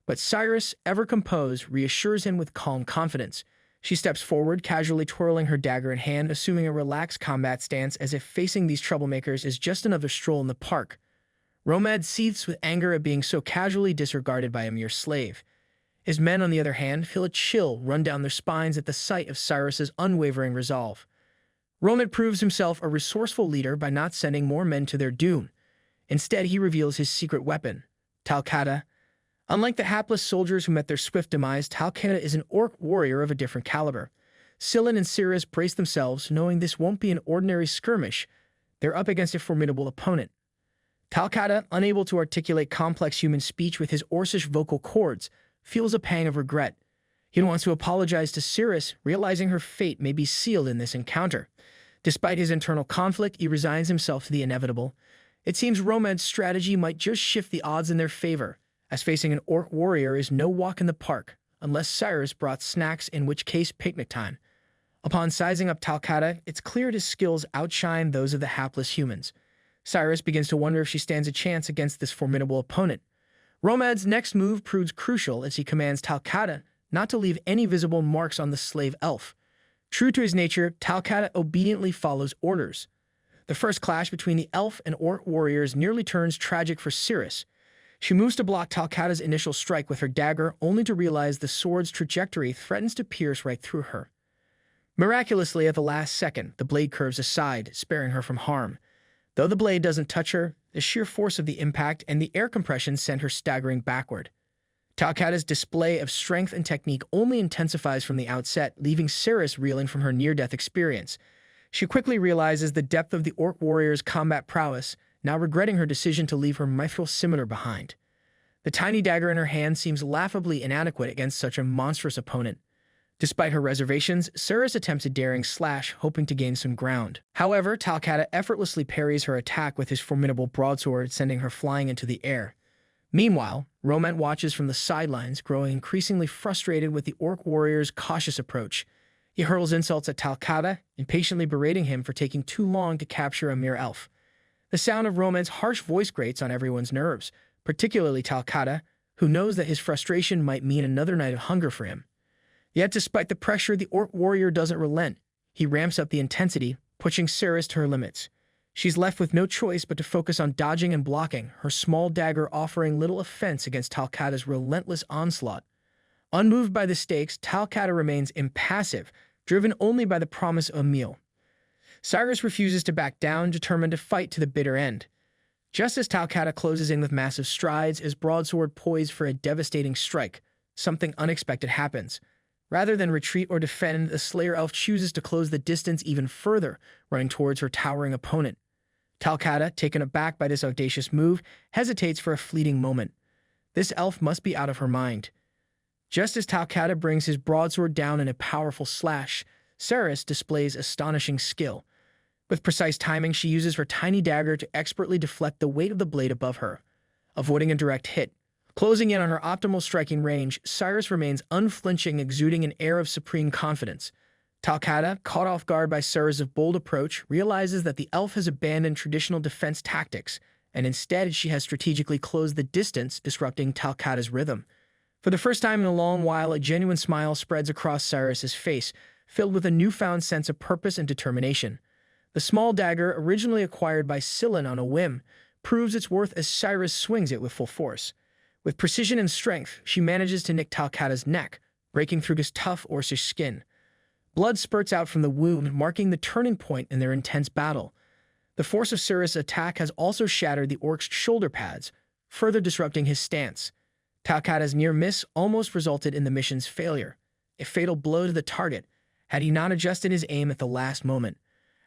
But Cyrus, ever composed, reassures him with calm confidence. She steps forward, casually twirling her dagger in hand, assuming a relaxed combat stance as if facing these troublemakers is just another stroll in the park. Roman seethes with anger at being so casually disregarded by a mere slave. His men, on the other hand, feel a chill run down their spines at the sight of Cyrus's unwavering resolve. Roman proves himself a resourceful leader by not sending more men to their doom. Instead, he reveals his secret weapon, Talcata. Unlike the hapless soldiers who met their swift demise, Talcata is an orc warrior of a different caliber. Scylla and Cyrus brace themselves, knowing this won't be an ordinary skirmish. They're up against a formidable opponent. Talcata, unable to articulate complex human speech with his Orcish vocal cords, feels a pang of regret. He wants to apologize to Cyrus, realizing her fate may be sealed in this encounter. Despite his internal conflict, he resigns himself to the inevitable. It seems Roman's strategy might just shift the odds in their favor, as facing an orc warrior is no walk in the park, unless Cyrus brought snacks, in which case picnic time. Upon sizing up Talcata, it's clear his skills outshine those of the hapless humans. Cyrus begins to wonder if she stands a chance against this formidable opponent. Roman's next move proves crucial as he commands Talcata not to leave any visible marks on the slave elf. True to his nature, Talcata obediently follows orders. The first clash between the elf and orc warriors nearly turns tragic for Cyrus. She moves to block Talcata's initial strike with her dagger, only to realize the sword's trajectory threatens to pierce right through her. Miraculously, at the last second, the blade curves aside, sparing her from harm. Though the blade doesn't touch her, the sheer force of the impact and the air compression sent her staggering backward. Talcata's display of strength and technique only intensifies from the outset, leaving Cirrus reeling from her near-death experience. She quickly realizes the depth of the orc warrior's combat prowess, now regretting her decision to leave her mithril scimitar behind. The tiny dagger in her hand seems laughably inadequate against such a monstrous opponent. Despite her reservations, Cirrus attempts a daring slash, hoping to gain some ground. However, Talcata effortlessly parries her attack with his formidable broadsword, sending her flying into the air. Meanwhile, Romant watches from the sidelines, growing increasingly frustrated with the orc warrior's cautious approach. He hurls insults at Talcata, impatiently berating him for taking too long to capture a mere elf. The sound of Romant's harsh voice grates on everyone's nerves, particularly Talcata, who knows that his frustration might mean another night of hunger for him. Yet despite the pressure, the orc warrior doesn't relent. He ramps up the intensity, pushing Cirrus to her limits. She's left with no choice but to focus on dodging and blocking, her small dagger offering little offense against Talcata's relentless onslaught. Unmoved by the stakes, Talcata remains impassive, driven only by the promise of a meal. Cyrus refuses to back down, determined to fight to the bitter end. Just as Talcata closes in with massive strides, his broadsword poised for a devastating strike, something unexpected happens. Rather than retreat or defend, the Slayer Elf chooses to close the distance even further, running towards her towering opponent. Talcata, taken aback by this audacious move, hesitates for a fleeting moment. This elf must be out of her mind. Just as Talcata brings his broadsword down in a powerful slash, Cirrus displays astonishing skill. With precise timing, she uses her tiny dagger to expertly deflect the weight of the blade above her, avoiding a direct hit. Closing in on her optimal striking range, Cyrus remains unflinching, exuding an air of supreme confidence. Talcata, caught off guard by Cirrus' bold approach, realizes that the elf has abandoned traditional defense tactics, and instead she has strategically closed the distance, disrupting Talcata's rhythm. For the first time in a long while, a genuine smile spreads across Cyrus' face, filled with a newfound sense of purpose and determination. The small dagger, originally acquired by Scylla on a whim, proves its worth as Cyrus swings it with full force. With precision and strength, she manages to nick Talcata's neck, breaking through his tough Orcish skin. Blood spurts out from the wound, marking the turning point in their intense battle. The force of Cirrus' attack has also shattered the orc's shoulder pads, further disrupting his stance. Talcata's near miss almost resulted in the mission's failure, a fatal blow to the target, had he not adjusted his aim at the last moment.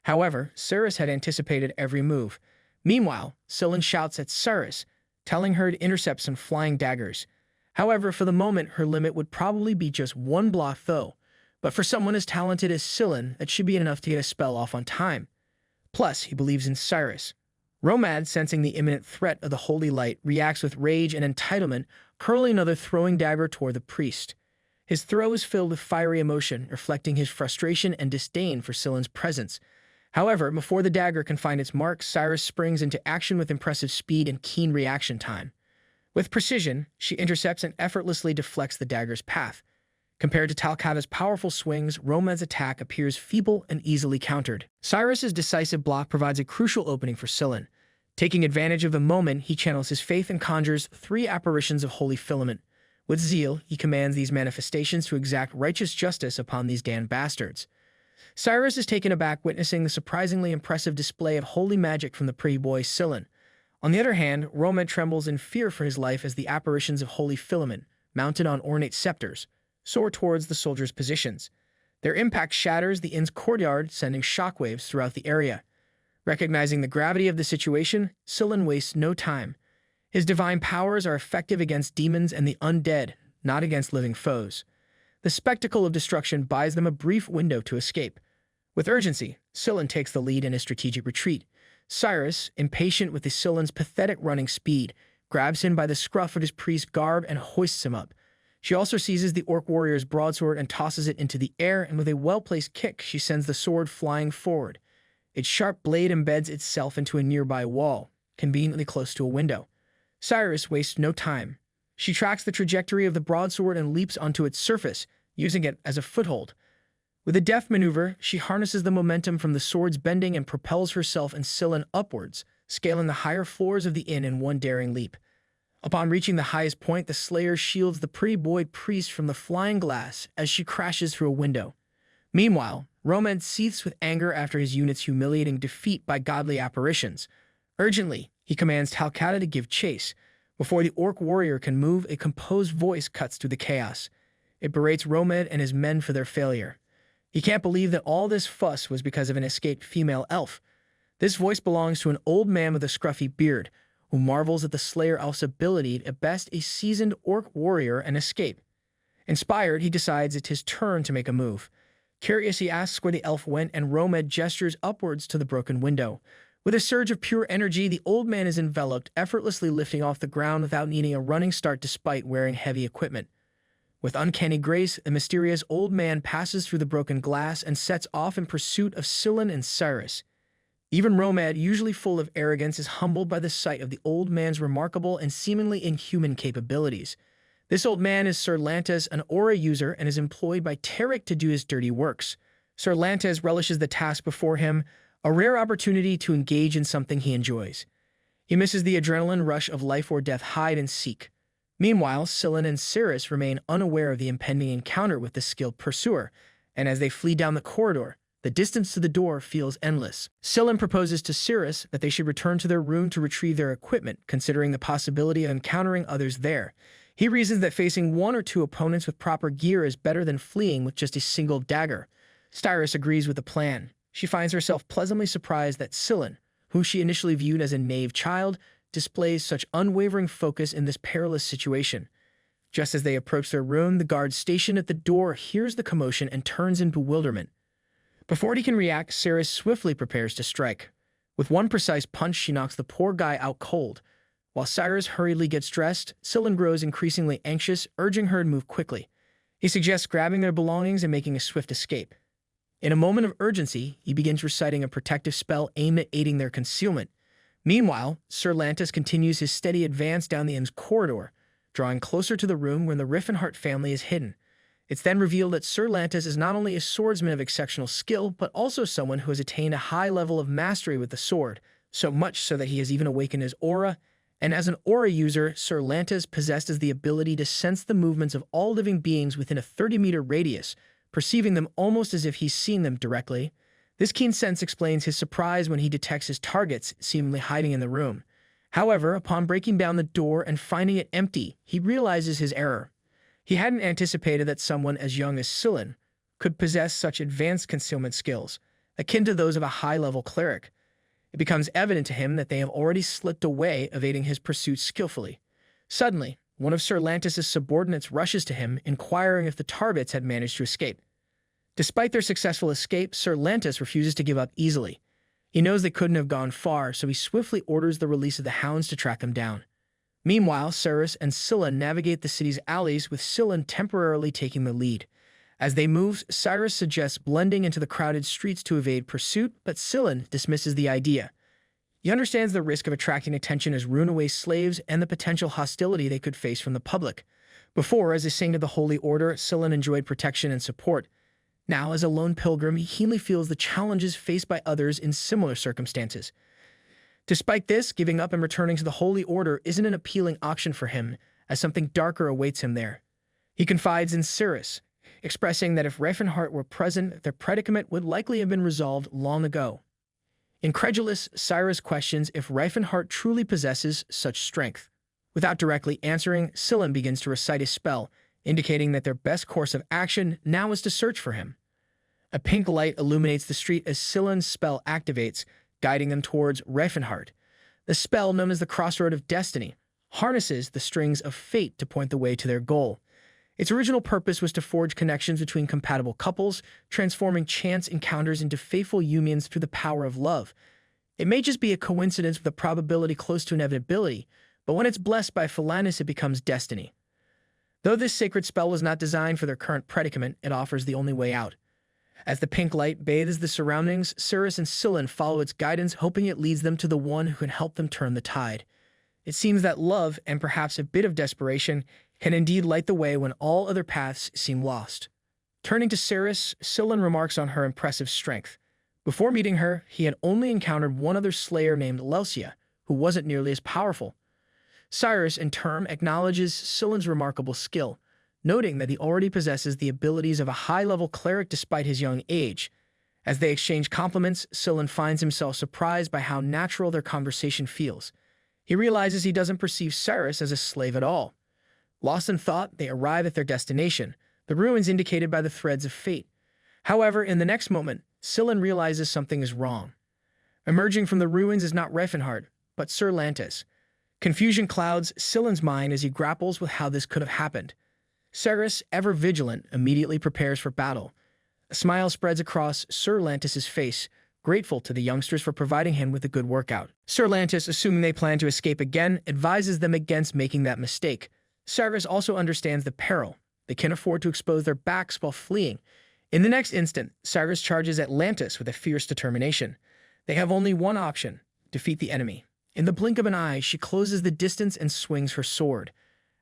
However, Cirrus had anticipated every move. Meanwhile, Scylla shouts at Cyrus, telling her to intercept some flying daggers. However, for the moment, her limit would probably be just one block though, but for someone as talented as Scylla, that should be enough to get a spell off on time. Plus, he believes in Cyrus. Romad, sensing the imminent threat of the holy light, reacts with rage and entitlement, curling another throwing dagger toward the priest. His throw is filled with fiery emotion, reflecting his frustration and disdain for Scylla's presence. However, before the dagger can find its mark, Cyrus springs into action with impressive speed and keen reaction time. With precision, she intercepts and effortlessly deflects the dagger's path. Compared to Talcata's powerful swings, Romad's attack appears feeble and easily countered. Cyrus's decisive block provides a crucial opening for Scylla. Taking advantage of the moment, he channels his faith and conjures 3 apparitions of holy filament. With zeal, he commands these manifestations to exact righteous justice upon these damned bastards. Cyrus is taken aback witnessing the surprisingly impressive display of holy magic from the pretty boy Scylla. On the other hand, Romad trembles in fear for his life as the apparitions of holy filament, mounted on ornate scepters, soar towards the soldiers' positions. Their impact shatters the inn's courtyard, sending shockwaves throughout the area. Recognizing the gravity of the situation, Scylla wastes no time. His divine powers are effective against demons and the undead, not against living foes. The spectacle of destruction buys them a brief window to escape. With urgency, Scylla takes the lead in a strategic retreat. Cyrus, impatient with Scylla's pathetic running speed, grabs him by the scruff of his priest's garb and hoists him up. She also seizes the orc warrior's broadsword and tosses it into the air, and with a well-placed kick, she sends the sword flying forward. Its sharp blade embeds itself into a nearby wall, conveniently close to a window. Cyrus wastes no time. She tracks the trajectory of the broadsword and leaps onto its surface, using it as a foothold. With a deft maneuver, she harnesses the momentum from the sword's bending and propels herself and Scylla upwards, scaling the higher floors of the inn in one daring leap. Upon reaching the highest point, the Slayer shields the pretty boy priest from the flying glass as she crashes through a window. Meanwhile, Romed seethes with anger after his unit's humiliating defeat by godly apparitions. Urgently, he commands Talcata to give chase. Before the orc warrior can move, a composed voice cuts through the chaos. It berates Romed and his men for their failure. He can't believe that all this fuss was because of an escaped female elf. This voice belongs to an old man with a scruffy beard, who marvels at the Slayer elf's ability to best a seasoned orc warrior and escape. Inspired, he decides it's his turn to make a move. Curious, he asks where the elf went, and Romed gestures upwards to the broken window. With a surge of pure energy, the old man is enveloped, effortlessly lifting off the ground without needing a running start despite wearing heavy equipment. With uncanny grace, the mysterious old man passes through the broken glass and sets off in pursuit of Scylla and Cyrus. Even Romed, usually full of arrogance, is humbled by the sight of the old man's remarkable and seemingly inhuman capabilities. This old man is Sir Lantes, an aura user, and is employed by Tarek to do his dirty works. Sir Lantes relishes the task before him, a rare opportunity to engage in something he enjoys. He misses the adrenaline rush of life or death hide and seek. Meanwhile, Scylla and Cyrus remain unaware of the impending encounter with the skilled pursuer, and as they flee down the corridor, the distance to the door feels endless. Scylla proposes to Cyrus that they should return to their room to retrieve their equipment, considering the possibility of encountering others there. He reasons that facing one or two opponents with proper gear is better than fleeing with just a single dagger. Cyrus agrees with the plan. She finds herself pleasantly surprised that Scylla, who she initially viewed as a naive child, displays such unwavering focus in this perilous situation. Just as they approach their room, the guard stationed at the door hears the commotion and turns in bewilderment. Before he can react, Cyrus swiftly prepares to strike. With one precise punch, she knocks the poor guy out cold. While Cyrus hurriedly gets dressed, Scylla grows increasingly anxious, urging her to move quickly. He suggests grabbing their belongings and making a swift escape. In a moment of urgency, he begins reciting a protective spell aimed at aiding their concealment. Meanwhile, Sir Lantes continues his steady advance down the inn's corridor, drawing closer to the room where the Rifenhardt family is hidden. It's then revealed that Sir Lantes is not only a swordsman of exceptional skill, but also someone who has attained a high level of mastery with the sword, so much so that he has even awakened his aura. And as an aura user, Sir Lantes possesses the ability to sense the movements of all living beings within a 30-meter radius, perceiving them almost as if he's seeing them directly. This keen sense explains his surprise when he detects his targets seemingly hiding in the room. However, upon breaking down the door and finding it empty, he realizes his error. He hadn't anticipated that someone as young as Scylla could possess such advanced concealment skills, akin to those of a high-level cleric. It becomes evident to him that they have already slipped away, evading his pursuit skillfully. Suddenly, one of Sir Lantes' subordinates rushes to him, inquiring if the targets had managed to escape. Despite their successful escape, Sir Lantes refuses to give up easily. He knows they couldn't have gone far, so he swiftly orders the release of the hounds to track them down. Meanwhile, Cyrus and Scylla navigate the city's alleys, with Scylla temporarily taking the lead. As they move, Cyrus suggests blending into the crowded streets to evade pursuit, but Scylla dismisses the idea. He understands the risk of attracting attention as runaway slaves and the potential hostility they could face from the public. Before, as a saint of the Holy Order, Scylla enjoyed protection and support. Now, as a lone pilgrim, he keenly feels the challenges faced by others in similar circumstances. Despite this, giving up and returning to the Holy Order isn't an appealing option for him, as something darker awaits him there. He confides in Cyrus, expressing that if Rifenhardt were present, their predicament would likely have been resolved long ago. Incredulous, Cyrus questions if Rifenhardt truly possesses such strength. Without directly answering, Scylla begins to recite a spell, indicating that their best course of action now is to search for him. A pink light illuminates the street as Scylla's spell activates, guiding them towards Rifenhardt. The spell, known as the Crossroad of Destiny, harnesses the strings of fate to point the way to their goal. Its original purpose was to forge connections between compatible couples, transforming chance encounters into fateful unions through the power of love. It may just be a coincidence with a probability close to inevitability, but when it's blessed by Philanus, it becomes destiny. Though this sacred spell was not designed for their current predicament, it offers the only way out. As the pink light bathes the surroundings, Cyrus and Scylla follow its guidance, hoping it leads them to the one who can help them turn the tide. It seems that love, and perhaps a bit of desperation, can indeed light the way when all other paths seem lost. Turning to Cyrus, Scylla remarks on her impressive strength. Before meeting her, he had only encountered one other slayer named Lelsia, who wasn't nearly as powerful. Cyrus, in turn, acknowledges Scylla's remarkable skill, noting that he already possesses the abilities of a high-level cleric despite his young age. As they exchange compliments, Scylla finds himself surprised by how natural their conversation feels. He realizes he doesn't perceive Cyrus as a slave at all. Lost in thought, they arrive at their destination, the ruins indicated by the threads of fate. However, in the next moment, Scylla realizes something is wrong. Emerging from the ruins is not Rifenhardt, but Sir Lantis. Confusion clouds Scylla's mind as he grapples with how this could have happened. Cyrus, ever vigilant, immediately prepares for battle. A smile spreads across Sir Lantis's face, grateful to the youngsters for providing him with a good workout. Sir Lantis, assuming they plan to escape again, advises them against making that mistake. Cyrus also understands the peril. They can't afford to expose their backs while fleeing. In the next instant, Cyrus charges at Lantis with a fierce determination. They have only one option: defeat the enemy. In the blink of an eye, she closes the distance and swings her sword.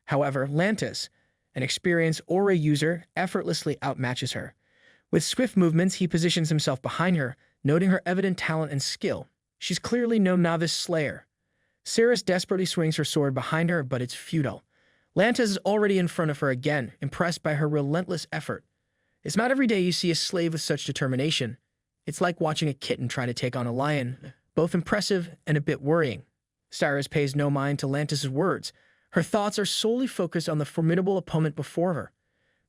However, Lantis, an experienced aura user, effortlessly outmatches her. With swift movements, he positions himself behind her, noting her evident talent and skill. She's clearly no novice slayer. Cyrus desperately swings her sword behind her, but it's futile. Lantis is already in front of her again, impressed by her relentless effort. It's not every day you see a slave with such determination. It's like watching a kitten try to take on a lion, both impressive and a bit worrying. Cyrus pays no mind to Lantis' words. Her thoughts are solely focused on the formidable opponent before her.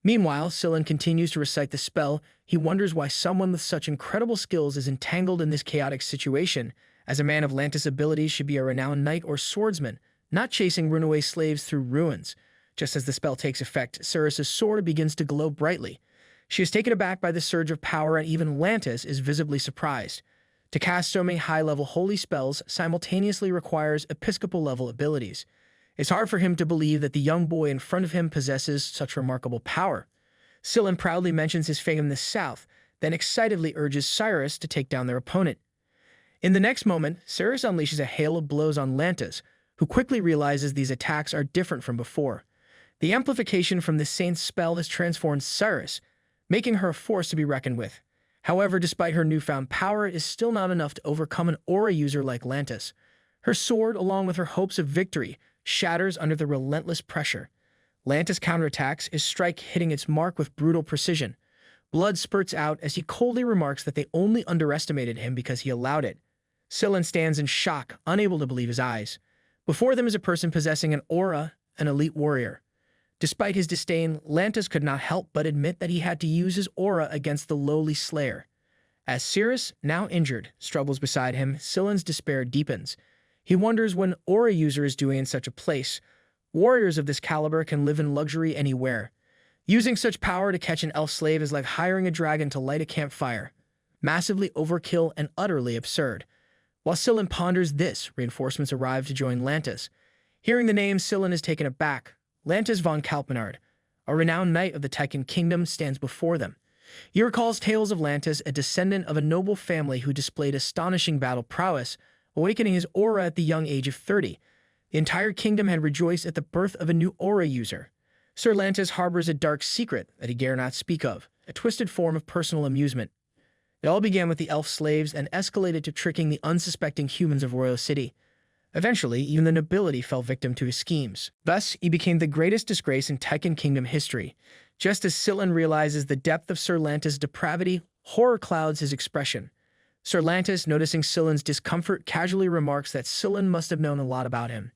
Meanwhile, Scylla continues to recite the spell. He wonders why someone with such incredible skills is entangled in this chaotic situation, as a man of Lantis' abilities should be a renowned knight or swordsman, not chasing runaway slaves through ruins. Just as the spell takes effect, Cyrus' sword begins to glow brightly. She is taken aback by the surge of power, and even Lantis is visibly surprised. To cast so many high-level holy spells simultaneously requires episcopal-level abilities. It's hard for him to believe that the young boy in front of him possesses such remarkable power. Scylla proudly mentions his fame in the south, then excitedly urges Cyrus to take down their opponent. In the next moment, Cyrus unleashes a hail of blows on Lantis, who quickly realizes these attacks are different from before. The amplification from the saint's spell has transformed Cyrus, making her a force to be reckoned with. However, despite her newfound power, it is still not enough to overcome an aura user like Lantis. Her sword, along with her hopes of victory, shatters under the relentless pressure. Lantis counterattacks, his strike hitting its mark with brutal precision. Blood spurts out as he coldly remarks that they only underestimated him because he allowed it. Scylla stands in shock, unable to believe his eyes. Before them is a person possessing an aura, an elite warrior. Despite his disdain, Lantis could not help but admit that he had to use his aura against the lowly slayer. As Cyrus, now injured, struggles beside him, Scylla's despair deepens. He wonders what an aura user is doing in such a place. Warriors of this caliber can live in luxury anywhere. Using such power to catch an elf slave is like hiring a dragon to light a campfire. Massively overkill and utterly absurd. While Scylla ponders this, reinforcements arrive to join Lantis. Hearing the name, Scylla is taken aback. Lantis von Kalpenard, a renowned knight of the Tekken Kingdom, stands before them. He recalls tales of Lantis, a descendant of a noble family who displayed astonishing battle prowess, awakening his aura at the young age of 30. The entire kingdom had rejoiced at the birth of a new aura user. Sir Lantis harbors a dark secret that he dare not speak of, a twisted form of personal amusement. It all began with the elf slaves and escalated to tricking the unsuspecting humans of Royal City. Eventually, even the nobility fell victim to his schemes. Thus, he became the greatest disgrace in Tekken Kingdom history. Just as Scylla realizes the depth of Sir Lantis' depravity, horror clouds his expression. Sir Lantis, noticing Scylla's discomfort, casually remarks that Scylla must have known a lot about him.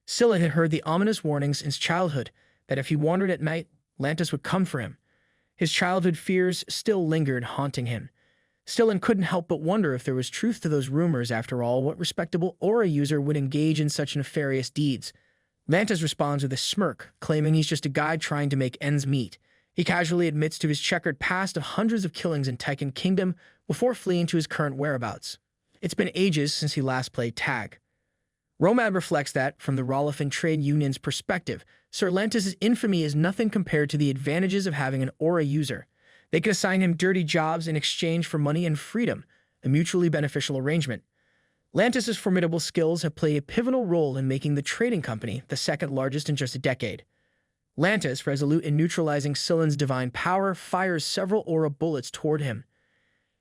Scylla had heard the ominous warnings since childhood that if he wandered at night, Lantis would come for him. His childhood fears still lingered, haunting him. Scylla couldn't help but wonder if there was truth to those rumors. After all, what respectable aura user would engage in such nefarious deeds? Lantis responds with a smirk, claiming he's just a guy trying to make ends meet. He casually admits to his checkered past of hundreds of killings in Tekken Kingdom before fleeing to his current whereabouts. It's been ages since he last played tag. Romad reflects that, from the Rolifan trade union's perspective, Sir Lantis' infamy is nothing compared to the advantages of having an aura user. They could assign him dirty jobs in exchange for money and freedom, a mutually beneficial arrangement. Lantis' formidable skills have played a pivotal role in making the trading company the second largest in just a decade. Lantis, resolute in neutralizing Scylla's divine power, fires several aura bullets toward him.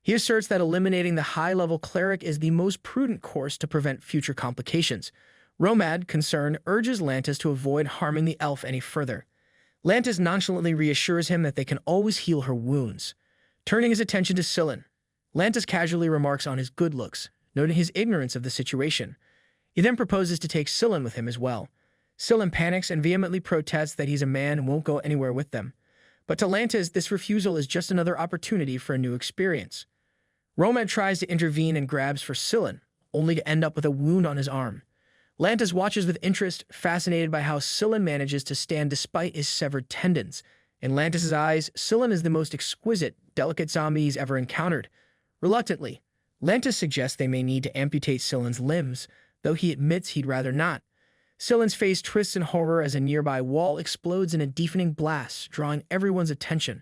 He asserts that eliminating the high-level cleric is the most prudent course to prevent future complications. Romad, concerned, urges Lantis to avoid harming the elf any further. Lantis nonchalantly reassures him that they can always heal her wounds. Turning his attention to Scylla, Lantis casually remarks on his good looks, noting his ignorance of the situation. He then proposes to take Scylla with him as well. Scylla panics and vehemently protests that he's a man and won't go anywhere with them. But to Lantis, this refusal is just another opportunity for a new experience. Roman tries to intervene and grabs for Scylla, only to end up with a wound on his arm. Lantis watches with interest, fascinated by how Scylla manages to stand despite his severed tendons. In Lantis' eyes, Scylla is the most exquisite, delicate zombie he's ever encountered. Reluctantly, Lantis suggests they may need to amputate Scylla's limbs, though he admits he'd rather not. Scylla's face twists in horror as a nearby wall explodes in a deafening blast, drawing everyone's attention.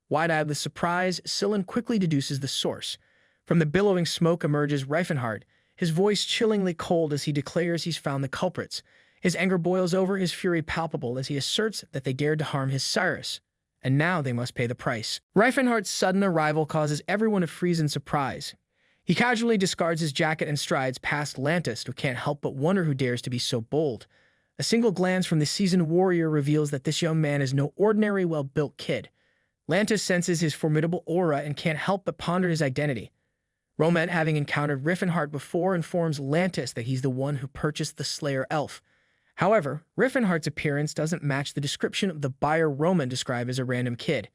Wide-eyed with surprise, Scylla quickly deduces the source. From the billowing smoke emerges Rifenhardt, his voice chillingly cold as he declares he's found the culprits. His anger boils over, his fury palpable as he asserts that they dared to harm his Cyrus, and now they must pay the price. Rifenhardt's sudden arrival causes everyone to freeze in surprise. He casually discards his jacket and strides past Lantis, who can't help but wonder who dares to be so bold. A single glance from the seasoned warrior reveals that this young man is no ordinary well-built kid. Lantis senses his formidable aura and can't help but ponder his identity. Romet, having encountered Rifenhardt before, informs Lantis that he's the one who purchased the Slayer elf. However, Rifenhardt's appearance doesn't match the description of the buyer Roman described as a random kid.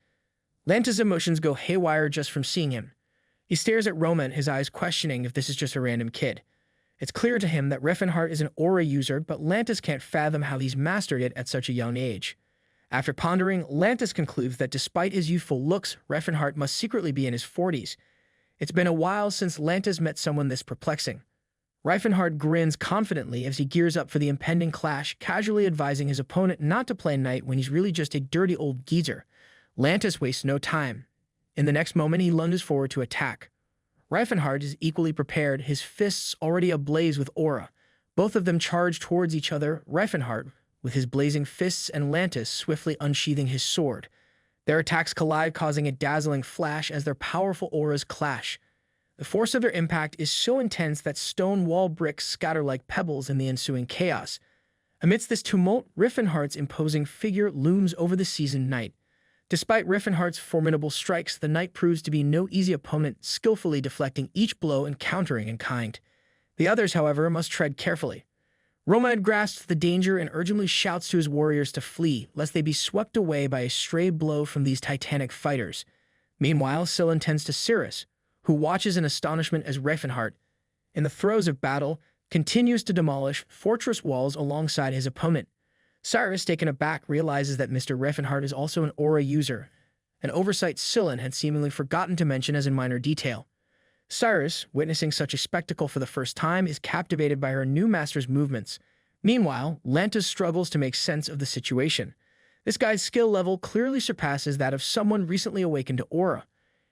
Lantis' emotions go haywire just from seeing him. He stares at Roman, his eyes questioning if this is just a random kid. It's clear to him that Rifenhardt is an aura user, but Lantis can't fathom how he's mastered it at such a young age. After pondering, Lantis concludes that despite his youthful looks, Rifenhardt must secretly be in his 40s. It's been a while since Lantis met someone this perplexing. Rifenhardt grins confidently as he gears up for the impending clash, casually advising his opponent not to play knight when he's really just a dirty old geezer. Lantis wastes no time. In the next moment, he lunges forward to attack. Rifenhardt is equally prepared, his fists already ablaze with aura. Both of them charge towards each other, Rifenhardt with his blazing fists and Lantis swiftly unsheathing his sword. Their attacks collide, causing a dazzling flash as their powerful auras clash. The force of their impact is so intense that stone wall bricks scatter like pebbles in the ensuing chaos. Amidst this tumult, Rifenhardt's imposing figure looms over the seasoned knight. Despite Rifenhardt's formidable strikes, the knight proves to be no easy opponent, skillfully deflecting each blow and countering in kind. The others, however, must tread carefully. Romad grasps the danger and urgently shouts to his warriors to flee, lest they be swept away by a stray blow from these titanic fighters. Meanwhile, Scylla tends to Cyrus, who watches in astonishment as Rifenhardt, in the throes of battle, continues to demolish fortress walls alongside his opponent. Cyrus, taken aback, realizes that Mr. Rifenhardt is also an aura user, an oversight Scylla had seemingly forgotten to mention as a minor detail. Cyrus, witnessing such a spectacle for the first time, is captivated by her new master's movements. Meanwhile, Lantis struggles to make sense of the situation. This guy's skill level clearly surpasses that of someone recently awakened to aura.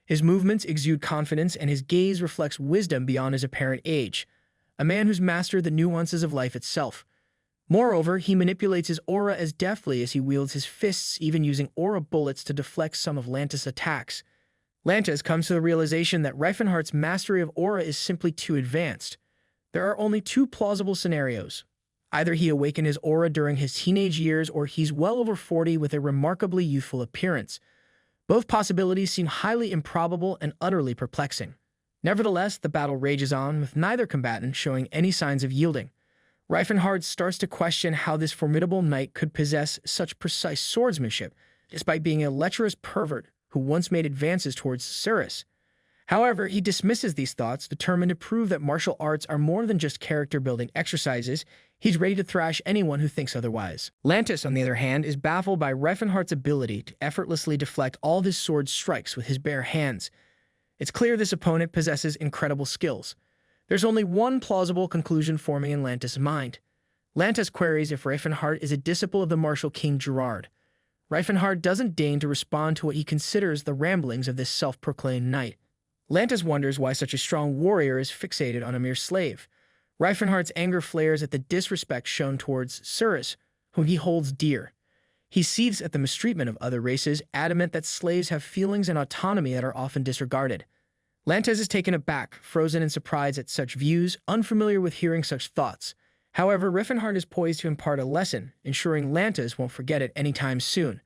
His movements exude confidence, and his gaze reflects wisdom beyond his apparent age. A man who's mastered the nuances of life itself. Moreover, he manipulates his aura as deftly as he wields his fists, even using aura bullets to deflect some of Lantis' attacks. Lantis comes to the realization that Rifenhardt's mastery of aura is simply too advanced. There are only two plausible scenarios. Either he awakened his aura during his teenage years, or he's well over 40 with a remarkably youthful appearance. Both possibilities seem highly improbable and utterly perplexing. Nevertheless, the battle rages on, with neither combatant showing any signs of yielding. Rifenhardt starts to question how this formidable knight could possess such precise swordsmanship, despite being a lecherous pervert who once made advances towards Cyrus. However, he dismisses these thoughts, determined to prove that martial arts are more than just character-building exercises. He's ready to thrash anyone who thinks otherwise. Lantis, on the other hand, is baffled by Rifenhardt's ability to effortlessly deflect all of his sword strikes with his bare hands. It's clear this opponent possesses incredible skills. There's only one plausible conclusion forming in Lantis' mind. Lantis queries if Rifenhardt is a disciple of the martial king Gerard. Rifenhardt doesn't deign to respond to what he considers the ramblings of this self-proclaimed knight. Lantis wonders why such a strong warrior is fixated on a mere slave. Rifenhardt's anger flares at the disrespect shown towards Cyrus, whom he holds dear. He seethes at the mistreatment of other races, adamant that slaves have feelings and autonomy that are often disregarded. Lantis is taken aback, frozen in surprise at such views, unfamiliar with hearing such thoughts. However, Rifenhardt is poised to impart a lesson, ensuring Lantis won't forget it anytime soon.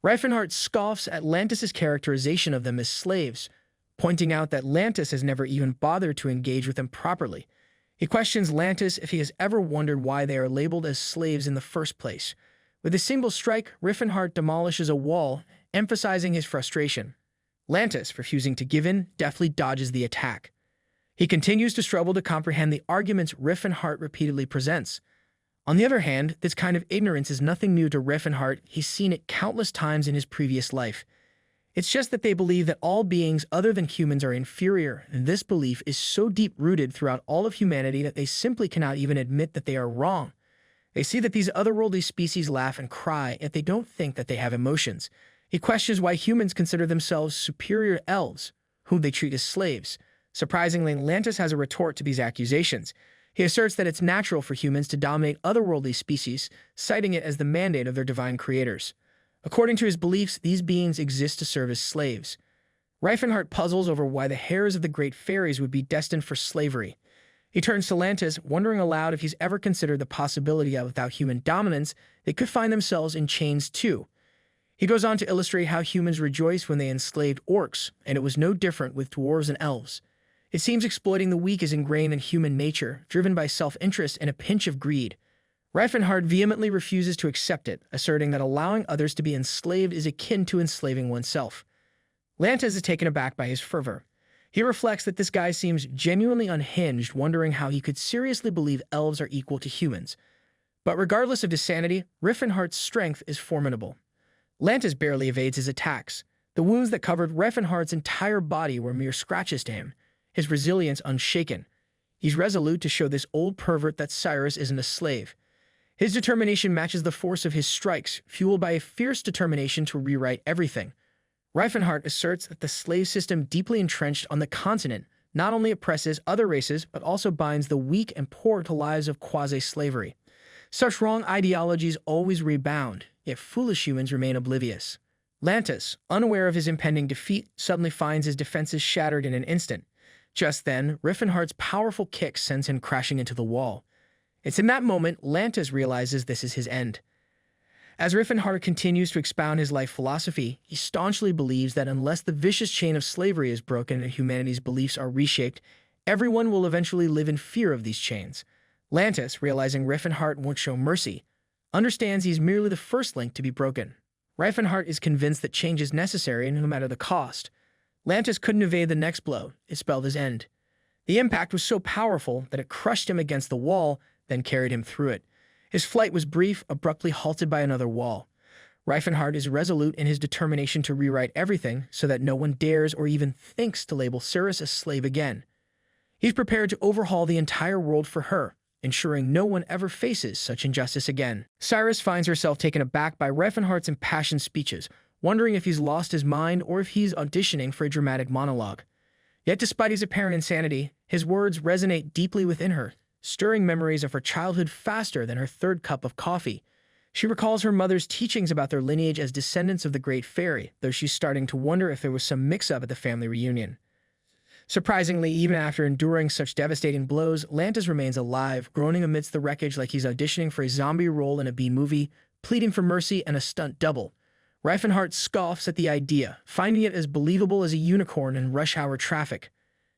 Rifenhardt scoffs at Lantis' characterization of them as slaves, pointing out that Lantis has never even bothered to engage with them properly. He questions Lantis if he has ever wondered why they are labeled as slaves in the first place. With a single strike, Rifenhardt demolishes a wall, emphasizing his frustration. Lantis, refusing to give in, deftly dodges the attack. He continues to struggle to comprehend the arguments Rifenhardt repeatedly presents. On the other hand, this kind of ignorance is nothing new to Rifenhardt. He's seen it countless times in his previous life. It's just that they believe that all beings other than humans are inferior, and this belief is so deep-rooted throughout all of humanity that they simply cannot even admit that they are wrong. They see that these otherworldly species laugh and cry, yet they don't think that they have emotions. He questions why humans consider themselves superior elves, whom they treat as slaves. Surprisingly, Lantis has a retort to these accusations. He asserts that it's natural for humans to dominate otherworldly species, citing it as the mandate of their divine creators. According to his beliefs, these beings exist to serve as slaves. Rifenhardt puzzles over why the heirs of the great fairies would be destined for slavery. He turns to Lantis, wondering aloud if he's ever considered the possibility that without human dominance, they could find themselves in chains too. He goes on to illustrate how humans rejoiced when they enslaved orcs, and it was no different with dwarves and elves. It seems exploiting the weak is ingrained in human nature, driven by self-interest and a pinch of greed. Rifenhardt vehemently refuses to accept it, asserting that allowing others to be enslaved is akin to enslaving oneself. Lantis is taken aback by his fervor. He reflects that this guy seems genuinely unhinged, wondering how he could seriously believe elves are equal to humans. But regardless of his sanity, Rifenhardt's strength is formidable. Lantis barely evades his attacks. The wounds that covered Rifenhardt's entire body were mere scratches to him, his resilience unshaken. He's resolute to show this old pervert that Cyrus isn't a slave. His determination matches the force of his strikes, fueled by a fierce determination to rewrite everything. Rifenhardt asserts that the slave system deeply entrenched on the continent not only oppresses other races, but also binds the weak and poor to lives of quasi-slavery. Such wrong ideologies always rebound, yet foolish humans remain oblivious. Lantis, unaware of his impending defeat, suddenly finds his defenses shattered in an instant. Just then, Rifenhardt's powerful kick sends him crashing into the wall. It's in that moment Lantis realizes this is his end. As Rifenhardt continues to expound his life philosophy, he staunchly believes that unless the vicious chain of slavery is broken and humanity's beliefs are reshaped, everyone will eventually live in fear of these chains. Lantis, realizing Rifenhardt won't show mercy, understands he's merely the first link to be broken. Rifenhardt is convinced that change is necessary no matter the cost. Lantis couldn't evade the next blow. It spelled his end. The impact was so powerful that it crushed him against the wall, then carried him through it. His flight was brief, abruptly halted by another wall. Rifenhardt is resolute in his determination to rewrite everything so that no one dares or even thinks to label Cyrus a slave again. He's prepared to overhaul the entire world for her, ensuring no one ever faces such injustice again. Cyrus finds herself taken aback by Rifenhardt's impassioned speeches, wondering if he's lost his mind or if he's auditioning for a dramatic monologue. Yet despite his apparent insanity, his words resonate deeply within her, stirring memories of her childhood faster than her third cup of coffee. She recalls her mother's teachings about their lineage as descendants of the Great Fairy, though she's starting to wonder if there was some mix-up at the family reunion. Surprisingly, even after enduring such devastating blows, Lantis remains alive, groaning amidst the wreckage like he's auditioning for a zombie role in a B-movie, pleading for mercy and a stunt double. Rifenhardt scoffs at the idea, finding it as believable as a unicorn in rush-hour traffic.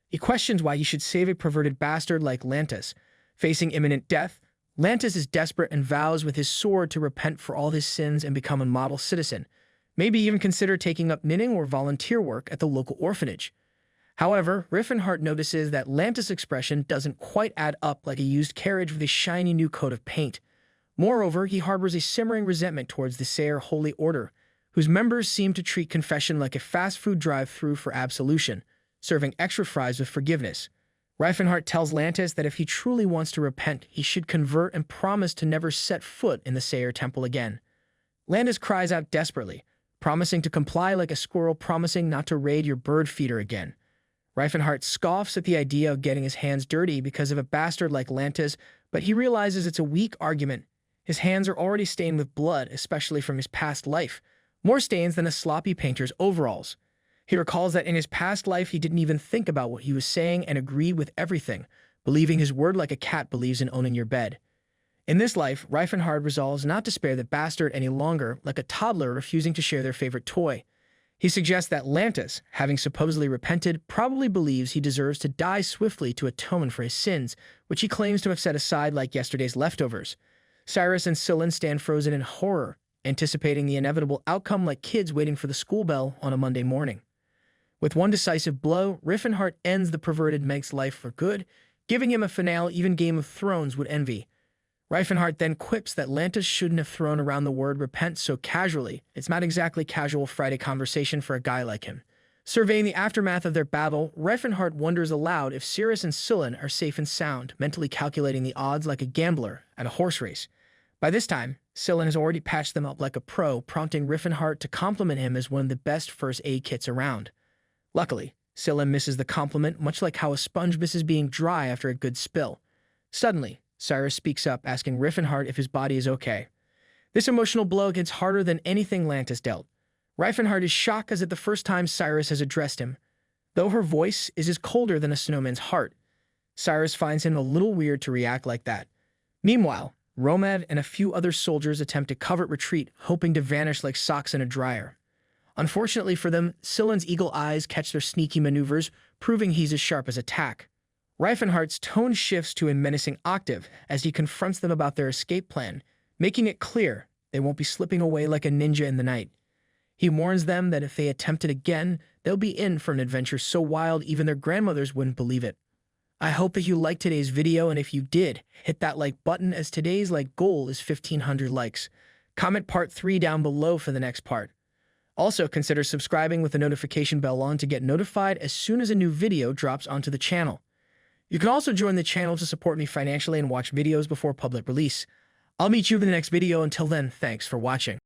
He questions why he should save a perverted bastard like Lantis. Facing imminent death, Lantis is desperate and vows with his sword to repent for all his sins and become a model citizen, maybe even consider taking up knitting or volunteer work at the local orphanage. However, Rifenhardt notices that Lantis' expression doesn't quite add up like a used carriage with a shiny new coat of paint. Moreover, he harbors a simmering resentment towards the Sayer Holy Order, whose members seem to treat confession like a fast food drive-thru for absolution, serving extra fries with forgiveness. Rifenhardt tells Lantis that if he truly wants to repent, he should convert and promise to never set foot in the Sayer Temple again. Lantis cries out desperately, promising to comply like a squirrel promising not to raid your bird feeder again. Rifenhardt scoffs at the idea of getting his hands dirty because of a bastard like Lantis, but he realizes it's a weak argument. His hands are already stained with blood, especially from his past life, more stains than a sloppy painter's overalls. He recalls that in his past life he didn't even think about what he was saying and agreed with everything, believing his word like a cat believes in owning your bed. In this life, Rifenhardt resolves not to spare the bastard any longer, like a toddler refusing to share their favorite toy. He suggests that Lantis, having supposedly repented, probably believes he deserves to die swiftly to atone for his sins, which he claims to have set aside like yesterday's leftovers. Cyrus and Scylla stand frozen in horror, anticipating the inevitable outcome like kids waiting for the school bell on a Monday morning. With one decisive blow, Rifenhardt ends the perverted Meg's life for good, giving him a finale even Game of Thrones would envy. Rifenhardt then quips that Lantis shouldn't have thrown around the word repent so casually. It's not exactly casual Friday conversation for a guy like him. Surveying the aftermath of their battle, Rifenhardt wonders aloud if Cyrus and Scylla are safe and sound, mentally calculating the odds like a gambler at a horse race. By this time, Scylla has already patched them up like a pro, prompting Rifenhardt to compliment him as one of the best first aid kits around. Luckily, Scylla misses the compliment, much like how a sponge misses being dry after a good spill. Suddenly, Cyrus speaks up, asking Rifenhardt if his body is okay. This emotional blow hits harder than anything Lantis dealt. Rifenhardt is shocked as it's the first time Cyrus has addressed him, though her voice is as colder than a snowman's heart. Cyrus finds him a little weird to react like that. Meanwhile, Romad and a few other soldiers attempt a covert retreat, hoping to vanish like socks in a dryer. Unfortunately for them, Scylla's eagle eyes catch their sneaky maneuvers, proving he's as sharp as a tack. Rifenhardt's tone shifts to a menacing octave as he confronts them about their escape plan, making it clear they won't be slipping away like a ninja in the night. He warns them that if they attempt it again, they'll be in for an adventure so wild even their grandmothers wouldn't believe it. I hope that you liked today's video, and if you did, hit that like button as today's goal is 1,500 likes. Comment part 3 down below for the next part. Also, consider subscribing with the notification bell on to get notified as soon as a new video drops onto the channel. You can also join the channel to support me financially and watch videos before public release. I'll meet you in the next video. Until then, thanks for watching.